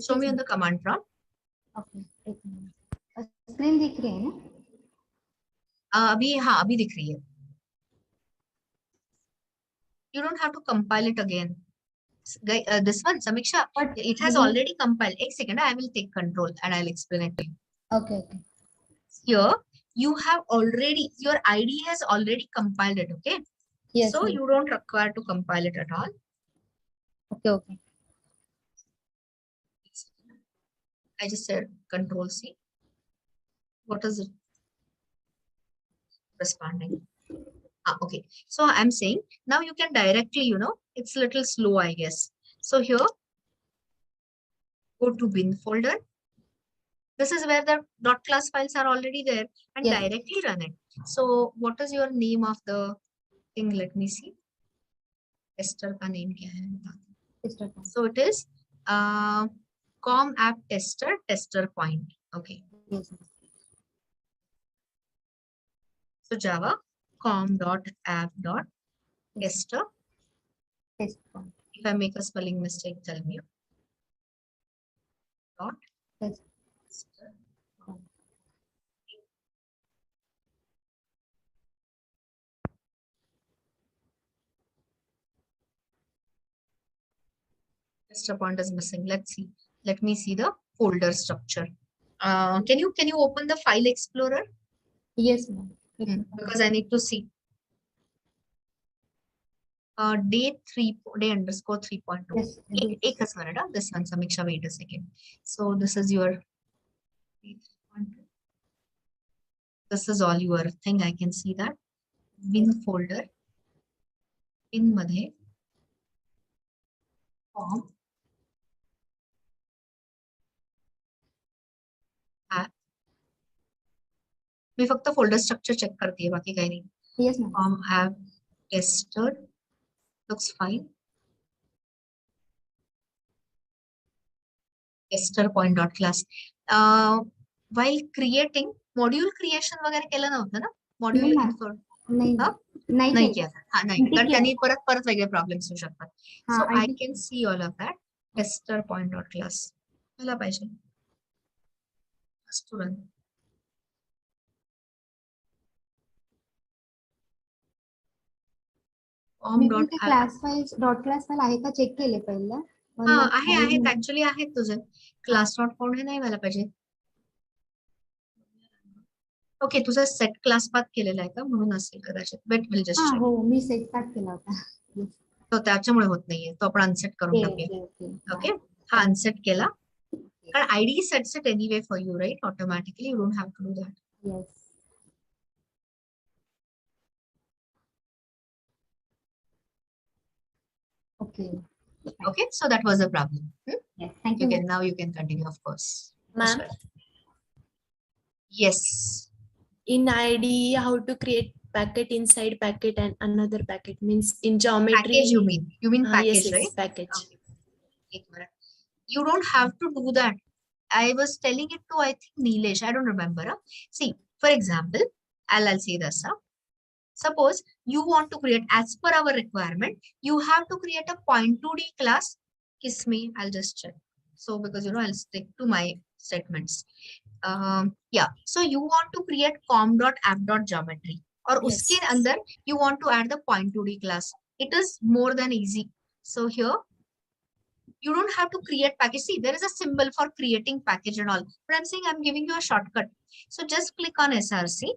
Show me on the command prompt. Okay. Screen दिख रही है ना? अभी दिख रही है. You don't have to compile it again. This one, Samiksha, it has already compiled. One second, I will take control and I'll explain it to you. Okay. Here, you have already, your IDE has already compiled it, okay? Yes. So you don't require to compile it at all. Okay. I just said control C. What is it? Responding. Okay. So I'm saying now you can directly, it's a little slow, I guess. So here, go to bin folder. This is where the .class files are already there and directly run it. So what is your name of the thing? Let me see. Tester ka name kya hai? So it is com app tester point. Okay. Yes. So Java com.app.tester. If I make a spelling mistake, tell me. Dot. Tester point is missing. Let's see. Let me see the folder structure. Can you open the file explorer? Yes, ma'am. Because I need to see. Day underscore 3.2. Yes. This one, Samiksha, wait a second. So this is your. This is all your thing. I can see that. Bin folder. In मध्ये form app. मी फक्त folder structure check करती है, बाकी काही नाही. Yes, ma'am. Form app tester looks fine. Tester point dot class. While creating module creation वगैरे केलं नव्हतं ना? Module नाही किया था. नाही कारण त्यांनी परत वेगळे प्रॉब्लेम्स होऊ शकतात. So I can see all of that. Tester point dot class मला पाहिजे. Just to run. com me dot ते class file dot class file आहे का चेक केले पहिला. हा आहेत ऍक्च्युली आहेत तुझे क्लास डॉट कॉम हे नाही व्हायला पाहिजे. ओके तुझा सेट क्लास पाथ केलेला आहे का म्हणून असेल कदाचित. Wait will just check. हो मी सेट पॅक केला होता. तो त्याच्यामुळे होत नाहीये तो आपण अनसेट करून टाकूया. ओके हा अनसेट केला कारण ID sets it anyway for you right automatically. You don't have to do that. Yes. Okay. Okay, so that was a problem. Yes, thank You you. can now you can continue, of course. Ma'am, Yes. in ID, how to create packet inside packet and another packet means in geometry. Package you mean? You mean package, yes, right? package. Okay. Ek minute. You don't have to do that. I was telling it to I think Nilesh. I don't remember. See, for example, I'll say this. Suppose you want to create as per our requirement, you have to create a point2D class. Kiss me, I'll just check. So because I'll stick to my statements. Yeah, so you want to create com.app.geometry or Yes. uske andar you want to add the point2D class. It is more than easy. So here you don't have to create package. See, there is a symbol for creating package and all, but I'm saying I'm giving you a shortcut. So just click on SRC.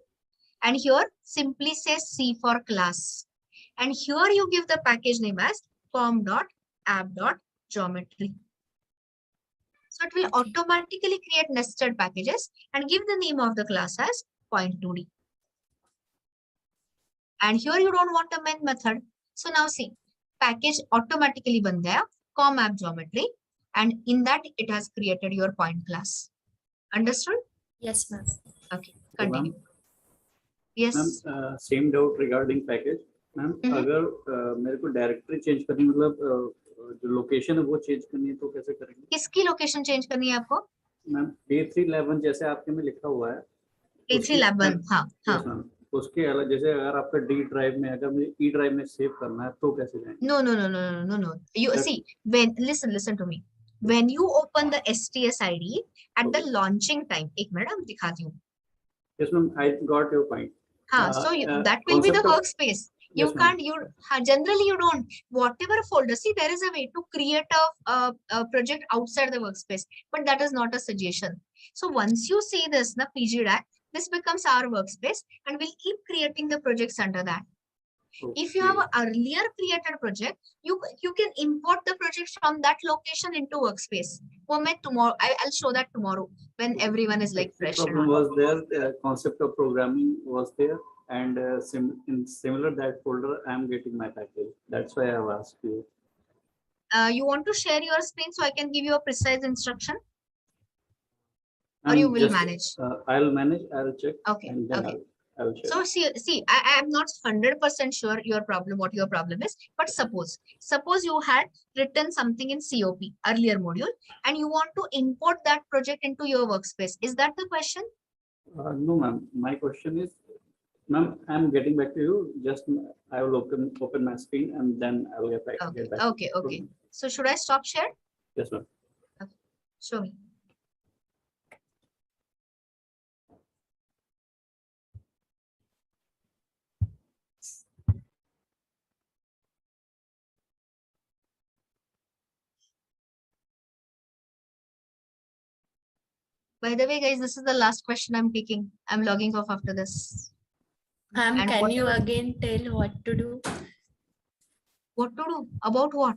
And here simply say C for class. And here you give the package name as com.app.geometry. So it will automatically create nested packages and give the name of the class as point2D. And here you don't want a main method. So now see, package automatically ban gaya, com app geometry. And in that it has created your point class. Understood? Yes, ma'am. Okay, continue. Yes. Ma'am same doubt regarding package. Ma'am अगर मेरे को directory change करनी मतलब जो location है वो change करनी है तो कैसे करेंगे? किसकी लोकेशन चेंज करनी है आपको? मैम D311 जैसे आपके में लिखा हुआ है. D311 हाँ हाँ. उसके अलग जैसे अगर आपका D ड्राइव में अगर मुझे E ड्राइव में सेव करना है तो कैसे जाएंगे? No. You see, when listen to me. When you open the STS ID at the launching time, एक मिनट हम दिखाती हूँ. Yes, ma'am. I got your point. So that will be the workspace. You Yes, can't. Generally you don't. Whatever folder. See, there is a way to create a project outside the workspace, but that is not a suggestion. So once you see this, the PGDAC, this becomes our workspace, and we'll keep creating the projects under that. Okay. If you have an earlier created project, you can import the project from that location into workspace. Tomorrow, I'll show that tomorrow when everyone is like fresh. Problem was there. Concept of programming was there, and in similar that folder, I am getting my package. That's why I have asked you. You want to share your screen so I can give you a precise instruction, or you will manage? I'll manage. I'll check. Okay. And then Okay. I'll share. So see, I am not 100% sure what your problem is, but suppose you had written something in COP earlier module and you want to import that project into your workspace. Is that the question? No, ma'am. My question is, ma'am, I'm getting back to you. Just I will open my screen and then I will get back. Okay. Okay. So should I stop share? Yes, ma'am. Okay. Show me. By the way, guys, this is the last question I'm taking. I'm logging off after this. Ma'am, can you again tell what to do? What to do? About what?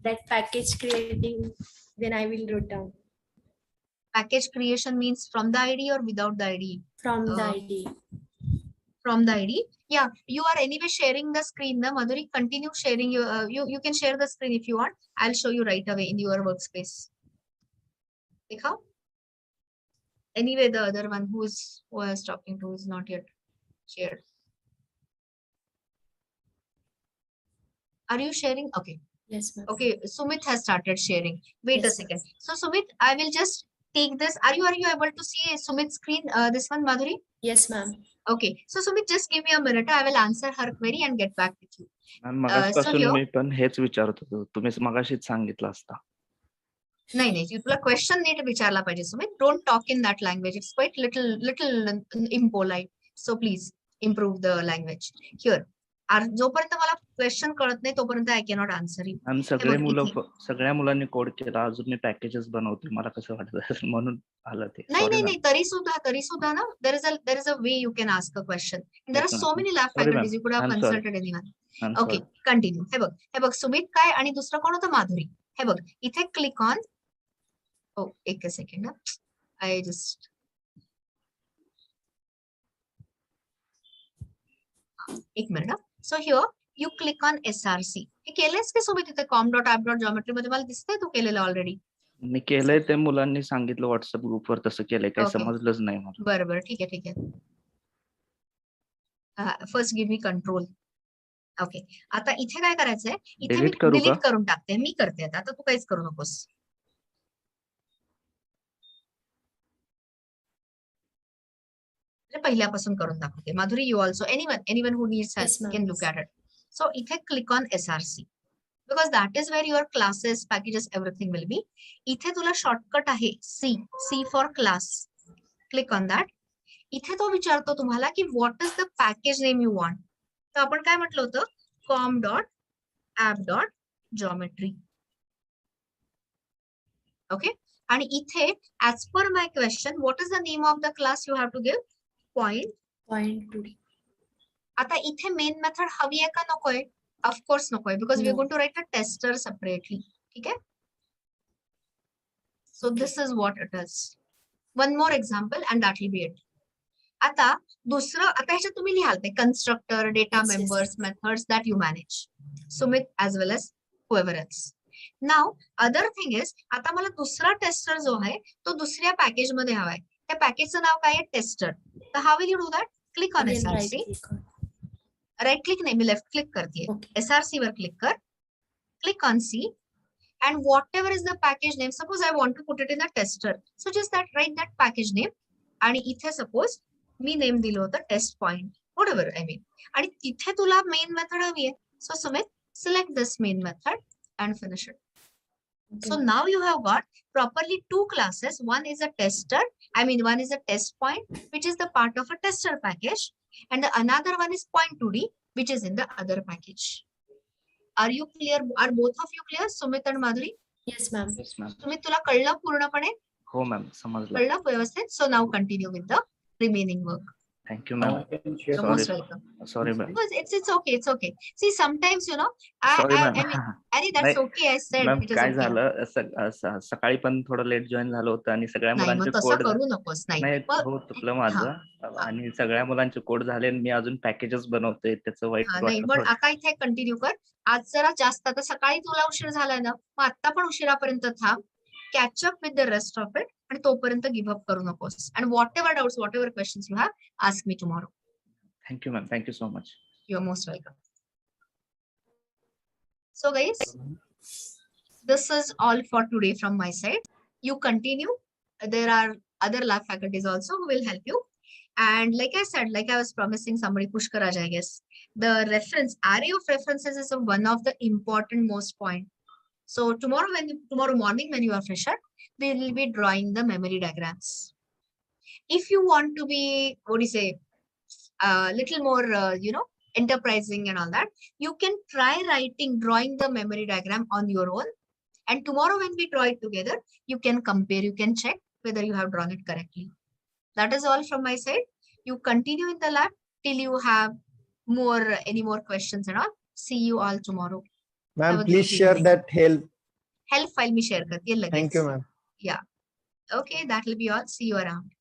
That package creating, then I will write down. Package creation means from the ID or without the ID? From the ID. From the ID? Yeah, you are anyway sharing the screen. Na Madhuri, continue sharing. You can share the screen if you want. I'll show you right away in your workspace. Dekha? Anyway, the other one who I was talking to is not yet shared. Are you sharing? Okay. Yes, ma'am. Okay, Sumit has started sharing. Wait a second. So Sumit, I will just take this. Are you able to see Sumit's screen? This one, Madhuri? Yes, ma'am. Okay. So Sumit, just give me a minute. I will answer her query and get back with you. मगासपासून मी पण हेच विचारत होतो. तुम्ही मगाशीच सांगितलं असता. नाही तुला question NEET विचारला पाहिजे Sumit. Don't talk in that language. It's quite little impolite. So please improve the language. Here, जोपर्यंत मला क्वेश्चन कळत नाही तोपर्यंत I cannot answer you. Ma'am सगळ्या मुलांनी कोड केला, अजून मी पॅकेजेस बनवते, मला कसं वाटतं म्हणून आलं ते. नाही Sorry, नाही ma'am. नाही, तरी सुद्धा ना there is a way you can ask a question. There Yes, are so ma'am. many lab Sorry, faculties ma'am. you could have I'm sorry. consulted anyone. I'm Okay, sorry. continue. हे बघ सुमित काय आणि दुसरं कोण होतं? माधुरी. हे बघ इथे क्लिक ऑन. एक second, I just एक minute. So here you click on SRC. हे केलेस की सुमित इथे com.app.geometry मध्ये मला दिसतंय तू केलेलं ऑलरेडी. मी केलंय ते मुलांनी सांगितलं व्हॉट्सअप ग्रुपवर तसं केलंय, काही Okay. समजलंच नाही मला. बरं ठीक आहे. First give me control. Okay, आता इथे काय करायचंय? इथे मी Delete करू का? डिलीट करून टाकते. मी करते आता तू काहीच करू नकोस. पहिल्यापासून करून दाखवते. Madhuri, you also anyone who needs Yes, help ma'am. Can look at it. So इथे click on SRC because that is where your classes, packages, everything will be. इथे तुला शॉर्टकट आहे C for class. Click on that. इथे तो विचारतो तुम्हाला की what is the package name you want. तर आपण काय म्हटलं होतं? com.app.geometry. ओके, आणि इथे as per my question, what is the name of the class you have to give? Point 2D. आता इथे मेन मेथड हवी आहे का नकोय? ऑफकोर्स नकोय, because we are going to write a tester separately. ठीक आहे, so this is what it is. One more example and that will be it. आता दुसरं, आता ह्याच्यात तुम्ही लिहाल ते constructor, data members, methods that you manage, Sumit as well as whoever else. Now other thing is, आता मला दुसरा टेस्टर जो आहे तो दुसऱ्या पॅकेज मध्ये हवाय. त्या पॅकेजचं नाव काय आहे? टेस्टर. तर how will you do that? Click on SRC. Right click नाही, मी लेफ्ट क्लिक करते. SRC वर क्लिक कर, click on C, and whatever is the package name, suppose I want to put it in a tester, so just that write that package name. आणि इथे suppose मी name दिलं होतं test point, whatever I mean, आणि तिथे तुला main method हवी आहे. So Sumit, select this main method and finish it. So now you have got properly two classes. One is a tester, one is a test point, which is the part of a tester package, and the another one is point2D, which is in the other package. Are you clear? Are both of you clear, Sumit and Madhuri? Yes, ma'am. Yes, ma'am. Sumit, तुला कळलं पूर्णपणे? हो ma'am, समजलं. कळलं व्यवस्थित? So now continue with the remaining work. Thank you ma'am. You're most welcome. Sorry ma'am. It's okay. See, sometimes Sorry, ma'am. that's नाही, okay. I said ma'am it is काय okay. झालं, सकाळी पण थोडं लेट जॉईन झालं होतं आणि सगळ्या नाही, मुलांचे मग तसं कोड करू नकोस. नाही, हो चुकलं माझं, आणि सगळ्या मुलांचे कोड झाले आणि मी अजून पॅकेजेस बनवतोय, त्याचं वाईट नाही, पण वाटलं. आता इथे कंटिन्यू कर. आज जरा जास्त, आता सकाळी तुला उशीर झालाय ना, मग आता पण उशिरापर्यंत थांब. Catch up with the rest of it, आणि तोपर्यंत गिव्ह अप करू नकोस. And what ever doubts, what ever questions you have, ask me tomorrow. Thank you ma'am, thank you so much. You are most welcome. So guys, this is all for today from my side. You continue. There are other lab faculties also who will help you. And like I said, like I was promising somebody, Pushkaraj, I guess, the array of references is one of the important most point. So tomorrow morning when you are fresher, we will be drawing the memory diagrams. If you want to be, little more, enterprising and all that, you can try drawing the memory diagram on your own. And tomorrow when we draw it together, you can compare, you can check whether you have drawn it correctly. That is all from my side. You continue in the lab till you have any more questions and all. See you all tomorrow. Ma'am, please share that help file me share. Thank you, ma'am. Yeah. Okay, that will be all. See you around.